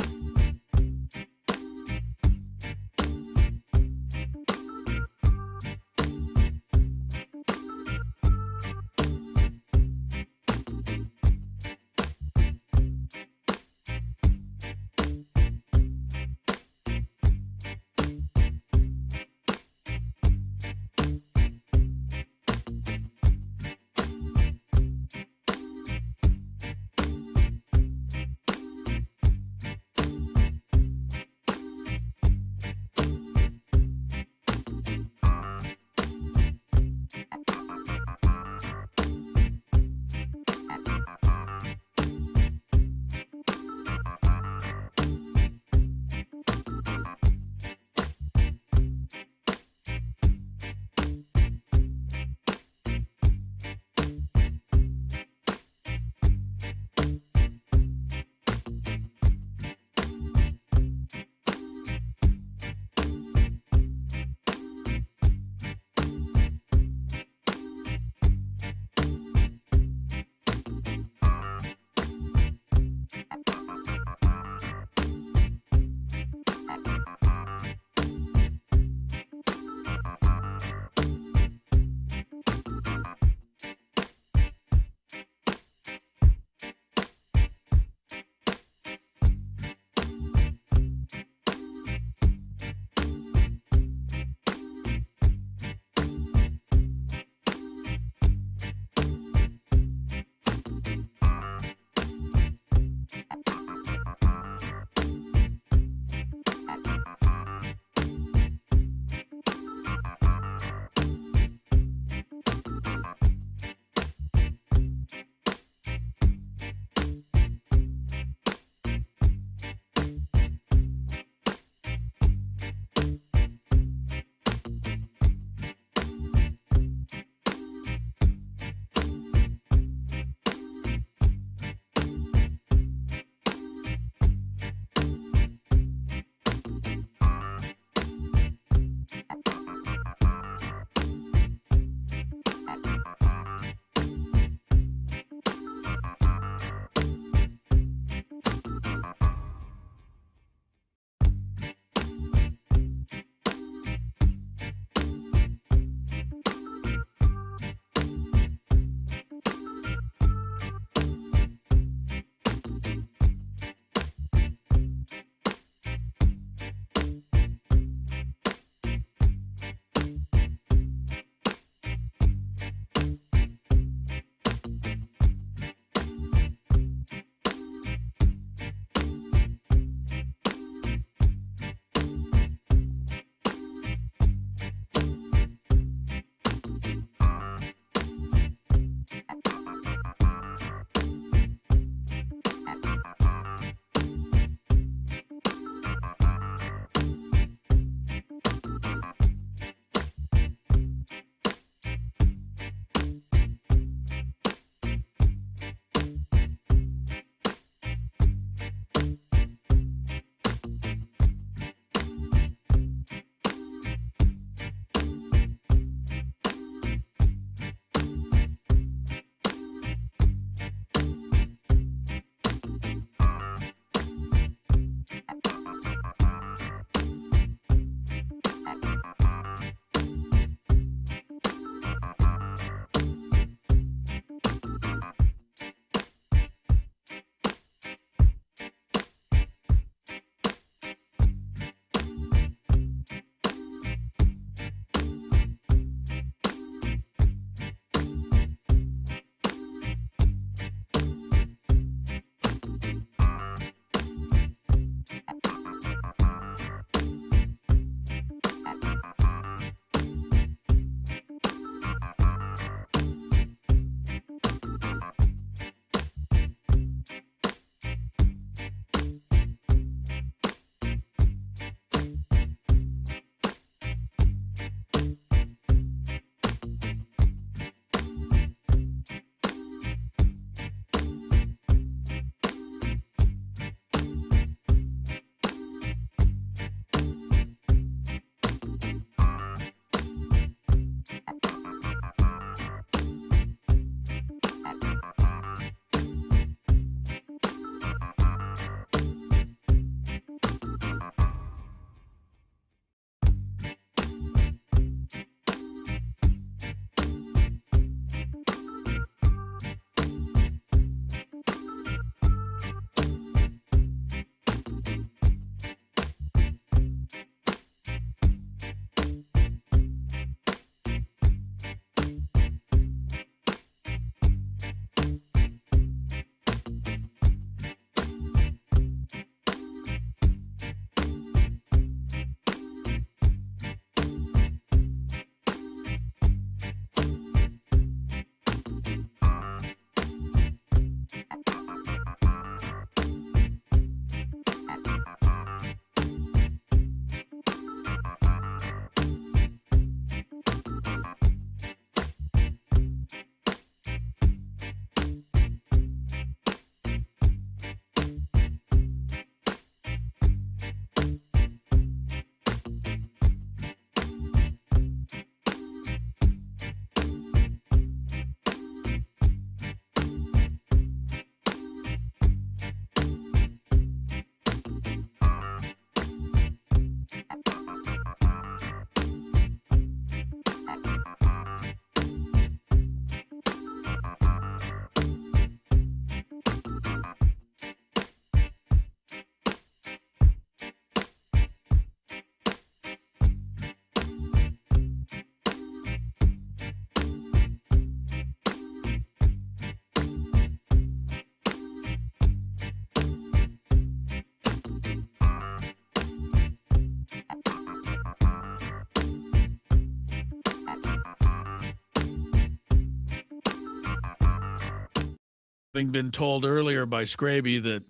Having been told earlier by Scraby that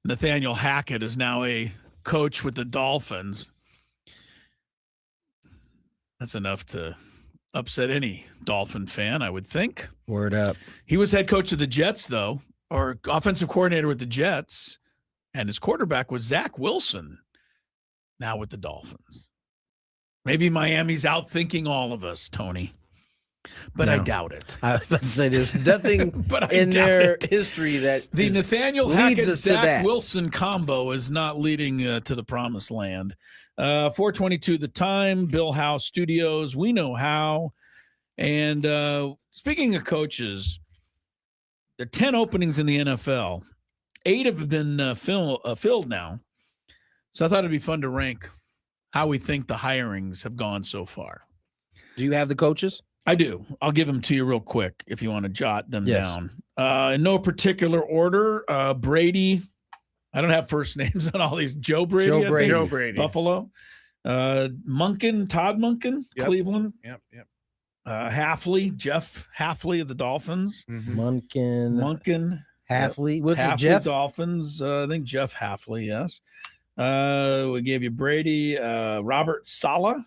Nathaniel Hackett is now a coach with the Dolphins, that's enough to upset any Dolphin fan, I would think.
Word up.
He was head coach of the Jets, though, or offensive coordinator with the Jets, and his quarterback was Zach Wilson, now with the Dolphins. Maybe Miami's outthinking all of us, Tony. But no. I doubt it.
I was about to say there's nothing in their history that
the Nathaniel Hackett Zach Wilson combo is not leading to the promised land. 4:22 the time. Bill Howe Studios. We know how. And speaking of coaches, there are 10 openings in the NFL. 8 have been filled now. So I thought it'd be fun to rank how we think the hirings have gone so far.
Do you have the coaches?
I do. I'll give them to you real quick if you want to jot them down. In no particular order, Brady. I don't have first names on all these. Joe Brady. Buffalo. Todd Monken, yep. Cleveland.
Yep.
Jeff Halfley of the Dolphins.
Munkin. Halfley. Was
Halfley
it Jeff?
Dolphins. I think Jeff Halfley, yes. We gave you Brady, Robert Saleh,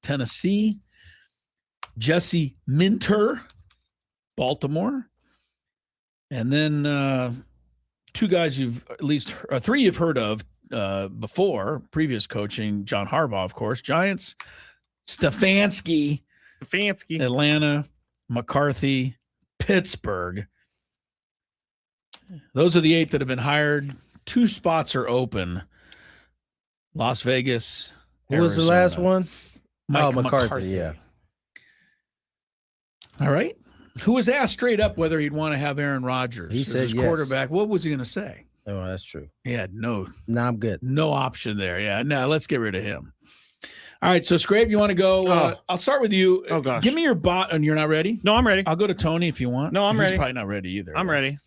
Tennessee, Jesse Minter, Baltimore, and then two guys three you've heard of before, previous coaching, John Harbaugh, of course, Giants, Stefanski, Atlanta, McCarthy, Pittsburgh. Those are the 8 that have been hired. 2 spots are open. Las Vegas.
Who was the last one?
Mike
McCarthy. Yeah.
All right. Who was asked straight up whether he'd want to have Aaron Rodgers
He
as
said
his
yes.
quarterback? What was he going to say?
Oh, that's true.
He had no
I'm good.
No option there. Yeah. No, let's get rid of him. All right. So, Scrape, you want to go? I'll start with you.
Oh, gosh.
Give me your bot. And you're not ready?
No, I'm ready.
I'll go to Tony if you want.
No, I'm ready.
He's probably not ready either.
I'm ready.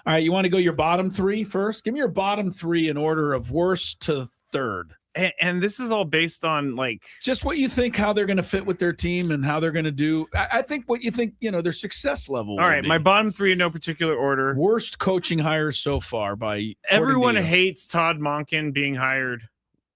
All right. You want to go your bottom 3 first? Give me your bottom 3 in order of worst to third.
And this is all based on
just what you think, how they're going to fit with their team and how they're going to do. I think what you think, their success level.
All right. My bottom 3 in no particular order.
Worst coaching hires so far by
everyone hates Todd Monken being hired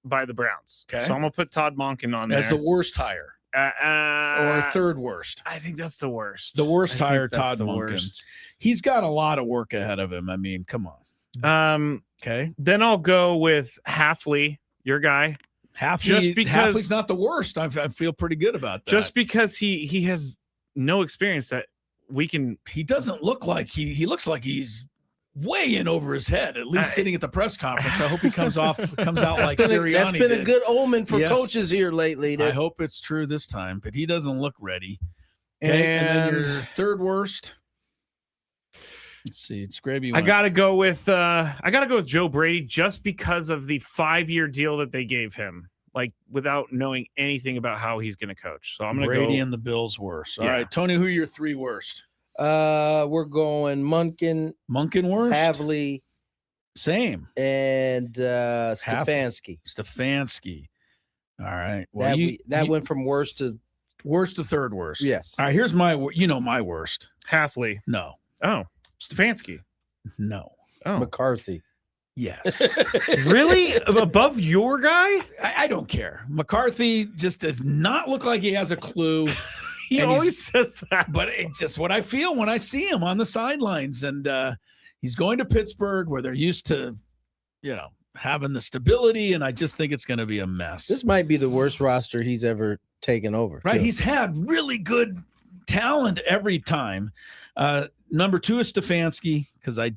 by the Browns.
Okay.
So I'm going to put Todd Monken on there.
As the worst hire. Or third worst.
I think that's the worst.
The worst hire, Todd Monken. He's got a lot of work ahead of him. I mean, come on. Okay.
Then I'll go with Halfley, your guy.
Halfley's not the worst. I feel pretty good about that.
Just because he has no experience that we can.
He doesn't look like he looks like he's way in over his head. At least sitting at the press conference. I hope he comes out like Sirianni.
That's been a good omen for coaches here lately.
I hope it's true this time, but he doesn't look ready. Okay, and then your third worst. Let's see. It's Gravy.
I gotta go with Joe Brady just because of the 5-year deal that they gave him, without knowing anything about how he's gonna coach. So I'm gonna
Brady
go
and the Bills worst. All right, Tony, who are your 3 worst?
We're going Munkin
worst.
Havley,
same,
and Stefanski.
All right. Well,
that went from worst to
third worst.
Yes.
All right. Here's my worst.
Halfley.
No.
Oh, Stefanski.
No.
Oh,
McCarthy.
Yes.
Really? Above your guy?
I don't care. McCarthy just does not look like he has a clue.
He always says that.
But it's just what I feel when I see him on the sidelines. And he's going to Pittsburgh where they're used to, having the stability. And I just think it's going to be a mess.
This might be the worst roster he's ever taken over.
Right.
Too.
He's had really good talent every time. Number 2 is Stefanski, because I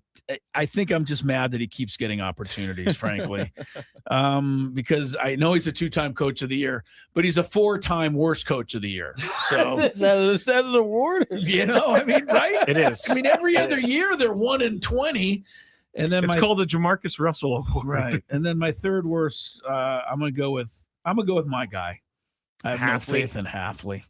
think I'm just mad that he keeps getting opportunities, frankly, because I know he's a 2-time coach of the year, but he's a 4-time worst coach of the year. So
is that an award?
I mean, right?
It is.
I mean, every other year they're 1 in 20, and then
it's called the Jamarcus Russell Award.
Right. And then my third worst, I'm gonna go with my guy. I have no faith in Halfley.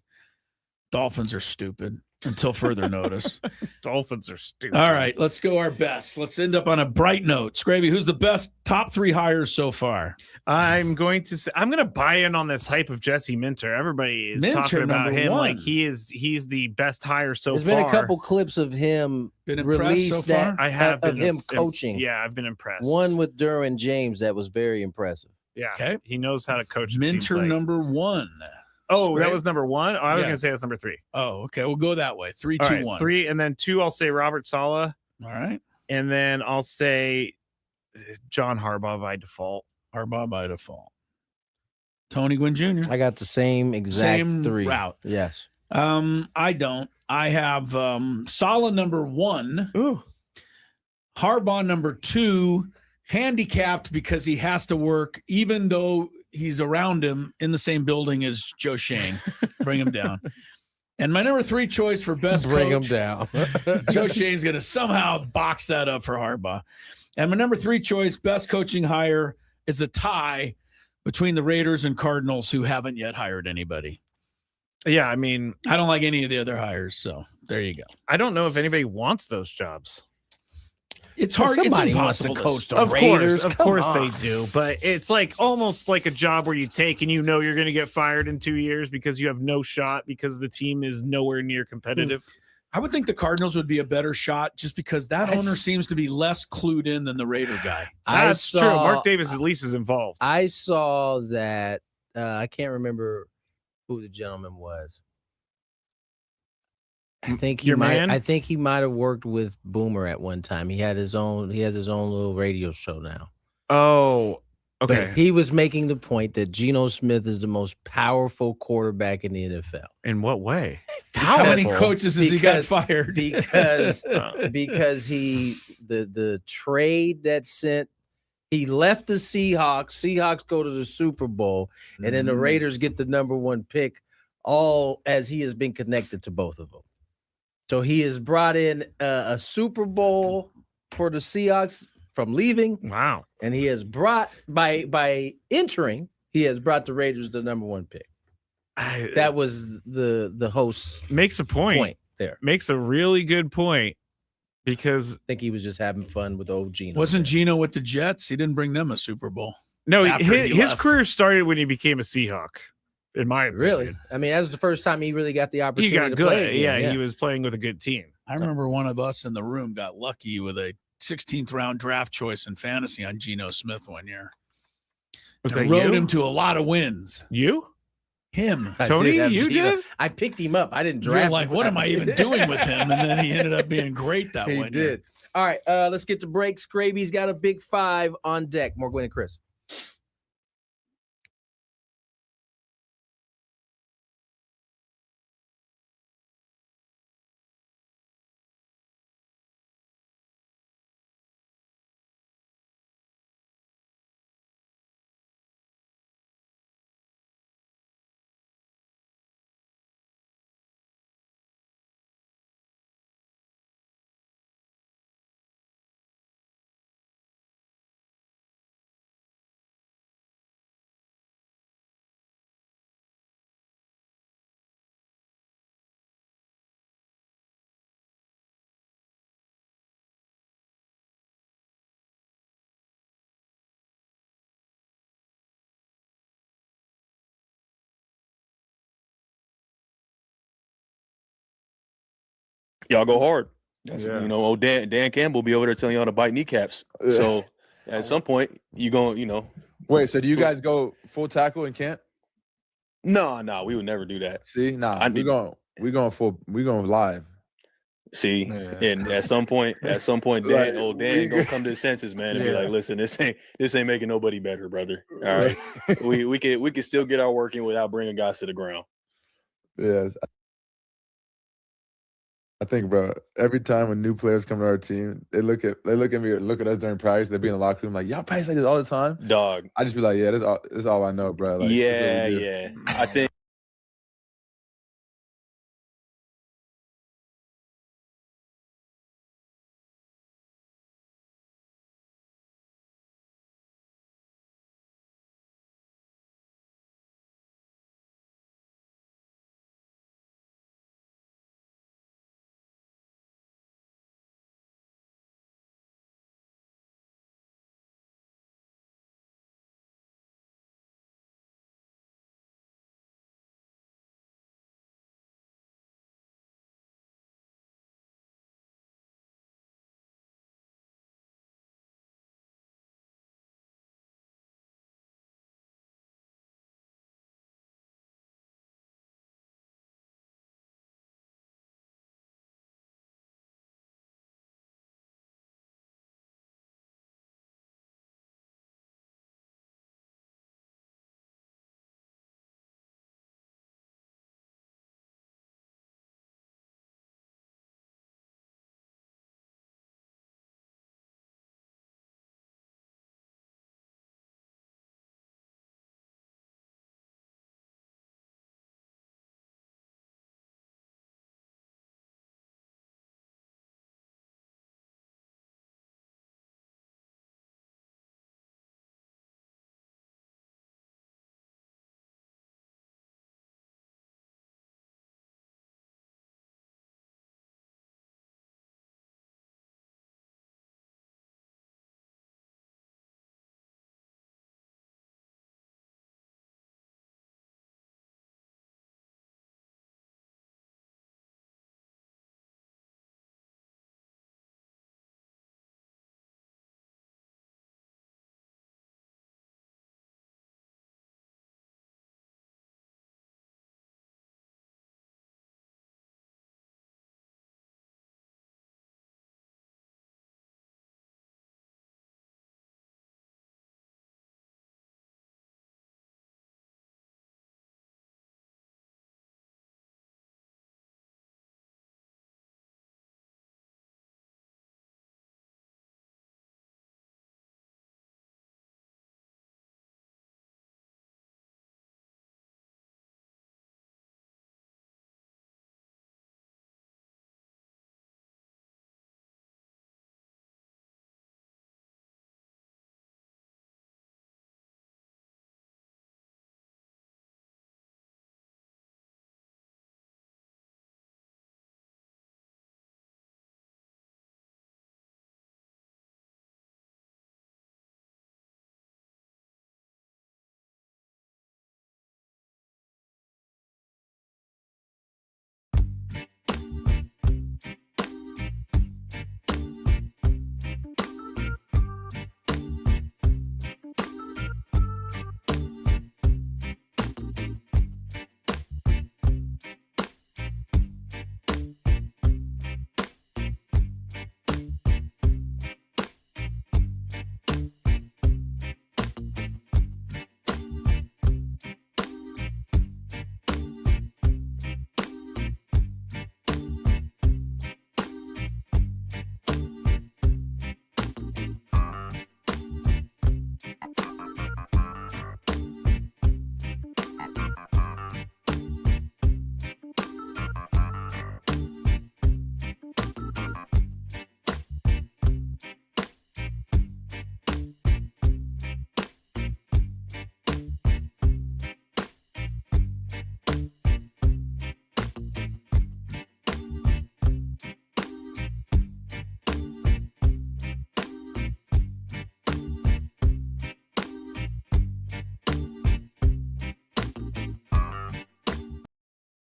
Dolphins are stupid. Until further notice.
Dolphins are stupid.
All right, let's go our best. Let's end up on a bright note. Scravy, who's the best top 3 hires so far?
I'm going to buy in on this hype of Jesse Minter. Everybody is talking about him
1.
like he's the best hire so far.
There's been a couple clips of him released
so far?
I have
of him coaching.
Yeah, I've been impressed.
One with Derwin James that was very impressive.
Yeah.
Okay.
He knows how to coach.
Minter number 1.
Oh, that was number 1? Oh, I was going to say that's number 3.
Oh, okay. We'll go that way. 3, 2, 1.
3, and then 2, I'll say Robert Saleh.
All right.
And then I'll say John Harbaugh by default.
Tony Gwynn Jr.
I got the same exact 3
route.
Yes.
I don't. I have Saleh number 1.
Ooh.
Harbaugh number 2, handicapped because he has to work, even though he's around him in the same building as Joe Shane. Bring him down. And my number 3 choice for best
Bring
coach.
him down.
Joe Shane's going to somehow box that up for Harbaugh. And my number 3 choice, best coaching hire, is a tie between the Raiders and Cardinals, who haven't yet hired anybody.
Yeah, I mean,
I don't like any of the other hires, so there you go.
I don't know if anybody wants those jobs.
It's hard.
Somebody
it's
wants to
impossible
coach the Raiders.
Of course they do. But it's like almost like a job where you take and you know you're going to get fired in 2 years because you have no shot because the team is nowhere near competitive.
I would think the Cardinals would be a better shot just because that owner seems to be less clued in than the Raider guy.
That's true. Mark Davis at least is involved.
I saw that. I can't remember who the gentleman was. I think he might have worked with Boomer at one time. He has his own little radio show now.
Oh, okay.
But he was making the point that Geno Smith is the most powerful quarterback in the NFL.
In what way?
How many coaches has he got fired?
Because the trade that sent he left the Seahawks. Seahawks go to the Super Bowl, and then the Raiders get the number 1 pick, all as he has been connected to both of them. So he has brought in a Super Bowl for the Seahawks from leaving.
Wow.
And he has brought by entering, he has brought the Raiders the number 1 pick. That was the host
makes a point
there.
Makes a really good point because
I think he was just having fun with old Geno.
Wasn't Geno with the Jets? He didn't bring them a Super Bowl.
No, his career started when he became a Seahawk. In my opinion.
Really? I mean, that was the first time he really got the opportunity.
He got
to
good.
play again.
Yeah, he was playing with a good team.
I remember one of us in the room got lucky with a 16th round draft choice in fantasy on Geno Smith one year. Rode him to a lot of wins.
You?
Him.
Tony, you did?
I picked him up. I didn't draft
like,
him.
what am I even doing with him? And then he ended up being great that one year.
He did. All right, let's get to breaks. Gravy's got a big 5 on deck. More Gwynn and Chris.
Y'all go hard. You know, old Dan Campbell be over there telling y'all to bite kneecaps. So at some point, you going, you know.
Wait, so do you guys go full tackle in camp?
No, we would never do that.
See, we going live.
See, and at some point, Dan, old Dan gonna come to his senses, man, and be like, "Listen, this ain't making nobody better, brother. All right, we can still get our work in without bringing guys to the ground."
Yes. I think, bro, every time when new players come to our team, they look at me, look at us during practice. They be in the locker room like, y'all practice like this all the time?
Dog.
I just be like, yeah, this is all I know, bro. Like,
yeah. I think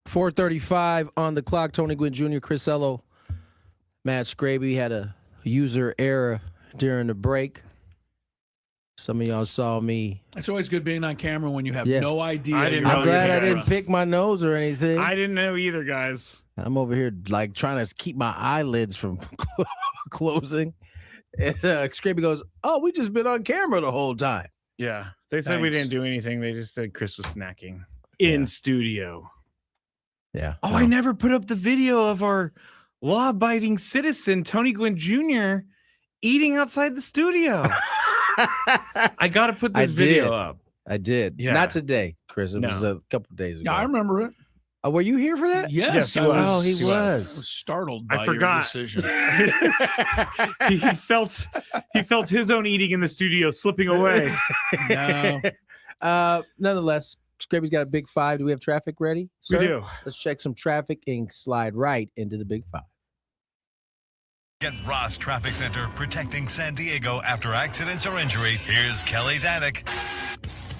4:35 on the clock. Tony Gwynn Jr., Chris Ello, Matt Scraby had a user error during the break. Some of y'all saw me.
It's always good being on camera when you have no idea.
I'm
glad I didn't pick my nose or anything.
I didn't know either, guys.
I'm over here like trying to keep my eyelids from closing. And Scraby goes, "Oh, we just been on camera the whole time."
Yeah, they said we didn't do anything. They just said Chris was snacking in studio.
Yeah.
Oh, I never put up the video of our law-abiding citizen, Tony Gwynn Jr., eating outside the studio. I got to put this video up.
I did.
Yeah.
Not today, Chris. It was a couple days ago.
Yeah, I remember it.
Were you here for that?
Yes,
he
I was.
Oh, he was.
I was startled by
I forgot.
your decision.
he felt his own eating in the studio slipping away.
No.
Nonetheless, Scraby's got a big five. Do we have traffic ready? Sir?
We do.
Let's check some traffic and slide right into the big five.
Get Ross Traffic Center, protecting San Diego after accidents or injury. Here's Kelly Danick.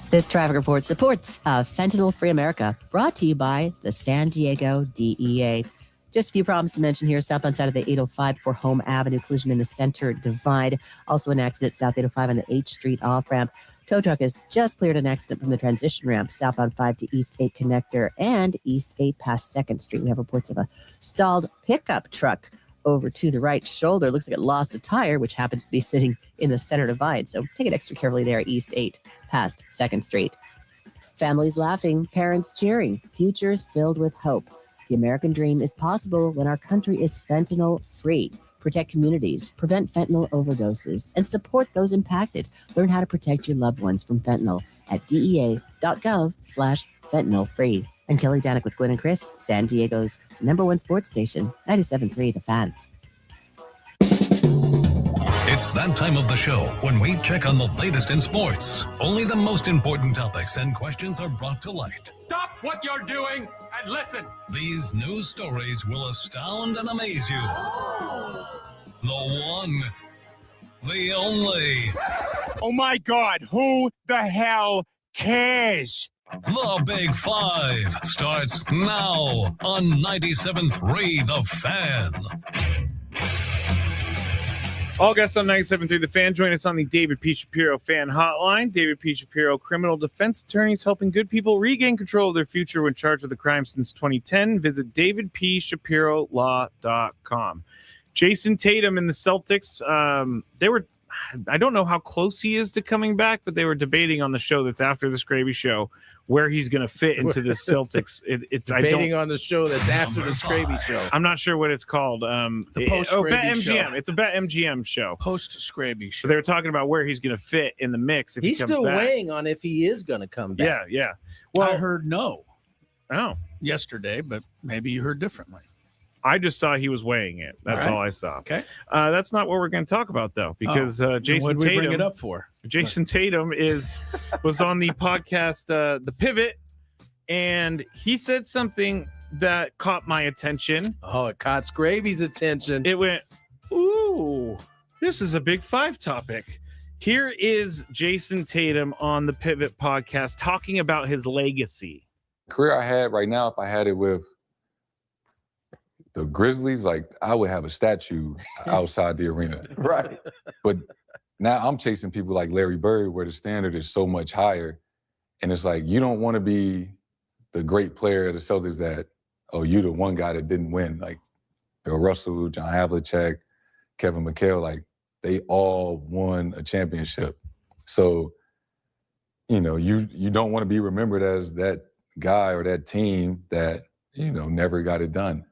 This traffic report supports Fentanyl-Free America, brought to you by the San Diego DEA. Just a few problems to mention here. Southbound side of the 805 before Home Avenue, collision in the center divide. Also an accident south 805 on the H Street off-ramp. Tow truck has just cleared an accident from the transition ramp, southbound 5 to East 8 connector and East 8 past 2nd Street. We have reports of a stalled pickup truck over to the right shoulder. Looks like it lost a tire, which happens to be sitting in the center divide. So take it extra carefully there, East 8 past 2nd Street. Families laughing, parents cheering, futures filled with hope. The American dream is possible when our country is fentanyl-free. Protect communities, prevent fentanyl overdoses, and support those impacted. Learn how to protect your loved ones from fentanyl at dea.gov/fentanyl-free. I'm Kelly Danick with Gwynn and Chris, San Diego's #1 sports station, 97.3 The Fan.
It's that time of the show when we check on the latest in sports. Only the most important topics and questions are brought to light.
Stop what you're doing and listen.
These news stories will astound and amaze you. The one, the only.
Oh my God, who the hell cares?
The Big Five starts now on 97.3 The Fan.
All guests on 97.3 The Fan. Join us on the David P. Shapiro Fan Hotline. David P. Shapiro, criminal defense attorneys helping good people regain control of their future when charged with a crime since 2010. Visit davidpshapirolaw.com. Jason Tatum and the Celtics, I don't know how close he is to coming back, but they were debating on the show that's after the Scraby show where he's going to fit into the Celtics. It's
debating on the show that's after the Scraby show.
I'm not sure what it's called.
The post-Scraby show.
It's a BetMGM show.
Post-Scraby show.
So they were talking about where he's going to fit in the mix if
he's
he comes
still
back.
weighing on if he is going to come back.
Yeah.
Well, I heard no.
Oh.
Yesterday, but maybe you heard differently.
I just saw he was weighing it. That's all I saw.
Okay.
That's not what we're going to talk about, though, because Jason
what did we
Tatum.
bring it up for?
Jason Tatum was on the podcast, The Pivot, and he said something that caught my attention.
Oh, it caught Scraby's attention.
It went, ooh, this is a Big Five topic. Here is Jason Tatum on the Pivot podcast talking about his legacy.
Career I had right now, if I had it with the Grizzlies, like I would have a statue outside the arena.
Right.
But now I'm chasing people like Larry Bird, where the standard is so much higher. And it's like, you don't want to be the great player of the Celtics that, oh, you the one guy that didn't win. Like Bill Russell, John Havlicek, Kevin McHale, like they all won a championship. So, you know, you don't want to be remembered as that guy or that team that, you know, never got it done.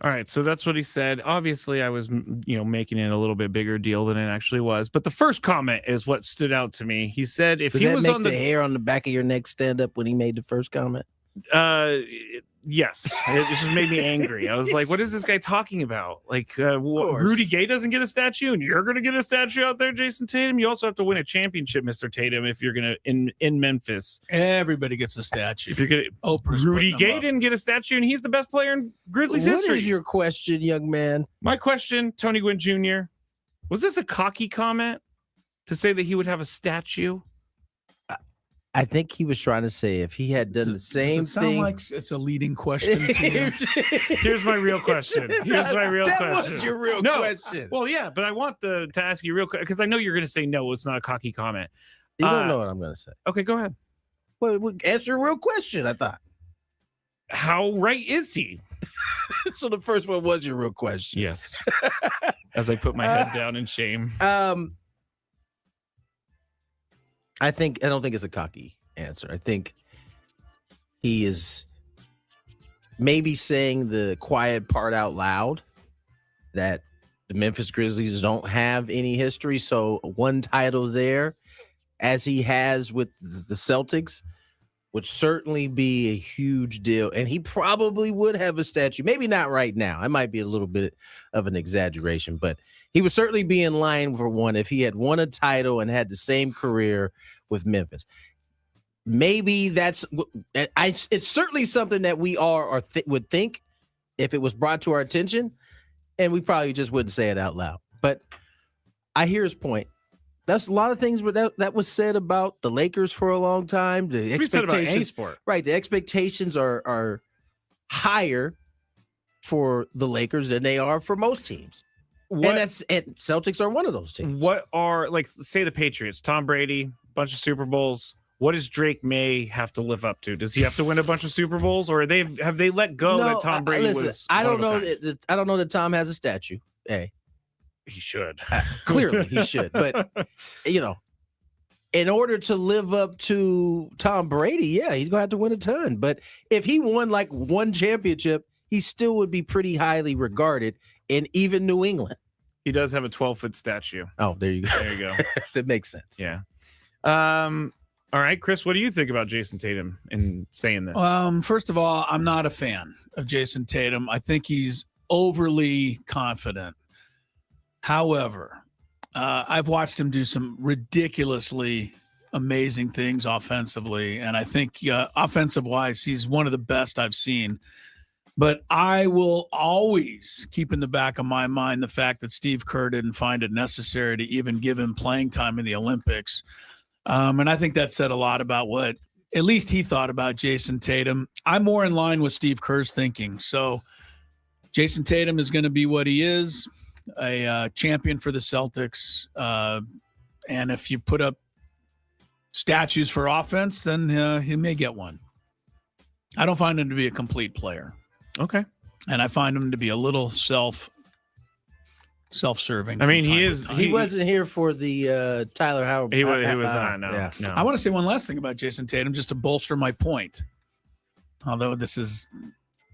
All right, so that's what he said. Obviously, I was, making it a little bit bigger deal than it actually was. But the first comment is what stood out to me. He said, "If
Did
he
that
was
make
on
the hair on the back of your neck stand up when he made the first comment?"
Yes, it just made me angry. I was like, "What is this guy talking about? Like, Rudy Gay doesn't get a statue, and you're going to get a statue out there, Jason Tatum. You also have to win a championship, Mr. Tatum, if you're going to in Memphis.
Everybody gets a statue.
If you're going
Oprah's
Rudy Gay didn't get a statue, and he's the best player in Grizzlies history.
What is your question, young man?
My question, Tony Gwynn Jr., was this a cocky comment to say that he would have a statue?
I think he was trying to say if he had done the same
Does it sound
thing.
like it's a leading question to you?
Here's my real question.
That was your real question.
Well, yeah, but I want to ask you real quick because I know you're going to say no. It's not a cocky comment.
You don't know what I'm going to say.
Okay, go ahead.
Well, answer a real question, I thought.
How right is he?
So the first one was your real question.
Yes. As I put my head down in shame.
I don't think it's a cocky answer. I think he is maybe saying the quiet part out loud that the Memphis Grizzlies don't have any history. So one title there, as he has with the Celtics, would certainly be a huge deal. And he probably would have a statue. Maybe not right now. It might be a little bit of an exaggeration, but he would certainly be in line for one if he had won a title and had the same career with Memphis. Maybe it's certainly something that we would think if it was brought to our attention, and we probably just wouldn't say it out loud. But I hear his point. That's a lot of things that was said about the Lakers for a long time. The expectations, right? The expectations are higher for the Lakers than they are for most teams. And Celtics are one of those teams.
What are, like, say the Patriots, Tom Brady, bunch of Super Bowls. What does Drake May have to live up to? Does he have to win a bunch of Super Bowls, or have they let go that Tom Brady was?
I don't know that Tom has a statue. Hey,
he should.
Clearly, he should. But in order to live up to Tom Brady, yeah, he's gonna have to win a ton. But if he won like one championship, he still would be pretty highly regarded in even New England.
He does have a 12-foot statue.
Oh, there you go.
There you go.
That makes sense.
Yeah. All right, Chris, what do you think about Jason Tatum in saying this?
First of all, I'm not a fan of Jason Tatum. I think he's overly confident. However, I've watched him do some ridiculously amazing things offensively, and I think offensive-wise, he's one of the best I've seen. But I will always keep in the back of my mind the fact that Steve Kerr didn't find it necessary to even give him playing time in the Olympics. And I think that said a lot about what at least he thought about Jason Tatum. I'm more in line with Steve Kerr's thinking. So Jason Tatum is going to be what he is, a champion for the Celtics. And if you put up statues for offense, then he may get one. I don't find him to be a complete player.
Okay.
And I find him to be a little self-serving.
I mean, he
wasn't here for the Tyler Howard.
He was not. No,
yeah.
no.
I want to say one last thing about Jason Tatum just to bolster my point. Although this is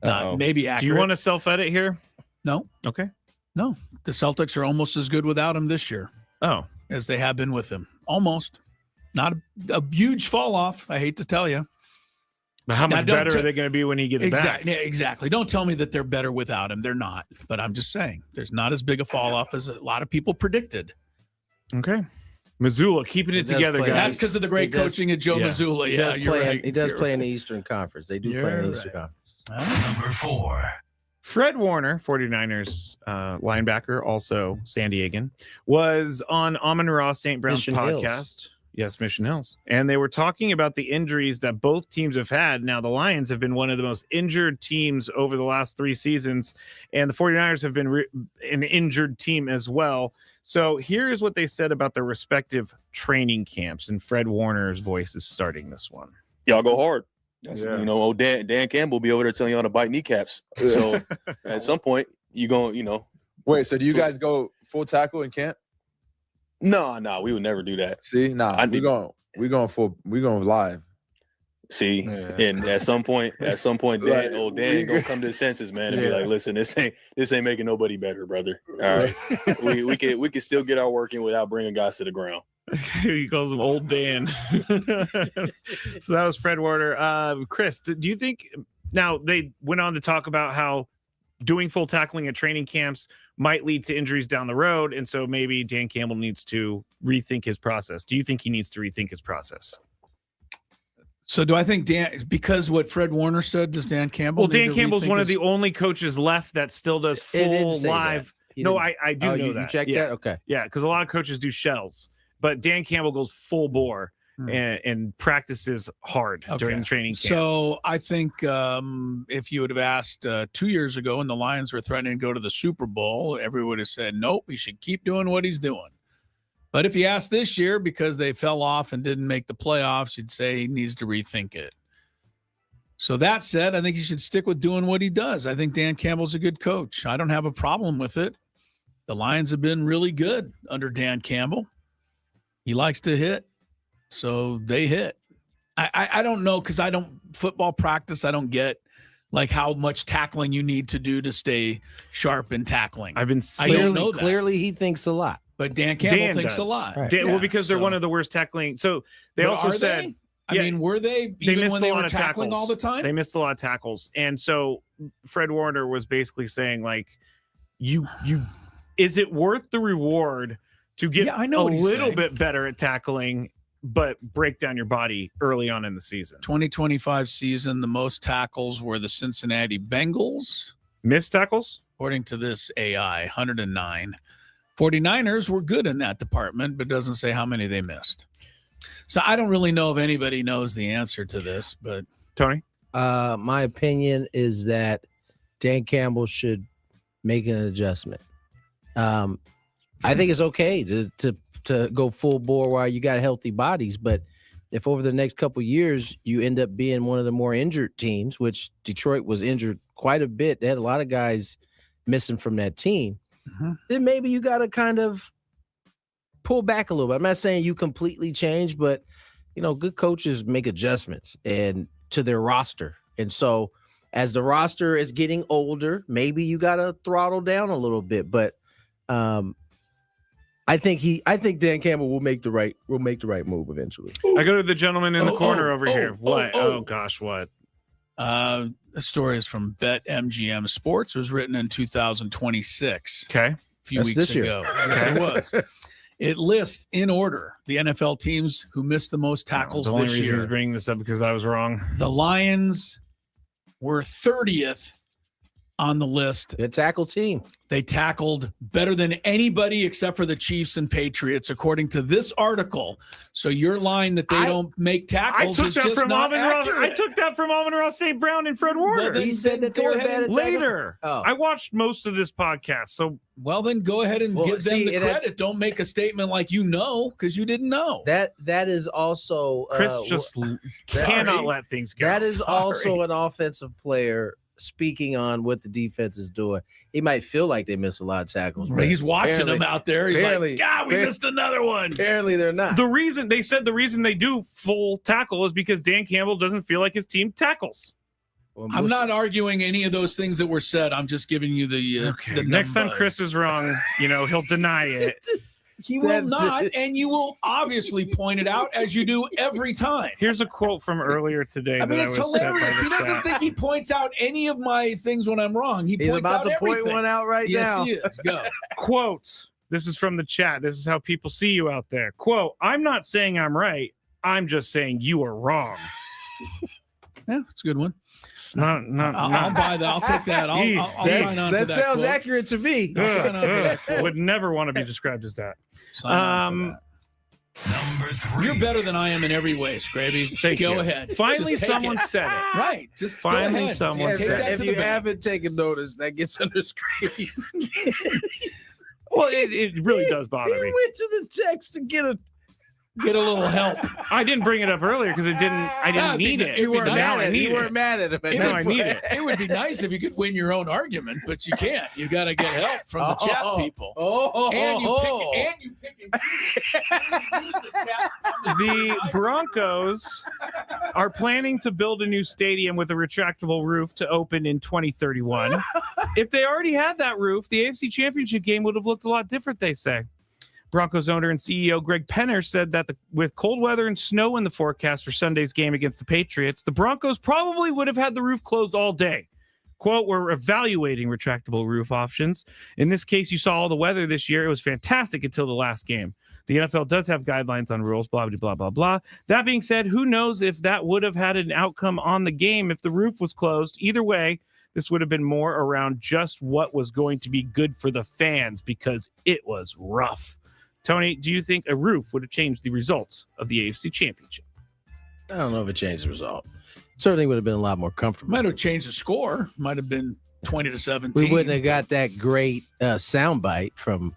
not maybe accurate.
Do you want to self-edit here?
No.
Okay.
No. The Celtics are almost as good without him this year.
Oh.
As they have been with him. Almost. Not a huge fall off, I hate to tell you.
But how much better are they going to be when he gets back?
Exactly. Don't tell me that they're better without him. They're not. But I'm just saying, there's not as big a fall off as a lot of people predicted.
Okay. Missoula keeping it together, guys.
That's because of the great coaching of Joe Missoula. Yeah, you're right.
He does play in the Eastern Conference. They do play in the Eastern Conference.
Number 4.
Fred Warner, 49ers linebacker, also San Diegan, was on Amon-Ra St. Brown's podcast.
Hills.
Yes, Mission Hills. And they were talking about the injuries that both teams have had. Now, the Lions have been one of the most injured teams over the last 3 seasons, and the 49ers have been an injured team as well. So here's what they said about their respective training camps, and Fred Warner's voice is starting this one.
Y'all go hard. Old Dan Campbell will be over there telling y'all to bite kneecaps. So at some point, you going,
Wait, so do you guys go full tackle in camp?
No, we would never do that.
See, we going live.
See, and at some point, Dan gonna come to his senses, man, and be like, "Listen, this ain't making nobody better, brother. All right, we can still get our work in without bringing guys to the ground."
He calls him Old Dan. So that was Fred Warner. Chris, do you think? Now they went on to talk about how doing full tackling at training camps might lead to injuries down the road, and so maybe Dan Campbell needs to rethink his process. Do you think he needs to rethink his process?
So do I think because what Fred Warner said, does Dan Campbell?
Well, Dan Campbell's one of the only coaches left that still does full live. No, I do know that.
You checked that? Okay.
Yeah, because a lot of coaches do shells, but Dan Campbell goes full bore. and practices hard during training camp.
So I think if you would have asked 2 years ago when the Lions were threatening to go to the Super Bowl, everyone would have said, nope, he should keep doing what he's doing. But if you ask this year because they fell off and didn't make the playoffs, you'd say he needs to rethink it. So that said, I think he should stick with doing what he does. I think Dan Campbell's a good coach. I don't have a problem with it. The Lions have been really good under Dan Campbell. He likes to hit. So they hit. I don't know because I don't football practice. I don't get like how much tackling you need to do to stay sharp in tackling.
I
don't know that. Clearly he thinks a lot.
But Dan Campbell thinks a lot.
Right. Well, because they're one of the worst tackling. So they also said,
I mean, were they even when they were tackling all the time?
They missed a lot of tackles. And so Fred Warner was basically saying, like, is it worth the reward to get a little bit better at tackling, but break down your body early on in the season?
2025 season, the most tackles were the Cincinnati Bengals.
Missed tackles?
According to this AI, 109. 49ers were good in that department, but doesn't say how many they missed. So I don't really know if anybody knows the answer to this, but
Tony?
My opinion is that Dan Campbell should make an adjustment. I think it's okay to go full bore while you got healthy bodies, but if over the next couple of years you end up being one of the more injured teams, which Detroit was injured quite a bit, they had a lot of guys missing from that team, then maybe you got to kind of pull back a little bit. I'm not saying you completely change, but good coaches make adjustments and to their roster. And so as the roster is getting older, maybe you got to throttle down a little bit, but I think Dan Campbell will make the right move eventually.
I go to the gentleman in the corner over here. What? Oh gosh, what?
The story is from BetMGM Sports. It was written in 2026.
Okay.
A few weeks ago. Yes, it was. It lists in order the NFL teams who missed the most tackles
this year. The
only
only reason I
year.
was bringing this up because I was wrong.
The Lions were 30th on the list.
Good tackle team.
They tackled better than anybody except for the Chiefs and Patriots, according to this article. So your line that they don't make tackles is just not accurate.
I took that from Amon-Ra St. Brown and Fred Warner.
Well,
he said that they were bad at
later.
Oh.
I watched most of this podcast. So
then go ahead and give them the credit. Don't make a statement like because you didn't know.
That is also
Chris just cannot let things go.
That is also an offensive player speaking on what the defense is doing. He might feel like they missed a lot of tackles.
He's watching them out there. He's like, God, we missed another one.
Apparently they're not.
The reason they do full tackle is because Dan Campbell doesn't feel like his team tackles.
Well, I'm not arguing any of those things that were said. I'm just giving you the
next time Chris is wrong, he'll deny it.
He will not, and you will obviously point it out as you do every time.
Here's a quote from earlier today.
I mean, it's hilarious. He doesn't think he points out any of my things when I'm wrong. He's points
about
out
to
everything.
point one out right now.
Yes, he is. Go.
Quote. This is from the chat. This is how people see you out there. Quote, I'm not saying I'm right. I'm just saying you are wrong.
Yeah, it's a good one.
I'll
buy that. I'll take that. I'll sign on to that.
That sounds
quote.
accurate to me.
I'll sign on to that quote.
Would never want to be described as that.
Sign on to that.
Number 3.
You're better than I am in every way, Scraby.
Thank you.
Go ahead.
Finally,
Just take
someone
it.
said it.
Right. Just
Finally,
go ahead.
someone said it.
If you haven't taken notice, that gets under Scraby's skin.
Well, it really does bother me.
He went to the text to get a
little help.
I didn't bring it up earlier because I didn't need it.
You weren't mad at him.
Now I need it.
It would be nice if you could win your own argument, but you can't. You got to get help from the chat people. And you pick
The Broncos are planning to build a new stadium with a retractable roof to open in 2031. If they already had that roof, the AFC Championship game would have looked a lot different, they say. Broncos owner and CEO Greg Penner said that with cold weather and snow in the forecast for Sunday's game against the Patriots, the Broncos probably would have had the roof closed all day. Quote, we're evaluating retractable roof options. In this case, you saw all the weather this year. It was fantastic until the last game. The NFL does have guidelines on rules, blah, blah, blah, blah, blah. That being said, who knows if that would have had an outcome on the game if the roof was closed. Either way, this would have been more around just what was going to be good for the fans because it was rough. Tony, do you think a roof would have changed the results of the AFC Championship?
I don't know if it changed the result. Certainly would have been a lot more comfortable.
Might have changed the score. Might have been 20-17.
We wouldn't have got that great soundbite from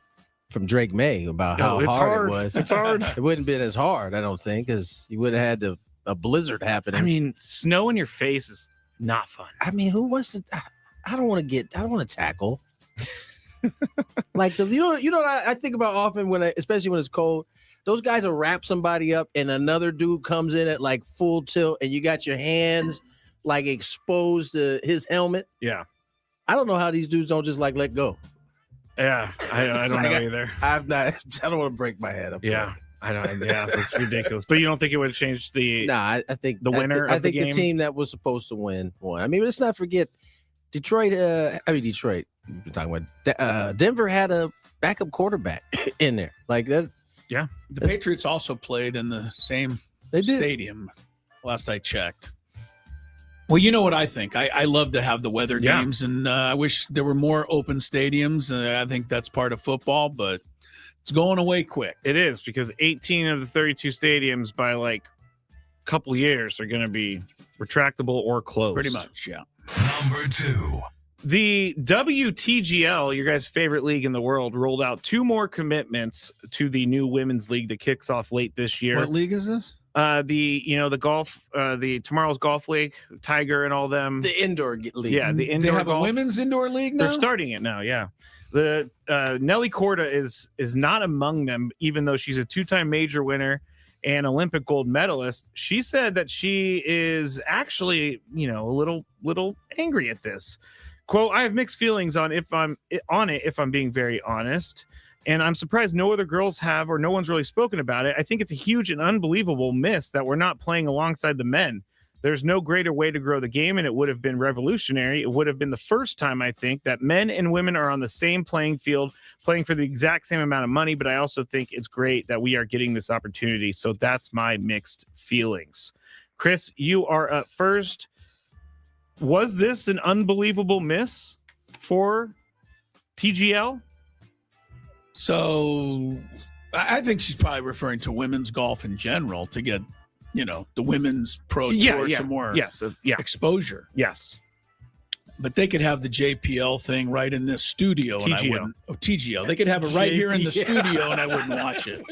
Drake May about how hard it was.
It's hard.
It wouldn't have been as hard, I don't think, because you would have had a blizzard happening.
I mean, snow in your face is not fun.
I mean, who wants to? I don't want to tackle. Like I think about often especially when it's cold. Those guys will wrap somebody up, and another dude comes in at like full tilt, and you got your hands like exposed to his helmet.
Yeah,
I don't know how these dudes don't just like let go.
Yeah, I don't know either.
I don't want to break my head up.
Yeah, I don't. Yeah, that's ridiculous. But you don't think it would have changed the?
Nah, I think
the winner.
I think the team that was supposed to win won. I mean, let's not forget Detroit. Detroit. We're talking about Denver had a backup quarterback in there like that.
Yeah,
the Patriots also played in the same stadium. Last I checked. Well, you know what I think. I love to have the weather games, and I wish there were more open stadiums. I think that's part of football, but it's going away quick.
It is, because 18 of the 32 stadiums by like a couple years are going to be retractable or closed.
Pretty much, yeah.
Number 2.
The WTGL, your guys' favorite league in the world, rolled out 2 more commitments to the new women's league that kicks off late this year.
What league is this?
The golf, the tomorrow's golf league, Tiger and all them.
The indoor league.
Yeah, the indoor.
They have
golf.
a women's indoor league now?
They're starting it now, yeah. The Nelly Korda is not among them, even though she's a 2-time major winner and Olympic gold medalist. She said that she is actually, a little angry at this. Quote, I have mixed feelings on if I'm being very honest. And I'm surprised no other girls have, or no one's really spoken about it. I think it's a huge and unbelievable miss that we're not playing alongside the men. There's no greater way to grow the game, and it would have been revolutionary. It would have been the first time, I think, that men and women are on the same playing field, playing for the exact same amount of money. But I also think it's great that we are getting this opportunity. So that's my mixed feelings. Chris, you are up first. Was this an unbelievable miss for TGL?
So I think she's probably referring to women's golf in general to get, the women's pro tour some more exposure.
Yes.
But they could have the JPL thing right in this studio.
TGL.
And I wouldn't. Oh, TGL. They could have it right here in the studio and I wouldn't watch it.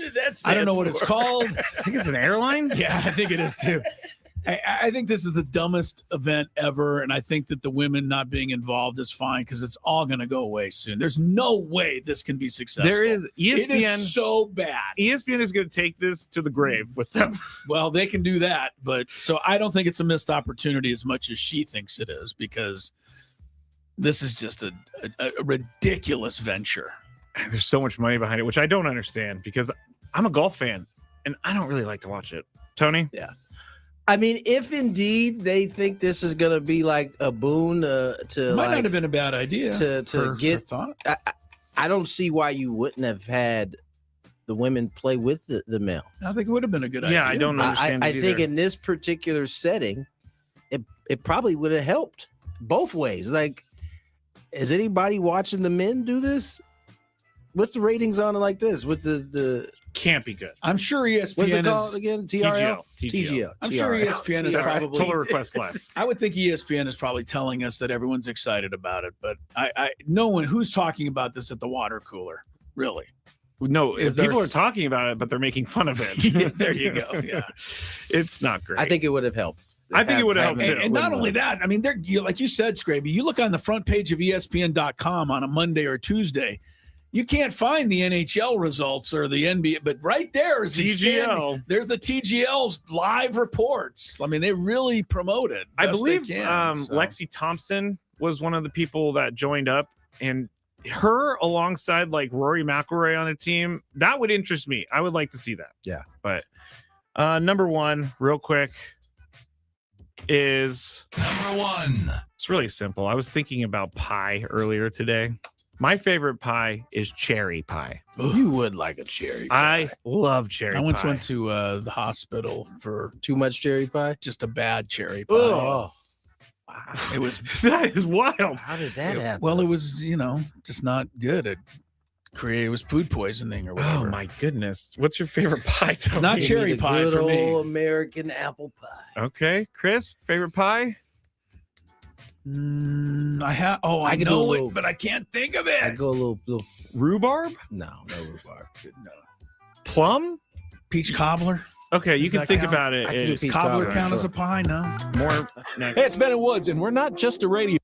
I don't know what it's called.
I think it's an airline.
Yeah, I think it is too. I think this is the dumbest event ever, and I think that the women not being involved is fine because it's all going to go away soon. There's no way this can be successful.
There is ESPN.
It is so bad.
ESPN is going to take this to the grave with them.
Well, they can do that, but so I don't think it's a missed opportunity as much as she thinks it is, because this is just a ridiculous venture.
There's so much money behind it, which I don't understand, because I'm a golf fan and I don't really like to watch it. Tony?
Yeah. I mean, if indeed they think this is going to be like a boon to
might not have been a bad idea
to get
thought.
I don't see why you wouldn't have had the women play with the male.
I think it would have been a good idea.
Yeah, I don't understand.
I think in this particular setting, it probably would have helped both ways. Like, is anybody watching the men do this? What's the ratings on it like this? With the
can't be good.
I'm sure ESPN
What's it called again? TRL?
TGL.
I'm sure ESPN is probably
total request left.
I would think ESPN is probably telling us that everyone's excited about it, but I no one who's talking about this at the water cooler, really.
No, people are talking about it, but they're making fun of it.
Yeah, there you go. Yeah,
it's not great.
I think it would have helped.
I think it would have helped too.
And not only that, I mean, like you said, Scraby, you look on the front page of ESPN.com on a Monday or Tuesday, you can't find the NHL results or the NBA, but right there is the
TGL.
There's the TGL's live reports. I mean, they really promote it.
I believe Lexi Thompson was one of the people that joined up, and her alongside like Rory McIlroy on a team, that would interest me. I would like to see that.
Yeah.
But number one, real quick, is
number one.
It's really simple. I was thinking about pie earlier today. My favorite pie is cherry pie.
You would like a cherry pie.
I love cherry pie.
I once went to the hospital for
too much cherry pie.
Just a bad cherry pie.
Oh,
wow. It was
that is wild.
How did that happen?
Well, it was just not good. created was food poisoning or whatever.
Oh my goodness! What's your favorite pie?
It's not cherry pie
good
for me.
old American apple pie.
Okay, Chris, favorite pie?
I know it, but I can't think of it.
I go a little
rhubarb.
No rhubarb.
No.
Plum,
peach cobbler.
Okay, you
Does
can
that
think
count?
about it.
Does cobbler count as a pie? No.
More.
Hey, it's Ben and Woods, and we're not just a radio.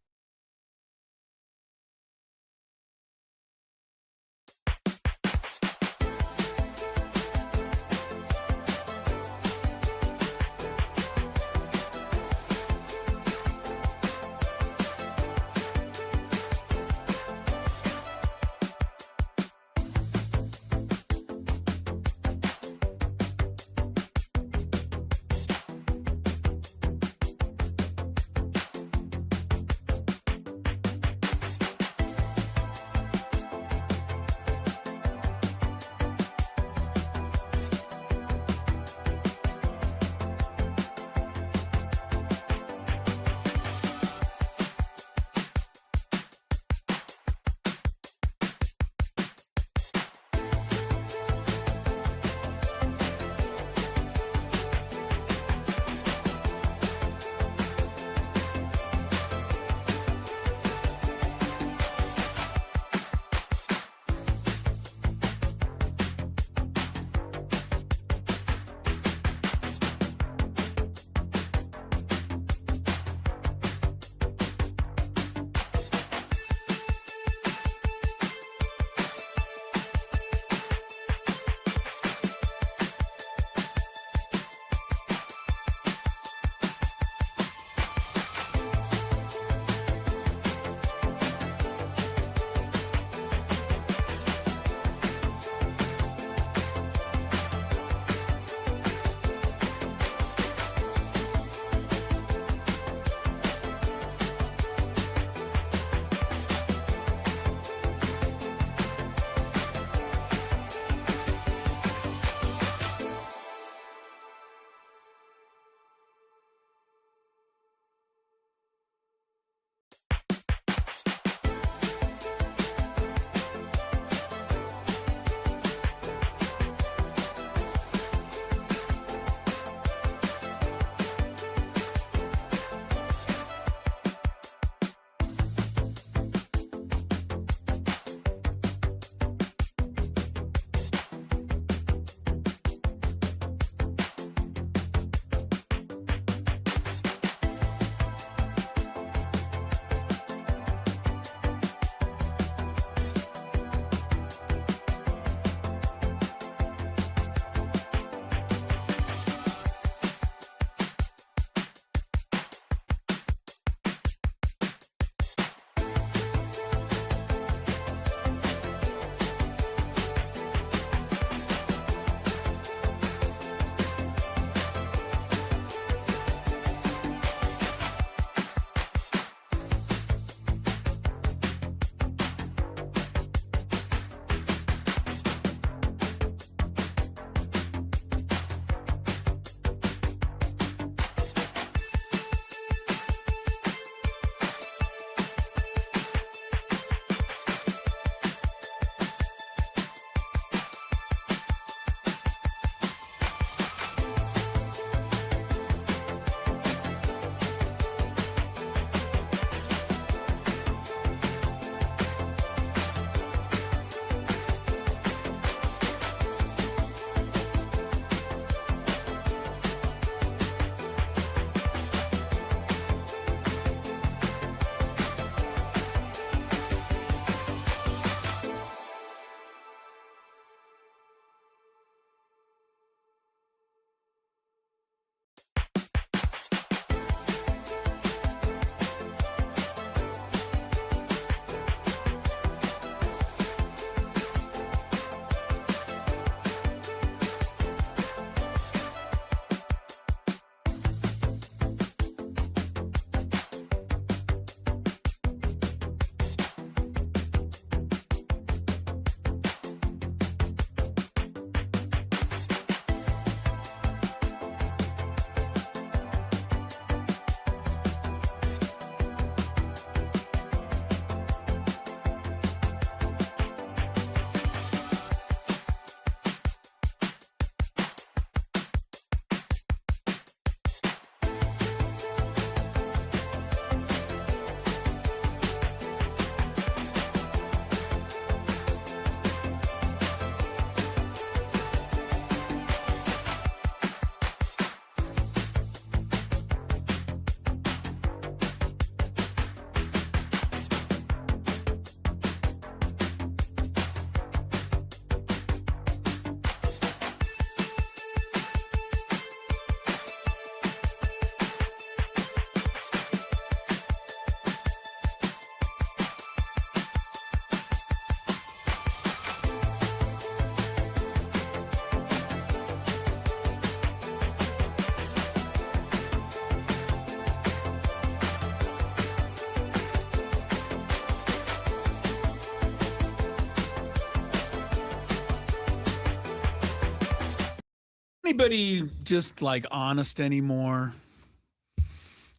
anybody just like honest anymore?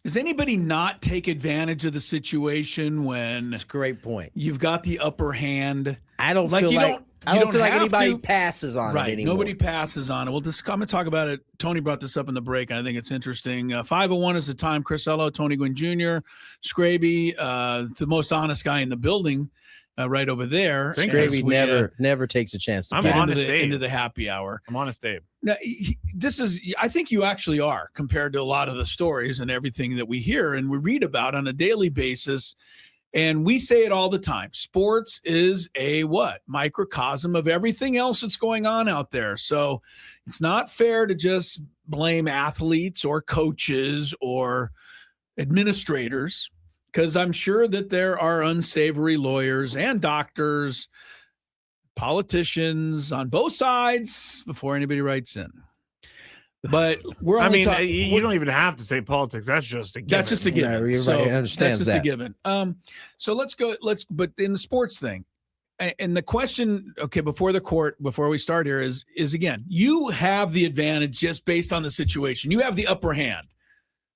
Does anybody not take advantage of the situation when
That's a great point.
You've got the upper hand?
I don't feel like anybody passes on it anymore.
Nobody passes on it. Well, I'm going to talk about it. Tony brought this up in the break, and I think it's interesting. 5:01 is the time. Chris Ello, Tony Gwynn Jr., Scraby, the most honest guy in the building, right over there.
Scraby never takes a chance to
get into the happy hour.
I'm honest, Dave.
Now, I think you actually are, compared to a lot of the stories and everything that we hear and we read about on a daily basis. And we say it all the time. Sports is a microcosm of everything else that's going on out there. So it's not fair to just blame athletes or coaches or administrators, because I'm sure that there are unsavory lawyers and doctors, politicians on both sides before anybody writes in. But we're only
you don't even have to say politics. That's just a given.
That's just a given.
Yeah,
so
understands
that's just
that.
a given. So but in the sports thing, and the question, okay, before we start here is again, you have the advantage just based on the situation. You have the upper hand.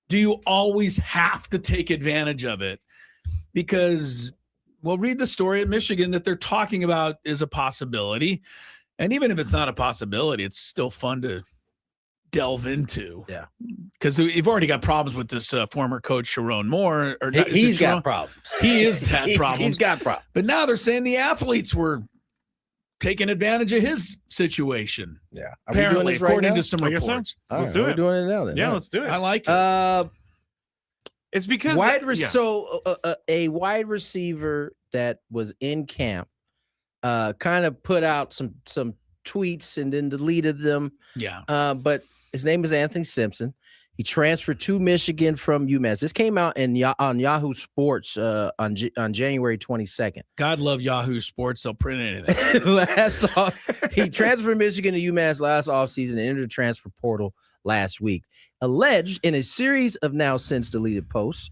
Do you always have to take advantage of it? Because we'll read the story at Michigan that they're talking about is a possibility. And even if it's not a possibility, it's still fun to delve into.
Yeah.
Because you've already got problems with this former coach, Sharon Moore.
He's got problems.
He is that problem.
He's got problems.
But now they're saying the athletes were taking advantage of his situation.
Yeah.
Apparently, according to some reports.
Let's do it.
We're doing it now then.
Yeah, let's do it.
I like it.
It's because
a wide receiver that was in camp kind of put out some tweets and then deleted them.
Yeah.
But his name is Anthony Simpson. He transferred to Michigan from UMass. This came out on Yahoo Sports on January 22nd.
God love Yahoo Sports. They'll print anything.
He transferred from Michigan to UMass last offseason and entered the transfer portal last week. Alleged in a series of now since deleted posts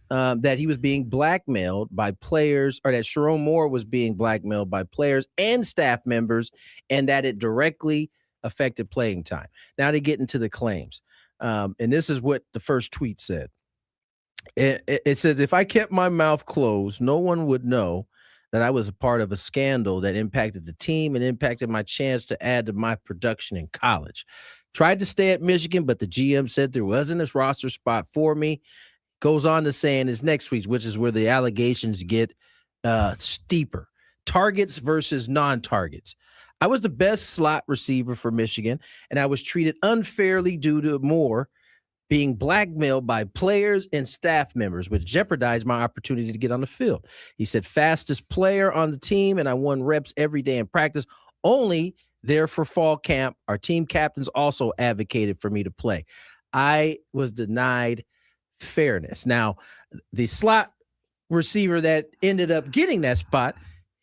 that he was being blackmailed by players, or that Sharon Moore was being blackmailed by players and staff members, and that it directly affected playing time. Now to get into the claims. And this is what the first tweet said. It says, if I kept my mouth closed, no one would know that I was a part of a scandal that impacted the team and impacted my chance to add to my production in college. Tried to stay at Michigan, but the GM said there wasn't a roster spot for me. Goes on to say in his next tweet, which is where the allegations get steeper. Targets versus non-targets. I was the best slot receiver for Michigan, and I was treated unfairly due to Moore being blackmailed by players and staff members, which jeopardized my opportunity to get on the field. He said, fastest player on the team, and I won reps every day in practice, only there for fall camp. Our team captains also advocated for me to play. I was denied fairness. Now, the slot receiver that ended up getting that spot,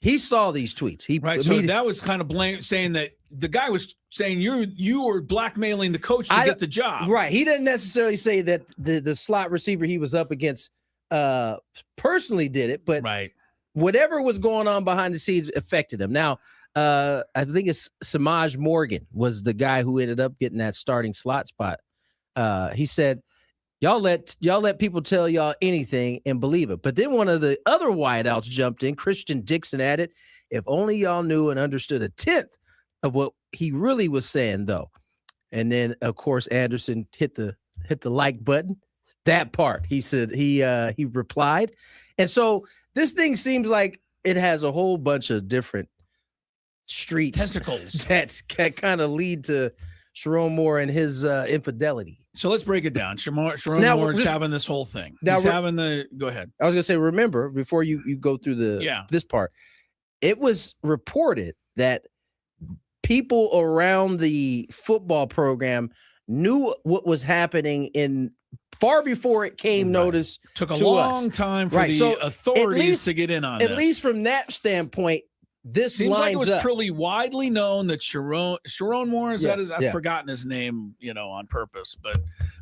he saw these tweets.
So that was kind of saying that the guy was saying you were blackmailing the coach to get the job.
Right. He didn't necessarily say that the slot receiver he was up against personally did it, but whatever was going on behind the scenes affected him. Now, I think it's Samaj Morgan was the guy who ended up getting that starting slot spot. He said, Y'all let people tell y'all anything and believe it. But then one of the other wideouts jumped in. Christian Dixon added, if only y'all knew and understood a tenth of what he really was saying, though. And then, of course, Anderson hit the like button. That part, he said, he replied. And so this thing seems like it has a whole bunch of different streets
tentacles
that kind of lead to Sharon Moore and his infidelity.
So let's break it down. Sharon Moore is having this whole thing. Go ahead.
I was gonna say, remember, before you go through this part, it was reported that people around the football program knew what was happening far before it came notice.
Took a long time for the authorities to get in on
this.
At
least from that standpoint, this
seems like it was
up.
pretty widely known that Sharon Moore I've forgotten his name, on purpose. But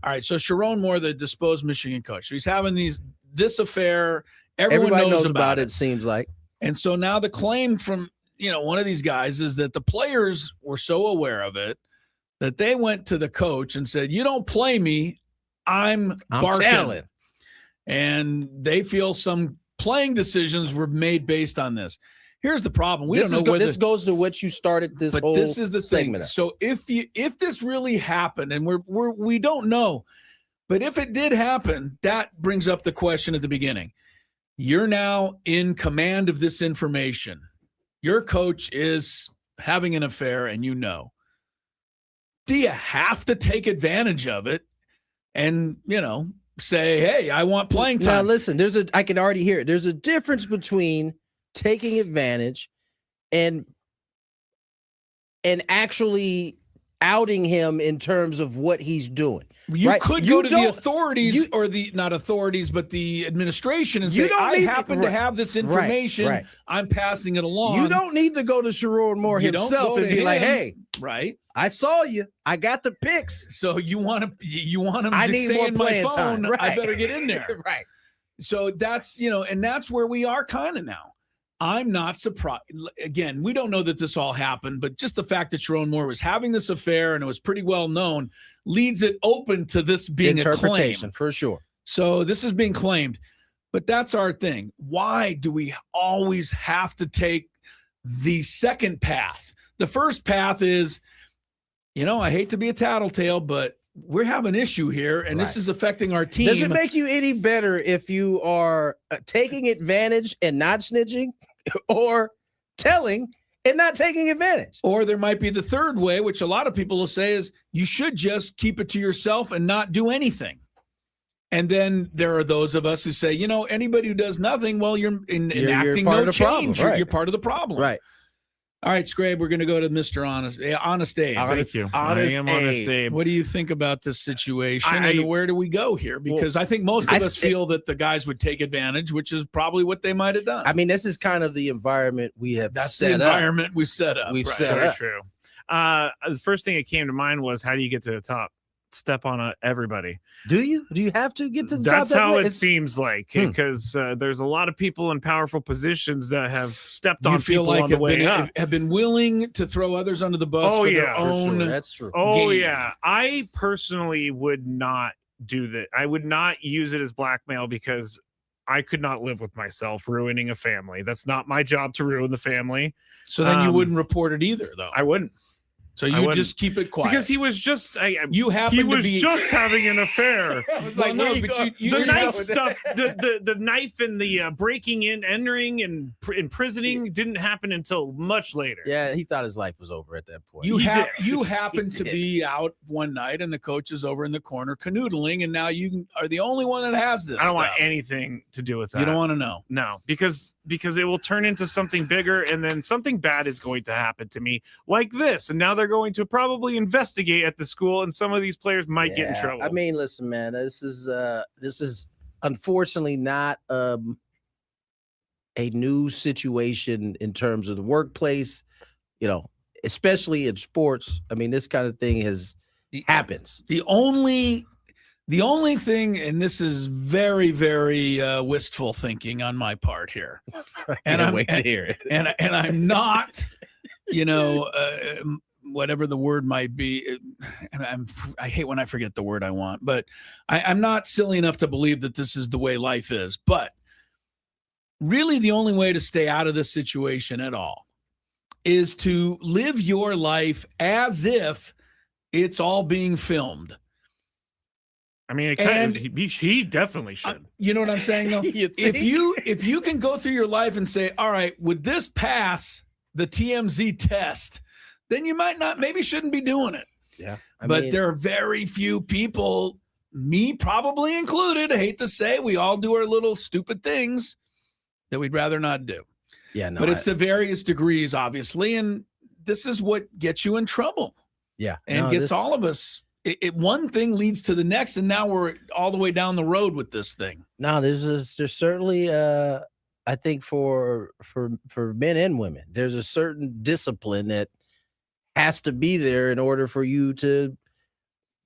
all right, so Sharon Moore, the disposed Michigan coach, so he's having this affair. Everybody knows about it.
Seems like,
and so now the claim from one of these guys is that the players were so aware of it that they went to the coach and said, "You don't play me, I'm barking."
telling.
And they feel some playing decisions were made based on this. Here's the problem: we don't know whether
this goes to what you started this
but
whole.
This is the thing.
segment.
So if this really happened, and we don't know, but if it did happen, that brings up the question at the beginning. You're now in command of this information. Your coach is having an affair, and you know. Do you have to take advantage of it and, say, hey, I want playing time?
Now, listen, I can already hear it. There's a difference between taking advantage and actually outing him in terms of what he's doing.
You could go to the authorities or not authorities, but the administration and say, I happen to have this information.
Right.
I'm passing it along.
You don't need to go to Sherrod Moore himself and be like, hey,
right.
I saw you. I got the pics.
So you want him
I
to
need
stay
more
in my
playing
phone.
time. Right.
I better get in there.
Right.
So that's, and that's where we are kind of now. I'm not surprised. Again, we don't know that this all happened, but just the fact that Sherrod Moore was having this affair and it was pretty well known leads it open to this being a claim.
For sure.
So this is being claimed, but that's our thing. Why do we always have to take the second path? The first path is, I hate to be a tattletale, but we have an issue here, and this is affecting our team.
Does it make you any better if you are taking advantage and not snitching, or telling and not taking advantage?
Or there might be the third way, which a lot of people will say is you should just keep it to yourself and not do anything. And then there are those of us who say, anybody who does nothing, well, you're enacting no change. You're part of the problem.
Right.
All right, Scrabe, we're going to go to Mr. Honest Abe.
Thank you. Honest Abe.
What do you think about this situation, and where do we go here? Because I think most of us feel that the guys would take advantage, which is probably what they might have done.
I mean, this is kind of the environment we have
That's
set
the
up.
environment we've set up.
Very true. The first thing that came to mind was, how do you get to the top? Step on everybody.
Do you have to get to the top?
That's how it seems like, because there's a lot of people in powerful positions that have stepped on people on the way up.
Have been willing to throw others under the bus for their own.
Sure. That's true.
Yeah. I personally would not do that. I would not use it as blackmail, because I could not live with myself ruining a family. That's not my job to ruin the family.
So then you wouldn't report it either, though.
I wouldn't.
So you would just keep it quiet,
because he was just
just
having an affair.
Well, no, but you
the
just
knife stuff, the knife and the breaking in, entering, and imprisoning didn't happen until much later.
Yeah, he thought his life was over at that point.
You happen to be out one night, and the coach is over in the corner canoodling, and now you are the only one that has this.
I don't want anything to do with that.
You don't want to know.
No, because it will turn into something bigger, and then something bad is going to happen to me, like this. And now they're going to probably investigate at the school, and some of these players might get in trouble.
I mean, listen, man, this is unfortunately not a new situation in terms of the workplace, especially in sports. I mean, this kind of thing happens.
The only thing, and this is very, very wistful thinking on my part here, and I'm
wait to hear it.
And I'm not, whatever the word might be, and I hate when I forget the word I want, but I'm not silly enough to believe that this is the way life is. But really, the only way to stay out of this situation at all is to live your life as if it's all being filmed.
I mean, he definitely should.
You know what I'm saying, though? If you can go through your life and say, all right, would this pass the TMZ test, then you maybe shouldn't be doing it.
Yeah.
But there are very few people, me probably included, I hate to say, we all do our little stupid things that we'd rather not do.
Yeah, no.
But it's to various degrees, obviously, and this is what gets you in trouble.
Yeah.
And gets all of us. One thing leads to the next, and now we're all the way down the road with this thing.
No, there's certainly I think for men and women, there's a certain discipline that has to be there in order for you to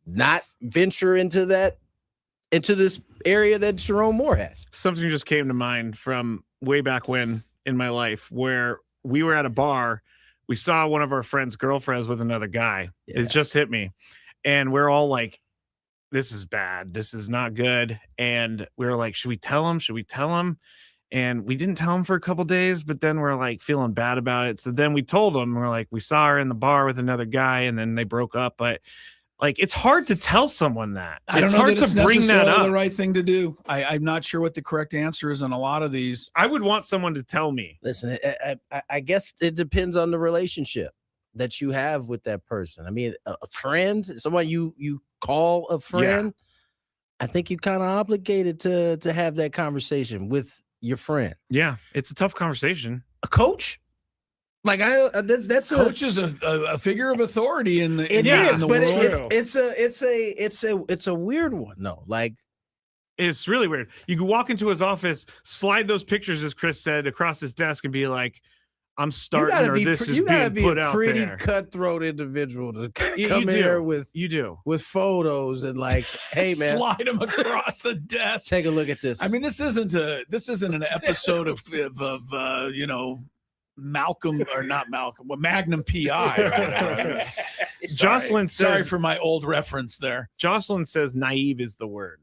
not venture into this area that Sherrod Moore has.
Something just came to mind from way back when in my life, where we were at a bar we saw one of our friends' girlfriends with another guy. Yeah. It just hit me. And we're all like, this is bad. This is not good. And we were like, should we tell him? Should we tell him? And we didn't tell him for a couple days, but then we're like feeling bad about it. So then we told him, we're like, we saw her in the bar with another guy and then they broke up. But like, it's hard to tell someone that.
I don't know that it's necessarily the right thing to do. I'm not sure what the correct answer is on a lot of these.
I would want someone to tell me.
Listen, I guess it depends on the relationship that you have with that person. I mean, a friend, someone you call a friend, I think you're kind of obligated to have that conversation with your friend.
Yeah, it's a tough conversation.
A coach? Like that's
coach is a figure of authority in the
world. It's a weird one. No, like
it's really weird. You can walk into his office, slide those pictures, as Chris said, across his desk, and be like, "I'm starting," or "This is being put out there." You gotta be a pretty
cutthroat individual to come in here with with photos and like, "Hey man,
slide them across the desk.
Take a look at this."
I mean, this isn't an episode of Malcolm or not Malcolm, well, Magnum PI. Or whatever.
Jocelyn says,
sorry for my old reference there.
Jocelyn says naive is the word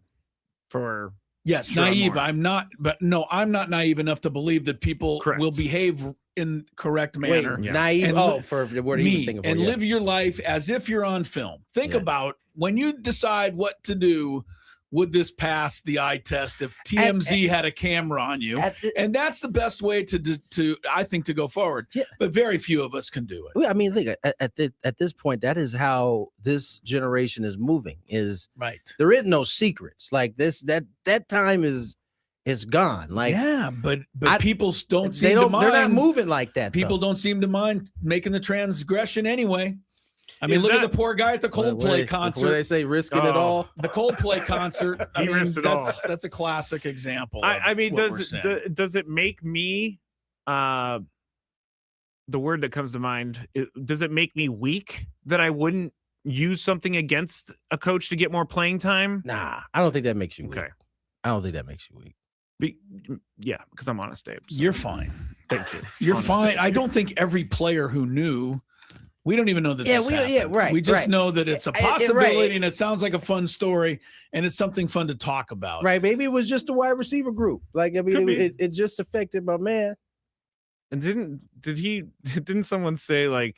for
naive. I'm not naive enough to believe that people will behave in correct manner.
Naive. For the word he was thinking
and live your life as if you're on film. Think about when you decide what to do. Would this pass the eye test if TMZ had a camera on you? And that's the best way to I think to go forward. Yeah. But very few of us can do it.
I mean, think at this point, that is how this generation is moving. Is
right.
There is no secrets like this. That time is gone. Like
but people don't seem to mind.
They're not moving like that.
People don't seem to mind making the transgression anyway. I mean, look at the poor guy at the Coldplay concert.
What they say, risking it all.
The Coldplay concert. I mean, that's a classic example.
I mean, does it make me the word that comes to mind? Does it make me weak that I wouldn't use something against a coach to get more playing time?
Nah, I don't think that makes you weak.
Okay.
I don't think that makes you weak.
Because I'm honest, Dave. So.
You're fine.
Thank you.
You're fine. I don't think every player who knew. We don't even know that this happened.
Right.
We just know that it's a possibility and it sounds like a fun story and it's something fun to talk about.
Right. Maybe it was just a wide receiver group. Like, I mean, it just affected my man.
And didn't someone say, like,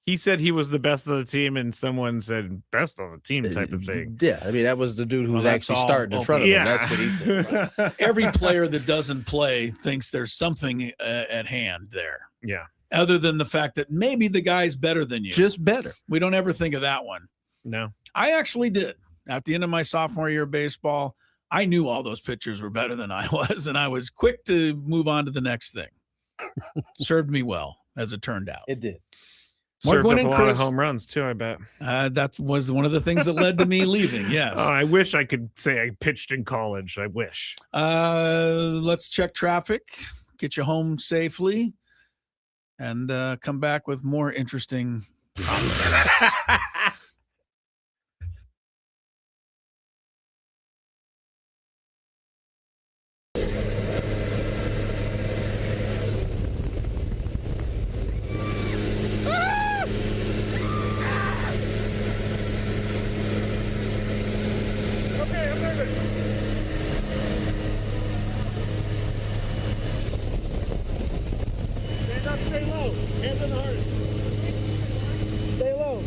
he said he was the best of the team and someone said best of the team type of thing?
Yeah. I mean, that was the dude who was actually starting in front of him. That's what he said.
Every player that doesn't play thinks there's something at hand there.
Yeah.
Other than the fact that maybe the guy's better than you.
Just better.
We don't ever think of that one.
No.
I actually did. At the end of my sophomore year of baseball, I knew all those pitchers were better than I was, and I was quick to move on to the next thing. Served me well, as it turned out.
It did.
Served up a lot of home runs, too, I bet.
That was one of the things that led to me leaving, yes.
Oh, I wish I could say I pitched in college. I wish.
Let's check traffic, get you home safely. And come back with more interesting
Stay low. Hands on the heart. Stay low.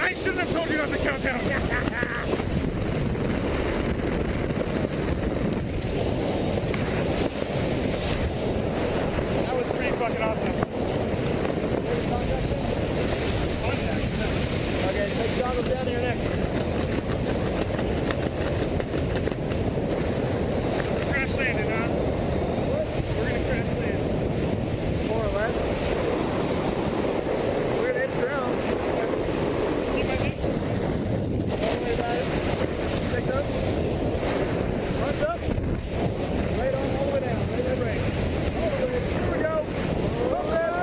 I shouldn't have told you not to count down. That was pretty fucking awesome. Okay, take goggles down to your neck. Crash landing, huh? We're gonna crash land. More or less. We're gonna hit the ground. Keep my knee. All the way back. Pick up. Punch up. Right on all the way down. Right that brake. All the way. Here we go. Up there.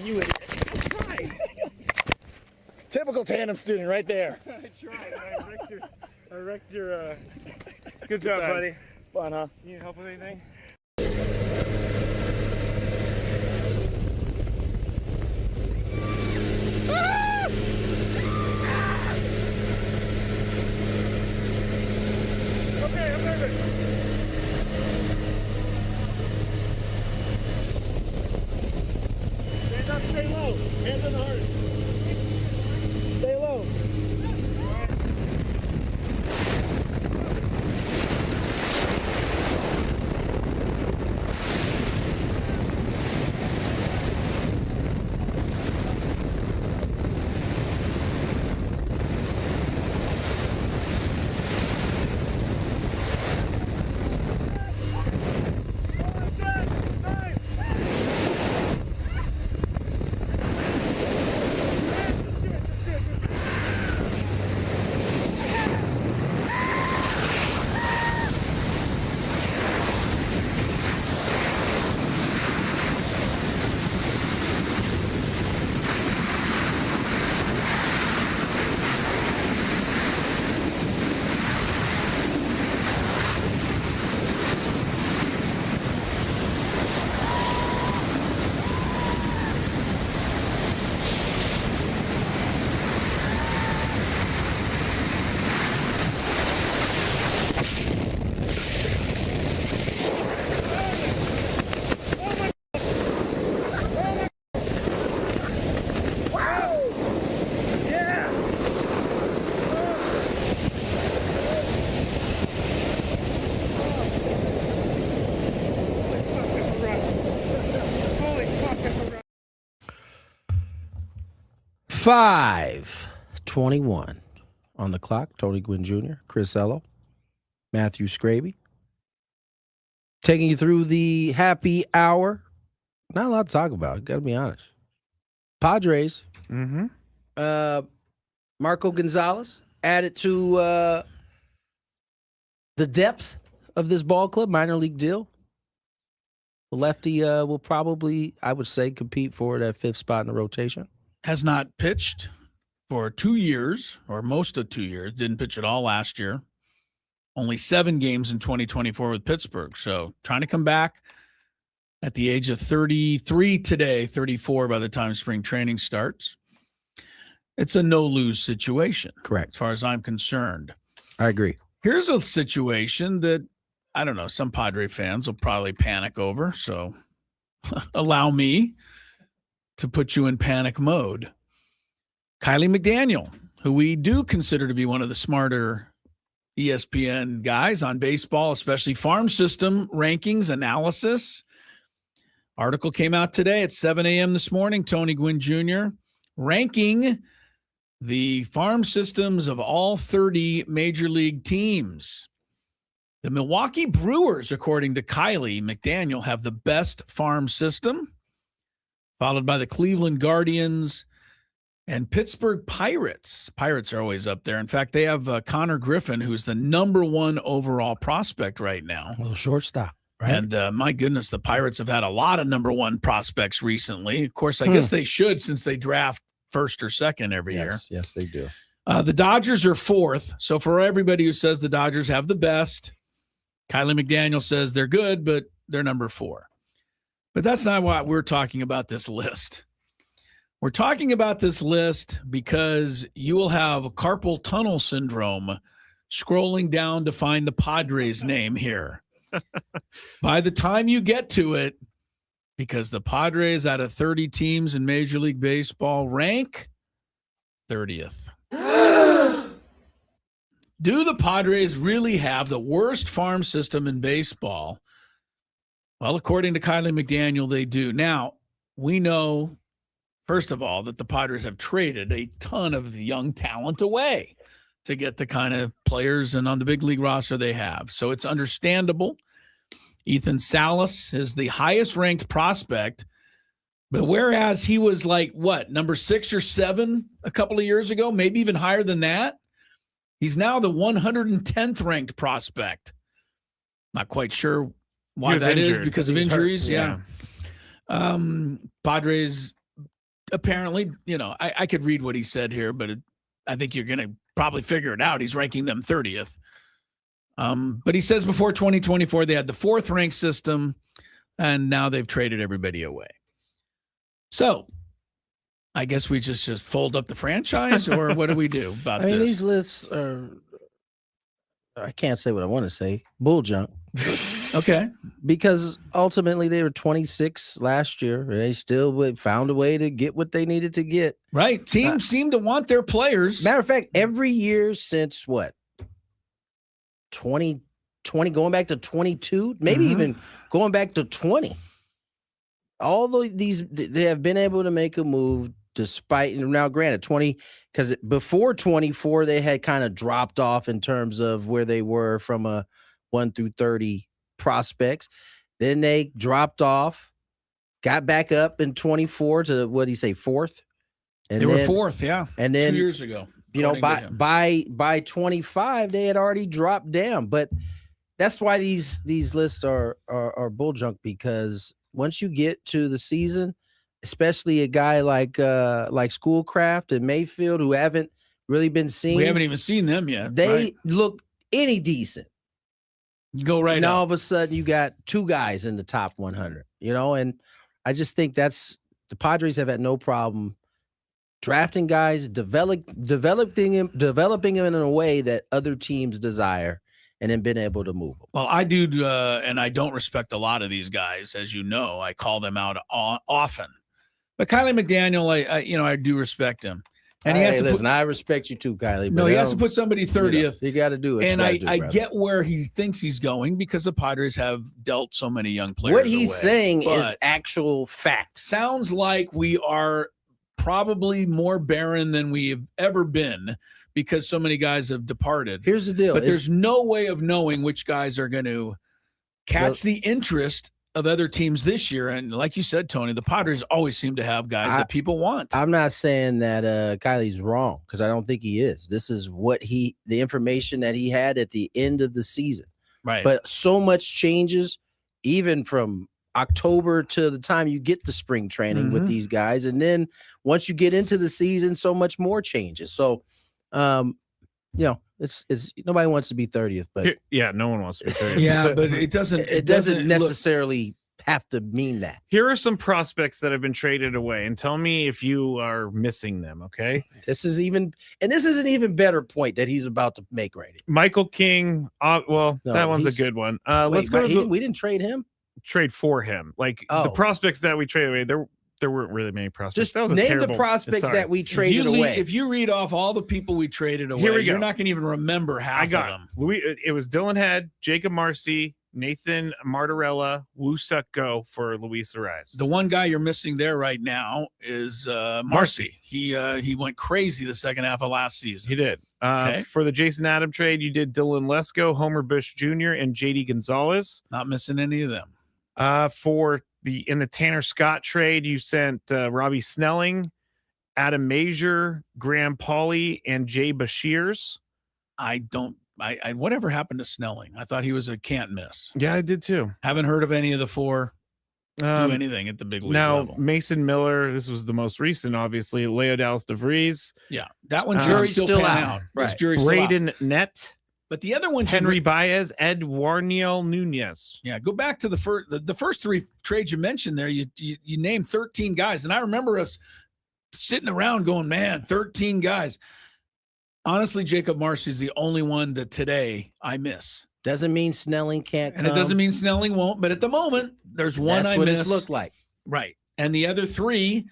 You idiot. Typical tandem student right there. I tried. I wrecked your good job, buddy. Fun, huh? You need help with anything? Okay, I'm nervous. Stay low. Hands on the heart. Stay low.
$5.21. on the clock. Tony Gwynn Jr., Chris Ello, Matthew Scraby. Taking you through the happy hour. Not a lot to talk about, got to be honest. Padres. Marco Gonzalez added to the depth of this ball club, minor league deal. The lefty will probably, I would say, compete for that 5th spot in the rotation.
Has not pitched for 2 years, or most of 2 years. Didn't pitch at all last year. Only 7 games in 2024 with Pittsburgh. So trying to come back at the age of 33 today, 34 by the time spring training starts. It's a no-lose situation.
Correct.
As far as I'm concerned.
I agree.
Here's a situation that, I don't know, some Padre fans will probably panic over. So allow me to put you in panic mode. Kylie McDaniel, who we do consider to be one of the smarter ESPN guys on baseball, especially farm system rankings analysis. Article came out today at 7 a.m. this morning. Tony Gwynn Jr. ranking the farm systems of all 30 major league teams. The Milwaukee Brewers, according to Kylie McDaniel, have the best farm system, followed by the Cleveland Guardians and Pittsburgh Pirates. Pirates are always up there. In fact, they have Connor Griffin, who's the #1 overall prospect right now.
A little shortstop, right?
And my goodness, the Pirates have had a lot of #1 prospects recently. Of course, I guess they should, since they draft 1st or 2nd every year.
Yes, they do.
The Dodgers are 4th. So for everybody who says the Dodgers have the best, Kylie McDaniel says they're good, but they're number 4. But that's not what we're talking about this list. We're talking about this list because you will have carpal tunnel syndrome scrolling down to find the Padres name here. By the time you get to it, because the Padres, out of 30 teams in Major League Baseball, rank 30th. Do the Padres really have the worst farm system in baseball? Well, according to Kylie McDaniel, they do. Now, we know, first of all, that the Padres have traded a ton of young talent away to get the kind of players and on the big league roster they have. So it's understandable. Ethan Salas is the highest ranked prospect, but whereas he was like, number 6 or 7 a couple of years ago, maybe even higher than that, he's now the 110th ranked prospect. Not quite sure why that is, because of injuries. Yeah. Padres apparently, I could read what he said here, but I think you're going to probably figure it out. He's ranking them 30th. But he says before 2024, they had the 4th ranked system, and now they've traded everybody away. So I guess we just fold up the franchise, or what do we do about this?
These lists are, I can't say what I want to say, bull junk.
Okay.
Because ultimately they were 26 last year. They still found a way to get what they needed to get.
Right. Teams seem to want their players.
Matter of fact, every year since 2020, going back to 22, maybe even going back to 20. All these, they have been able to make a move despite, now granted, 20, because before 24, they had kind of dropped off in terms of where they were from a 1 through 30 prospects. Then they dropped off, got back up in 24 to, what do you say, 4th? And
they were 4th, yeah.
And then
2 years ago.
By 25, they had already dropped down. But that's why these lists are bull junk, because once you get to the season, especially a guy like Schoolcraft and Mayfield, who haven't really been seen.
We haven't even seen them yet.
They look any decent.
Go right
now.
up.
All of a sudden, you got 2 guys in the top 100. And I just think the Padres have had no problem drafting guys, developing them in a way that other teams desire, and then been able to move them.
Well, I do, and I don't respect a lot of these guys, as you know. I call them out often. But Kylie McDaniel, I do respect him. And he has to
listen, I respect you too, Kylie.
No, he has to put somebody 30th.
You got to do it.
And I get where he thinks he's going, because the Padres have dealt so many young players.
What he's
away.
saying is actual fact.
Sounds like we are probably more barren than we have ever been because so many guys have departed.
Here's the deal.
But there's no way of knowing which guys are going to catch the interest of other teams this year. And like you said, Tony, the Padres always seem to have guys that people want.
I'm not saying that Kylie's wrong because I don't think he is. This is what the information that he had at the end of the season.
Right.
But so much changes even from October to the time you get to spring training with these guys. And then once you get into the season, so much more changes. So, it's nobody wants to be 30th, but
no one wants to be 30th.
Yeah, but it doesn't
necessarily have to mean that.
Here are some prospects that have been traded away, and tell me if you are missing them. Okay,
this is an even better point that he's about to make right here.
Michael King. That one's a good one. Let's go.
We didn't trade him.
Trade for him. The prospects that we traded away, there weren't really many prospects.
Just name the prospects that we traded away.
If you read off all the people we traded away, you're not going to even remember half of them.
It was Dylan Head, Jacob Marcy, Nathan Martorella, Wu Suk Go for Luis Ariz.
The one guy you're missing there right now is Marcy. He went crazy the second half of last season.
He did. For the Jason Adam trade, you did Dylan Lesko, Homer Bush Jr., and JD Gonzalez.
Not missing any of them.
In the Tanner Scott trade, you sent Robbie Snelling, Adam Major, Graham Pauly, and Jay Bashirs.
Whatever happened to Snelling? I thought he was a can't miss.
Yeah, I did too.
Haven't heard of any of the four do anything at the big league level.
Mason Miller, this was the most recent, obviously. Leo Dallas DeVries.
Yeah, that one's still out.
Right. Braden Nett.
But the other one,
Henry Baez, Ed Warniel Nunez.
Yeah, go back to the first three trades you mentioned there. You named 13 guys, and I remember us sitting around going, "Man, 13 guys." Honestly, Jacob Marcy is the only one that today I miss.
Doesn't mean Snelling can't come.
And it doesn't mean Snelling won't, but at the moment, there's one I miss.
That's what it's looked like.
Right. And the other three,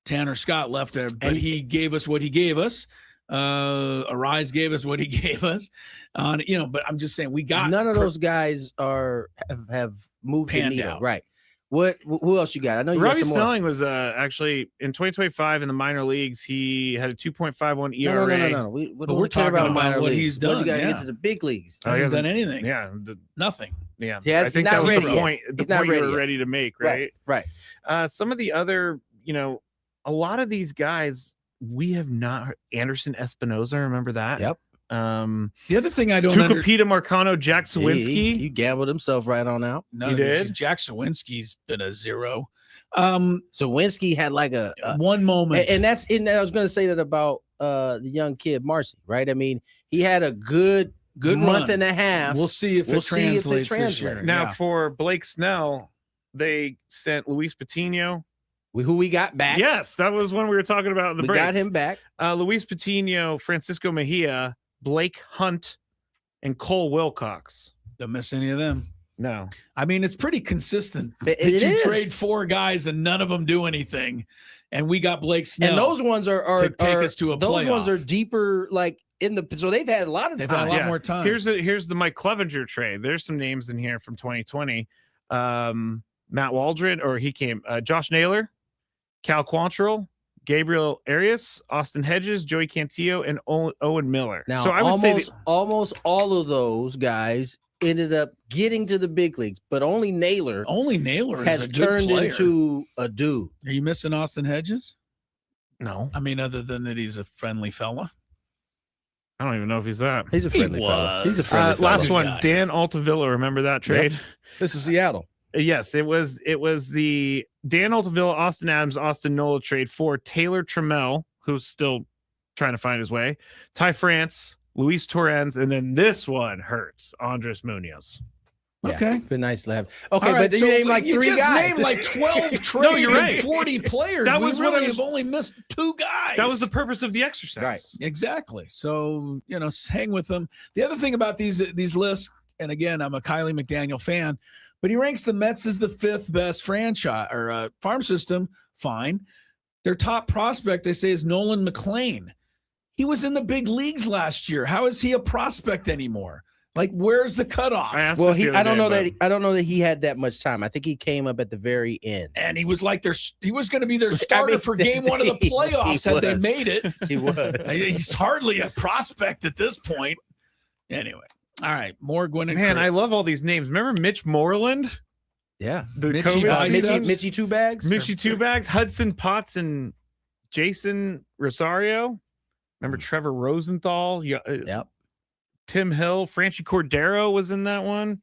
Tanner Scott left there, but he gave us what he gave us. Ariz gave us what he gave us. But I'm just saying we got
none of those guys have moved the needle.
Out.
Right. Who else you got? I know you
Robbie
got some
Snelling was actually in 2025 in the minor leagues. He had a 2.51 ERA.
No. We're talking about what he's done. You got to get to the big leagues.
He hasn't done anything.
Yeah,
nothing.
Yeah,
I think that was the point.
The point you were ready to make, right?
Right.
Some of the other, a lot of these guys we have not. Anderson Espinoza, remember that?
Yep.
The other thing I don't
Tucupita Marcano, Jack Sawinski.
He gambled himself right on out.
No,
he did.
Jack Sawinski's been a zero.
Sawinski had like a
one moment,
and that's in. I was going to say that about the young kid Marcy, right? I mean, he had a good month
run.
And a half.
We'll see if it translates this year.
Now for Blake Snell, they sent Luis Patino.
Who we got back?
Yes, that was one we were talking about in the break.
We got him back.
Luis Patino, Francisco Mejia, Blake Hunt, and Cole Wilcox.
Don't miss any of them.
No.
I mean, it's pretty consistent.
You
trade four guys and none of them do anything. And we got Blake Snell.
And those ones are
take us to a
those
playoff.
ones are deeper, like in the so they've had a lot of time.
They've had a lot more time.
Here's the Mike Clevenger trade. There's some names in here from 2020. Matt Waldron, or he came, Josh Naylor, Cal Quantrill, Gabriel Arias, Austin Hedges, Joey Cantillo, and Owen Miller.
Now,
so I would say
almost all of those guys ended up getting to the big leagues, but only Naylor
has
has turned into a dude.
Are you missing Austin Hedges?
No.
I mean, other than that he's a friendly fella.
I don't even know if he's that.
He's a friendly fella. He's a friendly fella.
Last one, guy. Dan Altavilla. Remember that trade?
Yep. This is Seattle.
Yes, it was the Dan Altavilla, Austin Adams, Austin Nola trade for Taylor Trammell, who's still trying to find his way, Ty France, Luis Torrens, and then this one hurts, Andres Munoz.
Yeah,
okay,
been nice to have. Okay,
right,
but you named like three
just
guys.
named like 12 trades
No, you're right.
and 40 players.
That was
really
what I
have only missed two guys.
That was the purpose of the exercise.
Right.
Exactly. So, hang with them. The other thing about these lists, and again, I'm a Kylie McDaniel fan, but he ranks the Mets as the fifth best franchise or farm system. Fine. Their top prospect, they say, is Nolan McLean. He was in the big leagues last year. How is he a prospect anymore? Like, where's the cutoff?
Well, I don't know that he had that much time. I think he came up at the very end,
and he was like he was going to be their starter for game one of the playoffs had they made it.
He was.
He's hardly a prospect at this point. Anyway, all right, more Gwynn and
Man,
Chris.
I love all these names. Remember Mitch Moreland?
Yeah,
the
Mitchie Two Bags,
Mitchie Two Bags, Hudson Potts, and Jason Rosario. Remember Trevor Rosenthal?
Yep.
Tim Hill, Franchi Cordero was in that one.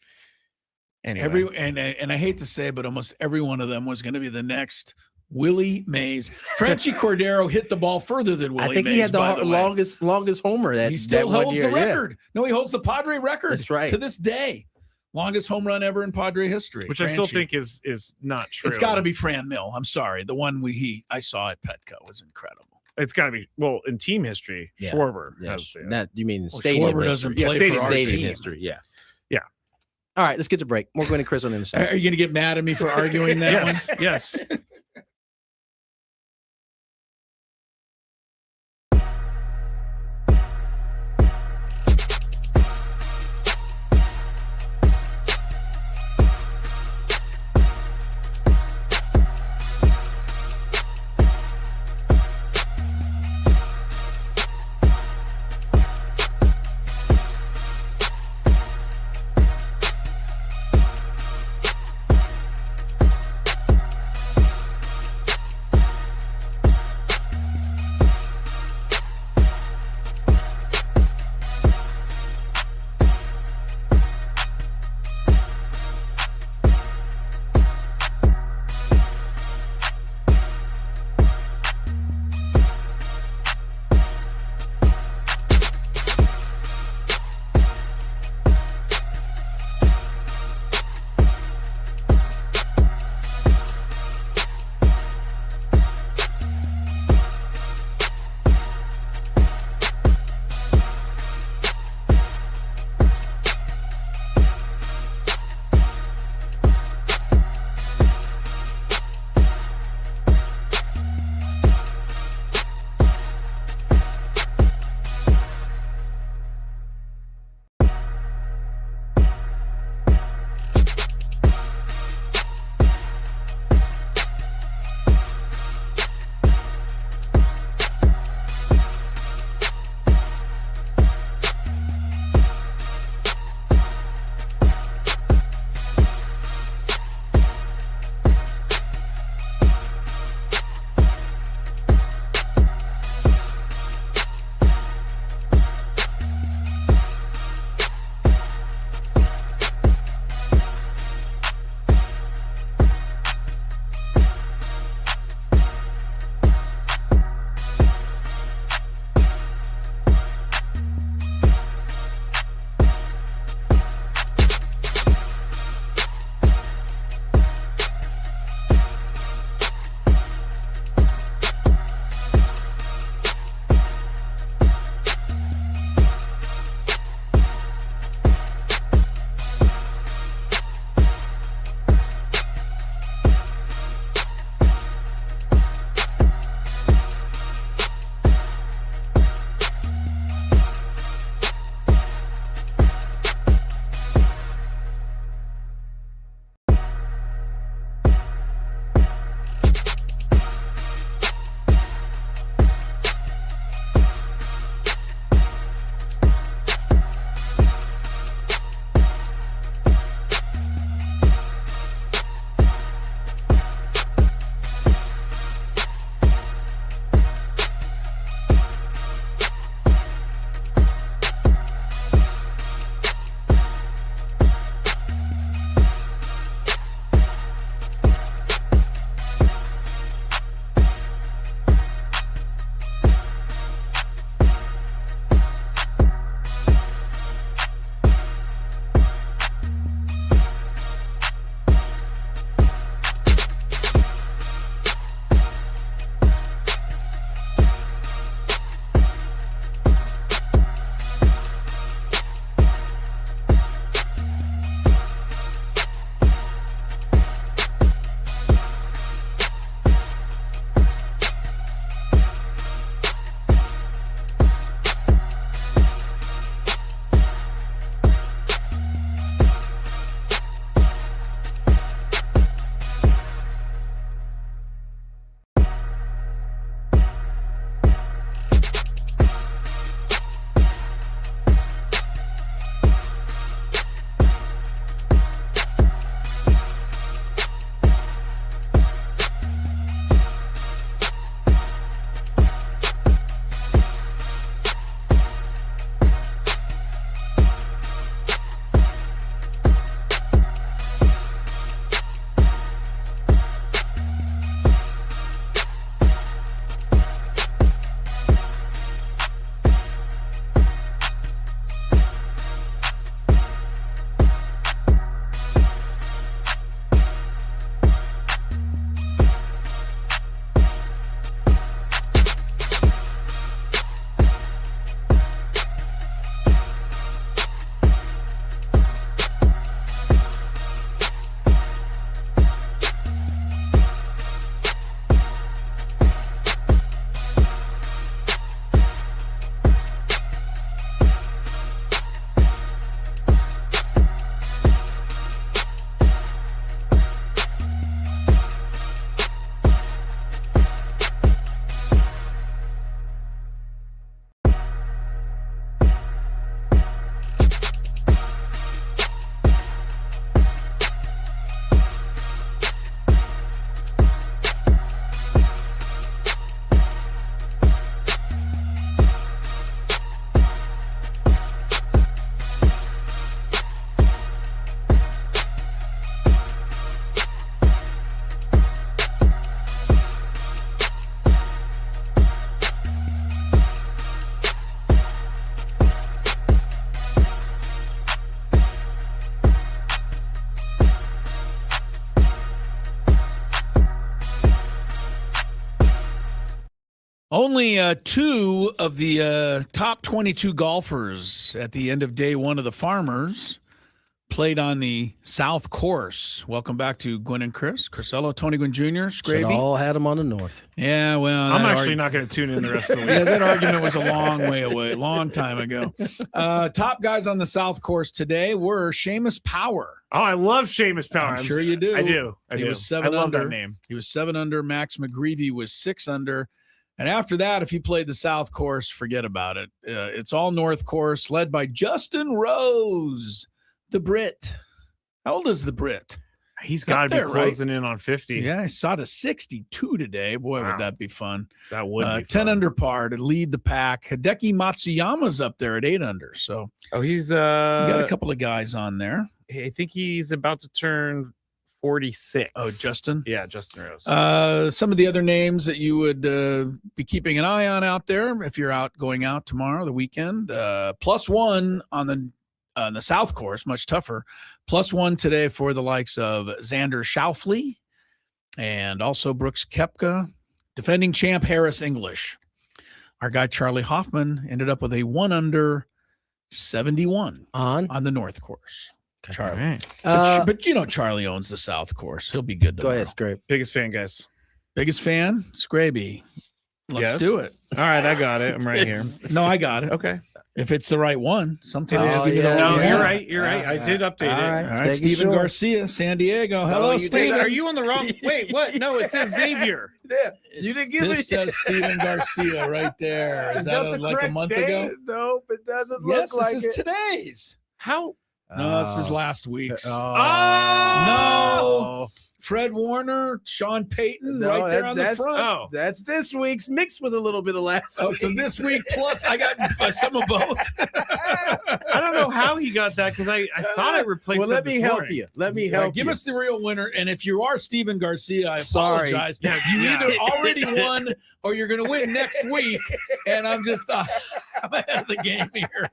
Anyway,
and I hate to say it, but almost every one of them was going to be the next Willie Mays. Franchi Cordero hit the ball further than Willie Mays.
I think he had the longest homer.
He still holds the record.
Yeah.
No, he holds the Padre record.
That's right.
To this day. Longest home run ever in Padre history.
Which I still think is not true.
It's got to be Fran Mill. I'm sorry. The one I saw at Petco was incredible.
It's got to be, in team history, Schwarber has
that. You mean stadium
Schwarber doesn't
history.
play for our
stadium
team.
history. Yeah.
Yeah.
All right, let's get to break. More Gwynn and Chris on the other side.
Are you going to get mad at me for arguing that one?
Yes.
Only 2 of the top 22 golfers at the end of day 1 of the Farmers played on the South Course. Welcome back to Gwynn and Chris. Crisello, Tony Gwynn Jr.,
Should
Scraby.
all had them on the North.
Yeah, well.
I'm actually not going to tune in the rest of the week.
Yeah, that argument was a long way away, long time ago. Top guys on the South Course today were Seamus Power.
Oh, I love Seamus Power.
I'm sure you do.
I do.
He was 7
I love
under.
that name.
He was 7 under. Max McGreevy was 6 under. And after that, if you played the South Course, forget about it. It's all North Course, led by Justin Rose, the Brit. How old is the Brit?
He's got to be closing in on 50.
Yeah, I saw the 62 today. Boy, would that be fun.
That would be
10
fun.
under par to lead the pack. Hideki Matsuyama's up there at 8 under. So
he's
you got a couple of guys on there.
I think he's about to turn 46.
Oh, Justin?
Yeah, Justin Rose.
Some of the other names that you would be keeping an eye on out there if you're going out tomorrow, the weekend. +1 on the South Course, much tougher. +1 today for the likes of Xander Schauffele and also Brooks Koepka. Defending champ Harris English. Our guy Charlie Hoffman ended up with a 1 under 71 on the North Course. Charlie.
Right.
But you know Charlie owns the South Course. He'll be good tomorrow.
Go ahead, Scrape.
Biggest fan, guys.
Biggest fan? Scraby. Let's do it.
All right, I got it. I'm right here.
No, I got it.
Okay.
If it's the right one. Sometimes.
No, you're right. You're right. I did update it.
All right. Steven Garcia, San Diego. Hello, Steven.
Are you on the wrong? Wait, what? No, it says Xavier.
Yeah, you didn't give me.
This says Steven Garcia right there. Is that like a month ago?
Nope, it doesn't
Yes,
look like
this is today's.
How?
No, this is last week's.
Oh.
No. Fred Warner, Sean Payton, right there on the front.
Oh,
that's this week's mixed with a little bit of last week.
So this week plus I got some of both.
I don't know how he got that because I thought I replaced.
Well, let me help you. Let me help you.
Give us the real winner, and if you are Steven Garcia, I
Sorry.
apologize. You either already won or you're going to win next week, and I'm just I'm ahead of the game here.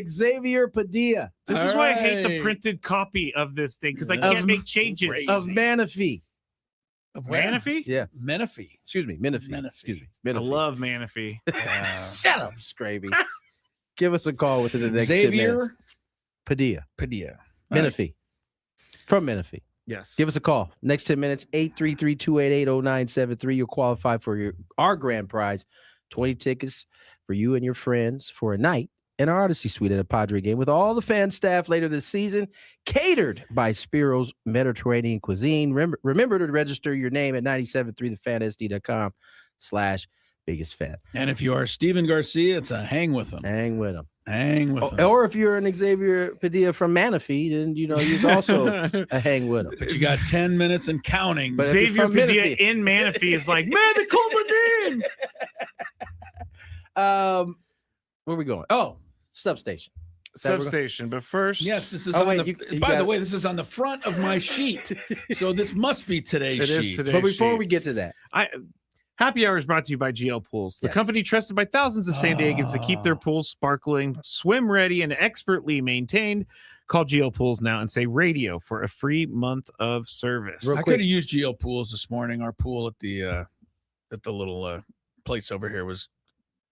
Xavier Padilla.
This is why I hate the printed copy of this thing because I can't make changes.
Of Manafee.
Of
Manafee?
Yeah.
Menifee.
Excuse me. Menifee.
Menifee.
I love Manafee.
Shut up, Scraby. Give us a call within the next 10
Xavier
minutes. Padilla.
Menifee.
From Menifee.
Yes.
Give us a call. Next 10 minutes, 833-288-0973. You'll qualify for our grand prize, 20 tickets for you and your friends for a night in our Odyssey Suite at a Padre game with all the fan staff later this season, catered by Spiro's Mediterranean Cuisine. Remember to register your name at 973thefansd.com/biggest fan.
And if you are Steven Garcia, it's a hang with him.
Hang with him.
Hang with him.
Or if you're an Xavier Padilla from Manafee, then he's also a hang with him.
But you got 10 minutes and counting.
But
Xavier Padilla in Manafee is like, man, they called my name.
Where are we going? Oh, substation.
Substation. But first,
yes, this is
Oh,
on
wait,
the.
you
By the
got-
way, this is on the front of my sheet, so this must be today's
It
sheet.
is today's
But before
sheet.
we get to that,
Happy Hour is brought to you by GL Pools, the
Yes.
company trusted by thousands of San Diegans to keep their pools sparkling, swim ready, and expertly maintained. Call GL Pools now and say radio for a free month of service.
I could have used GL Pools this morning. Our pool at the little place over here was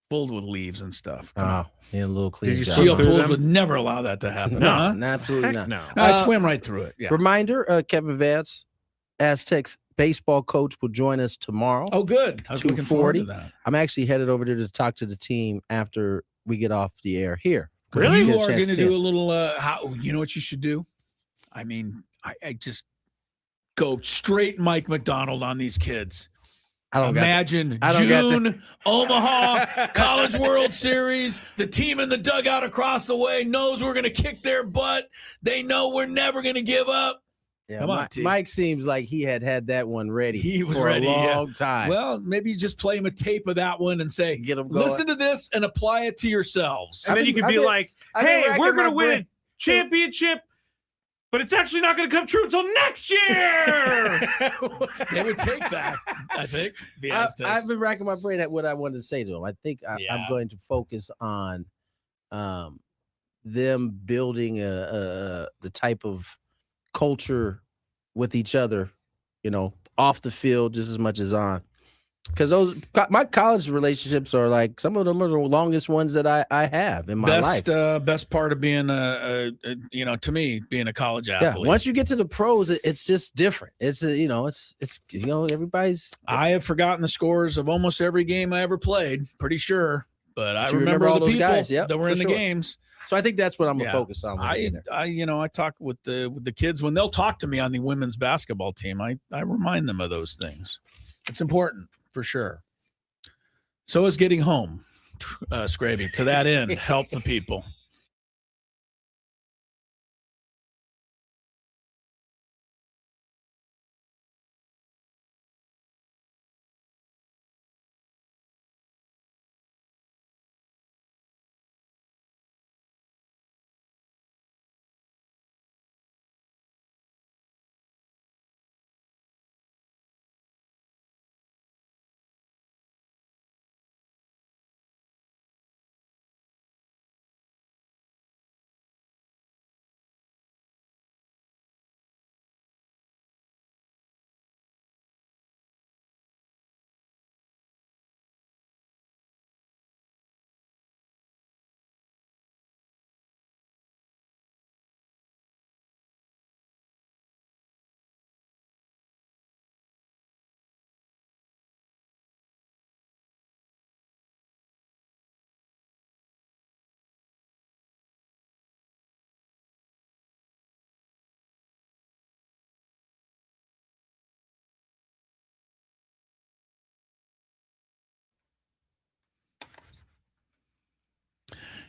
filled with leaves and stuff. Come on.
yeah, a little clean
Did you
job.
swim
GL
through
Pools
them?
would never allow that to happen.
No,
huh?
absolutely
Heck
not.
no.
I swim right through it. Yeah.
Reminder, Kevin Vance, Aztecs baseball coach, will join us tomorrow.
Oh, good. I was looking forward to
2:40.
that.
I'm actually headed over there to talk to the team after we get off the air here.
Really?
You
Get a
are
chance
going to
see
do
him.
a little. You know what you should do? I mean, I just go straight Mike McDonald on these kids.
I don't
Imagine
I don't got
June, Omaha, College World Series. The team in the dugout across the way knows we're going to kick their butt. They know we're never going to give up.
Yeah,
Come on, T.
Mike seems like he had that one ready.
He was
for
ready,
a
yeah.
long time.
Well, maybe you just play him a tape of that one and say,
Get 'em going.
listen to this and apply it to yourselves.
And then you could be like,
I've been
hey,
racking
we're going
my
to win
brain.
a championship, but it's actually not going to come true until next year.
They would take that, I think. The Aztecs.
I've been racking my brain at what I wanted to say to him. I think I'm
Yeah.
going to focus on them building the type of culture with each other, off the field just as much as on. Because my college relationships are like some of them are the longest ones that I have in my life.
Best part of being to me, being a college athlete.
Yeah, once you get to the pros, it's just different. It's everybody's.
I have forgotten the scores of almost every game I ever played. Pretty sure, but I remember
all
the
those
people
guys
that were in the games.
So I think that's what I'm gonna focus on.
I talk with the kids when they'll talk to me on the women's basketball team. I remind them of those things. It's important for sure. So is getting home, Scraby. To that end, help the people.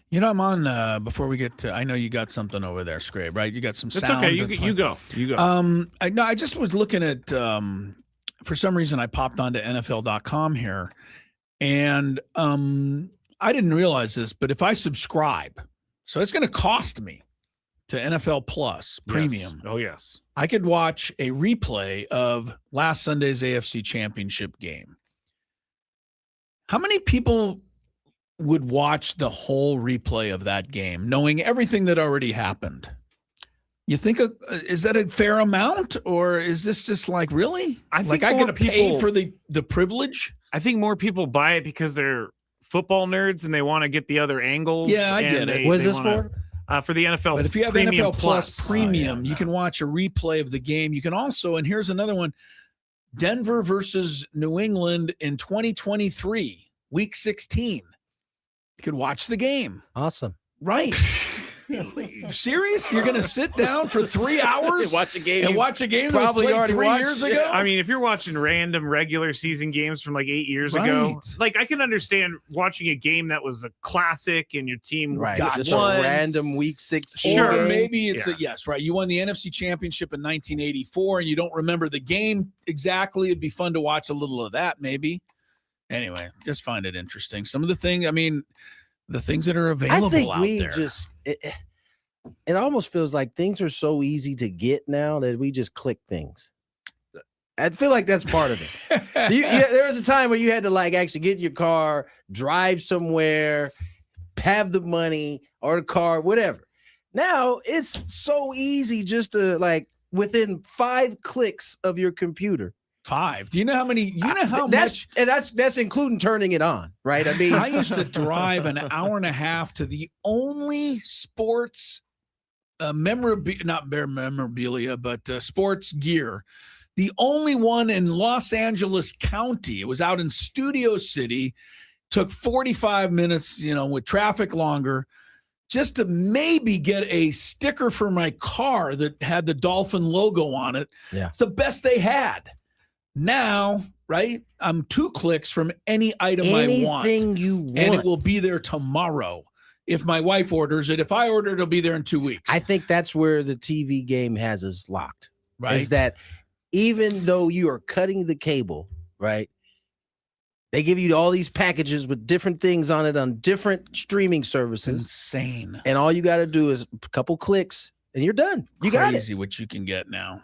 I'm on before we get to. I know you got something over there, Scrabe. Right? You got some sound.
It's okay. You go.
I just was looking at. For some reason, I popped onto NFL.com here, and I didn't realize this, but if I subscribe, so it's going to cost me to NFL Plus Premium.
Yes. Oh yes,
I could watch a replay of last Sunday's AFC Championship game. How many people would watch the whole replay of that game, knowing everything that already happened? You think is that a fair amount, or is this just like really? I
think
I got to pay for the privilege.
I think more people buy it because they're football nerds and they want to get the other angles.
Yeah, I get it.
What is this for?
For the NFL.
But if you have
Premium
NFL Plus Premium, you can watch a replay of the game. You can also, and here's another one: Denver versus New England in 2023, Week 16. You could watch the game.
Awesome.
Right. Serious? You're going to sit down for 3 hours
watch a game
that was played 3 years ago?
I mean, if you're watching random regular season games from like 8 years ago, like I can understand watching a game that was a classic and your team got
just
one.
a random Week 6.
Or maybe it's right. You won the NFC Championship in 1984 and you don't remember the game exactly. It'd be fun to watch a little of that maybe. Anyway, just find it interesting. Some of the things, the things that are available
I think
out
we
there.
It almost feels like things are so easy to get now that we just click things. I feel like that's part of it. There was a time where you had to like actually get in your car, drive somewhere, have the money or the car, whatever. Now it's so easy just to like within 5 clicks of your computer.
5. Do you know how many? You know how much?
And that's including turning it on, right? I mean,
I used to drive an hour and a half to the only sports memorabilia, but sports gear. The only one in Los Angeles County. It was out in Studio City. Took 45 minutes, with traffic longer, just to maybe get a sticker for my car that had the Dolphin logo on it.
Yeah.
It's the best they had. Now, right? I'm 2 clicks from any item I want.
Anything you want.
And it will be there tomorrow. If my wife orders it, if I order it, it'll be there in 2 weeks.
I think that's where the TV game has us locked.
Right.
Is that even though you are cutting the cable, right? They give you all these packages with different things on it on different streaming services.
Insane.
And all you got to do is a couple clicks and you're done. You got it.
Crazy what you can get now.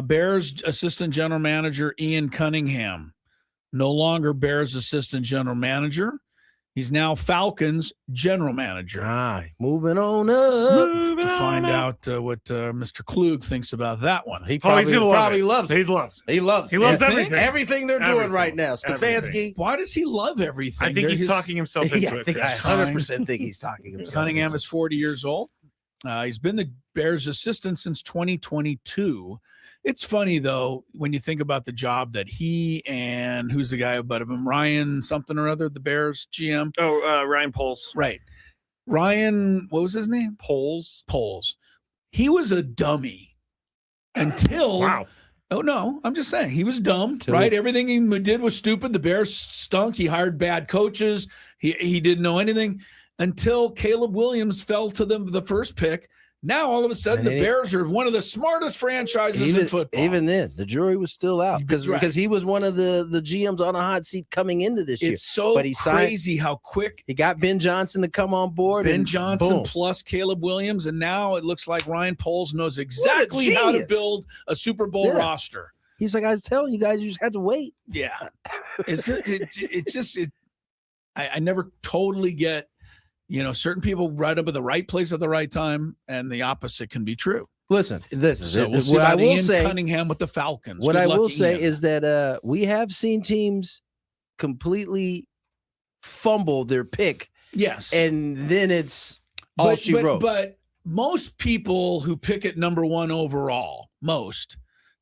Bears assistant general manager Ian Cunningham, no longer Bears assistant general manager. He's now Falcons general manager.
Moving on up
to find out what Mr. Klug thinks about that one.
He probably, loves it.
He loves it.
He loves
everything.
Everything they're doing right now. Stefanski.
Why does he love everything?
I think he's talking himself into it.
I 100% think he's talking himself.
Cunningham is 40 years old. He's been the Bears' assistant since 2022. It's funny, though, when you think about the job that he and who's the guy above him, Ryan something or other, the Bears GM.
Ryan Poles.
Right. Ryan, what was his name? Poles. He was a dummy until.
Wow.
Oh, no, I'm just saying he was dumb, right? Everything he did was stupid. The Bears stunk. He hired bad coaches. He didn't know anything until Caleb Williams fell to them the first pick. Now, all of a sudden, the Bears are one of the smartest franchises in football.
Even then, the jury was still out because he was one of the GMs on a hot seat coming into this year.
It's so crazy how quick.
He got Ben Johnson to come on board.
Ben Johnson plus Caleb Williams, and now it looks like Ryan Poles knows exactly how to build a Super Bowl roster.
He's like, I was telling you guys, you just had to wait.
Yeah. I never totally get. Certain people right up at the right place at the right time, and the opposite can be true.
Listen.
So we'll see
what I will
Ian
say,
Cunningham with the Falcons.
What I will say is that we have seen teams completely fumble their pick.
Yes,
and then it's all she wrote.
But most people who pick at number 1 overall,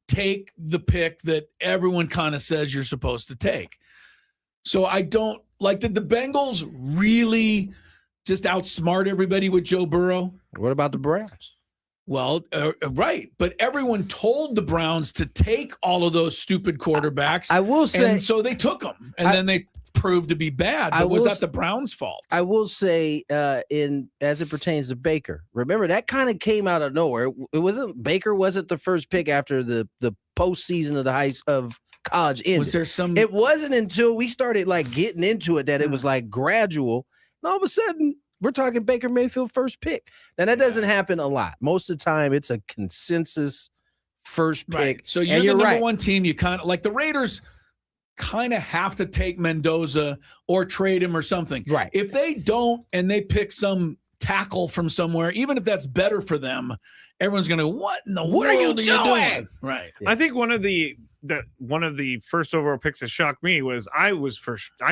take the pick that everyone kind of says you're supposed to take. So I don't did the Bengals really just outsmart everybody with Joe Burrow?
What about the Browns?
Well, right. But everyone told the Browns to take all of those stupid quarterbacks.
I will say.
And so they took them. And then they proved to be bad. But was that the Browns' fault?
I will say, as it pertains to Baker, remember that kind of came out of nowhere. Baker wasn't the first pick after the postseason of college ended.
Was there some?
It wasn't until we started getting into it that it was gradual. And all of a sudden, we're talking Baker Mayfield first pick. Now, that doesn't happen a lot. Most of the time, it's a consensus first pick.
Right. So you're the number one team. You kind of the Raiders kind of have to take Mendoza or trade him or something.
Right.
If they don't and they pick some tackle from somewhere, even if that's better for them, everyone's going to, what in the world are you doing? Right.
I think one of the first overall picks that shocked me was I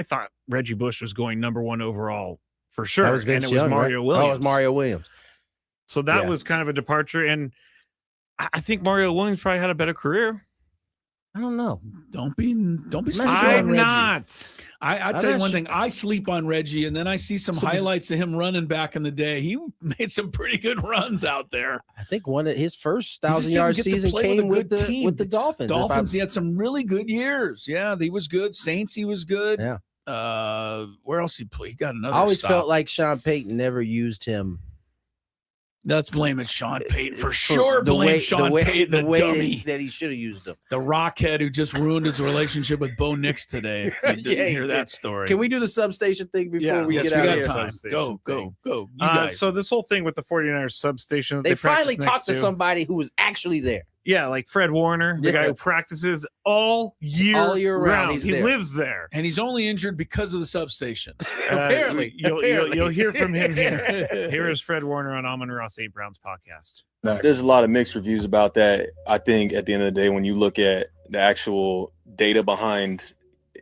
thought Reggie Bush was going number 1 overall for sure.
That was Vince Young,
Mario
right?
Williams.
Oh, it was Mario Williams.
So that was kind of a departure. And I think Mario Williams probably had a better career.
I don't know.
Don't be sleeping
I'm
on Reggie.
not.
I tell you one thing. I sleep on Reggie, and then I see some highlights of him running back in the day. He made some pretty good runs out there.
I think one of his first 1,000-yard season came with the Dolphins.
Dolphins, he had some really good years. Yeah, he was good. Saints, he was good.
Yeah.
Where else he played? He got another.
I always
stop.
felt like Sean Payton never used him.
Let's blame it Sean Payton for sure. Sean Payton, the dummy
that he should have used him.
The rockhead who just ruined his relationship with Bo Nix today. If you didn't hear that story.
Can we do the substation thing before we get out of here?
Time. Go. You guys.
So this whole thing with the 49ers substation,
they finally talked to somebody who was actually there.
Yeah, like Fred Warner, the guy who practices all year round. He lives there.
And he's only injured because of the substation.
Apparently.
You'll hear from him here. Here is Fred Warner on Amon Ross 8 Browns podcast.
There's a lot of mixed reviews about that. I think at the end of the day, when you look at the actual data behind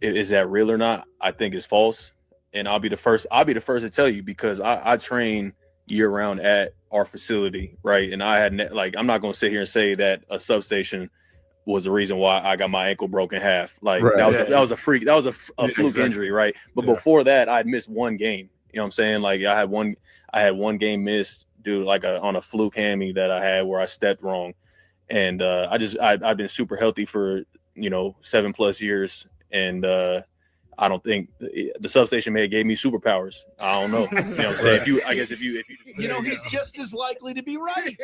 is that real or not, I think it's false. And I'll be the first to tell you because I train year round at our facility, right? And I had I'm not going to sit here and say that a substation was the reason why I got my ankle broken in half. That was a freak. That was a fluke injury, right? But before that, I had missed one game. You know what I'm saying? I had one game missed due on a fluke hammy that I had where I stepped wrong. And I've been super healthy for 7+ years. And I don't think the substation may have gave me superpowers. I don't know. You know what I'm saying? If you
he's just as likely to be right.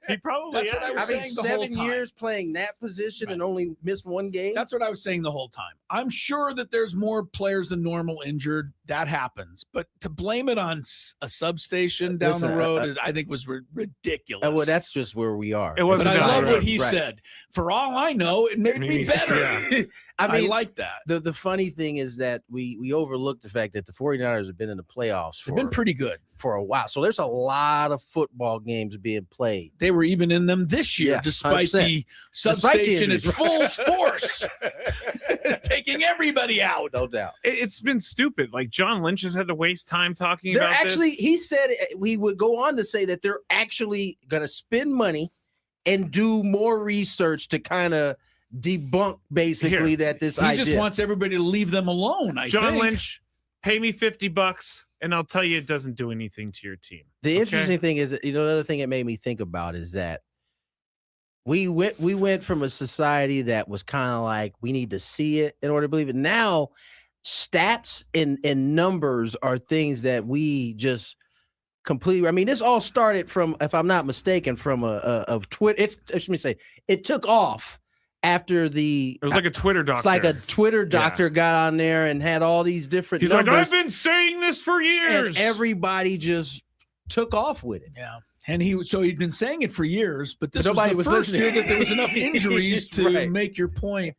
He probably
That's what I was saying the whole time.
7 years playing that position and only missed one game.
That's what I was saying the whole time. I'm sure that there's more players than normal injured. That happens. But to blame it on a substation down the road, I think was ridiculous.
Well, that's just where we are.
It wasn't.
But I love what he said. For all I know, it made me better.
Yeah.
I mean, I like that.
The funny thing is that we overlooked the fact that the 49ers have been in the playoffs.
They've been pretty good
for a while. So there's a lot of football games being played.
They were even in them this year, despite 100%. The substation at full force, taking everybody out.
No doubt.
It's been stupid. Like John Lynch has had to waste time talking
they're
about
actually,
this.
He said we would go on to say that they're actually going to spend money and do more research to kind of debunk basically that this idea.
He just wants everybody to leave them alone.
John Lynch, pay me $50 and I'll tell you it doesn't do anything to your team.
The interesting thing is, the other thing it made me think about is that we went from a society that was kind of like we need to see it in order to believe it. Now stats and numbers are things that we just completely. I mean, this all started from, if I'm not mistaken, from a Twitter. Let me say, it took off after it
was like a Twitter doctor.
It's like a Twitter doctor got on there and had all these different
He's
numbers.
like, I've been saying this for years.
And everybody just took off with it.
Yeah. And he'd been saying it for years, but this was the first year that there was enough injuries to make your point.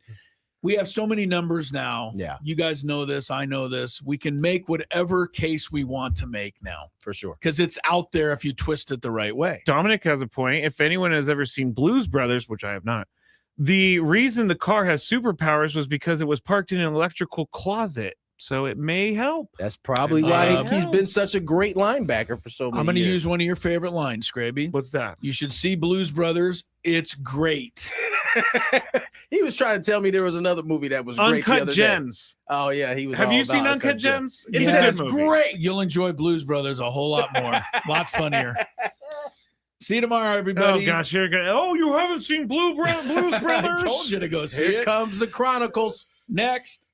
We have so many numbers now.
Yeah.
You guys know this. I know this. We can make whatever case we want to make now.
For sure.
Because it's out there if you twist it the right way.
Dominic has a point. If anyone has ever seen Blues Brothers, which I have not, the reason the car has superpowers was because it was parked in an electrical closet. So it may help.
That's probably why he's been such a great linebacker for so many years.
I'm going to use one of your favorite lines, Scraby.
What's that?
You should see Blues Brothers. It's great.
He was trying to tell me there was another movie that was great the
Uncut
other
Gems.
Day. Oh, yeah. He was.
Have you seen Uncut Gems?
It's a good movie. Great. You'll enjoy Blues Brothers a whole lot more. A lot funnier. See you tomorrow, everybody.
Oh, gosh. You haven't seen Blues Brothers?
I told you to go see it.
Here comes the Chronicles.
Next.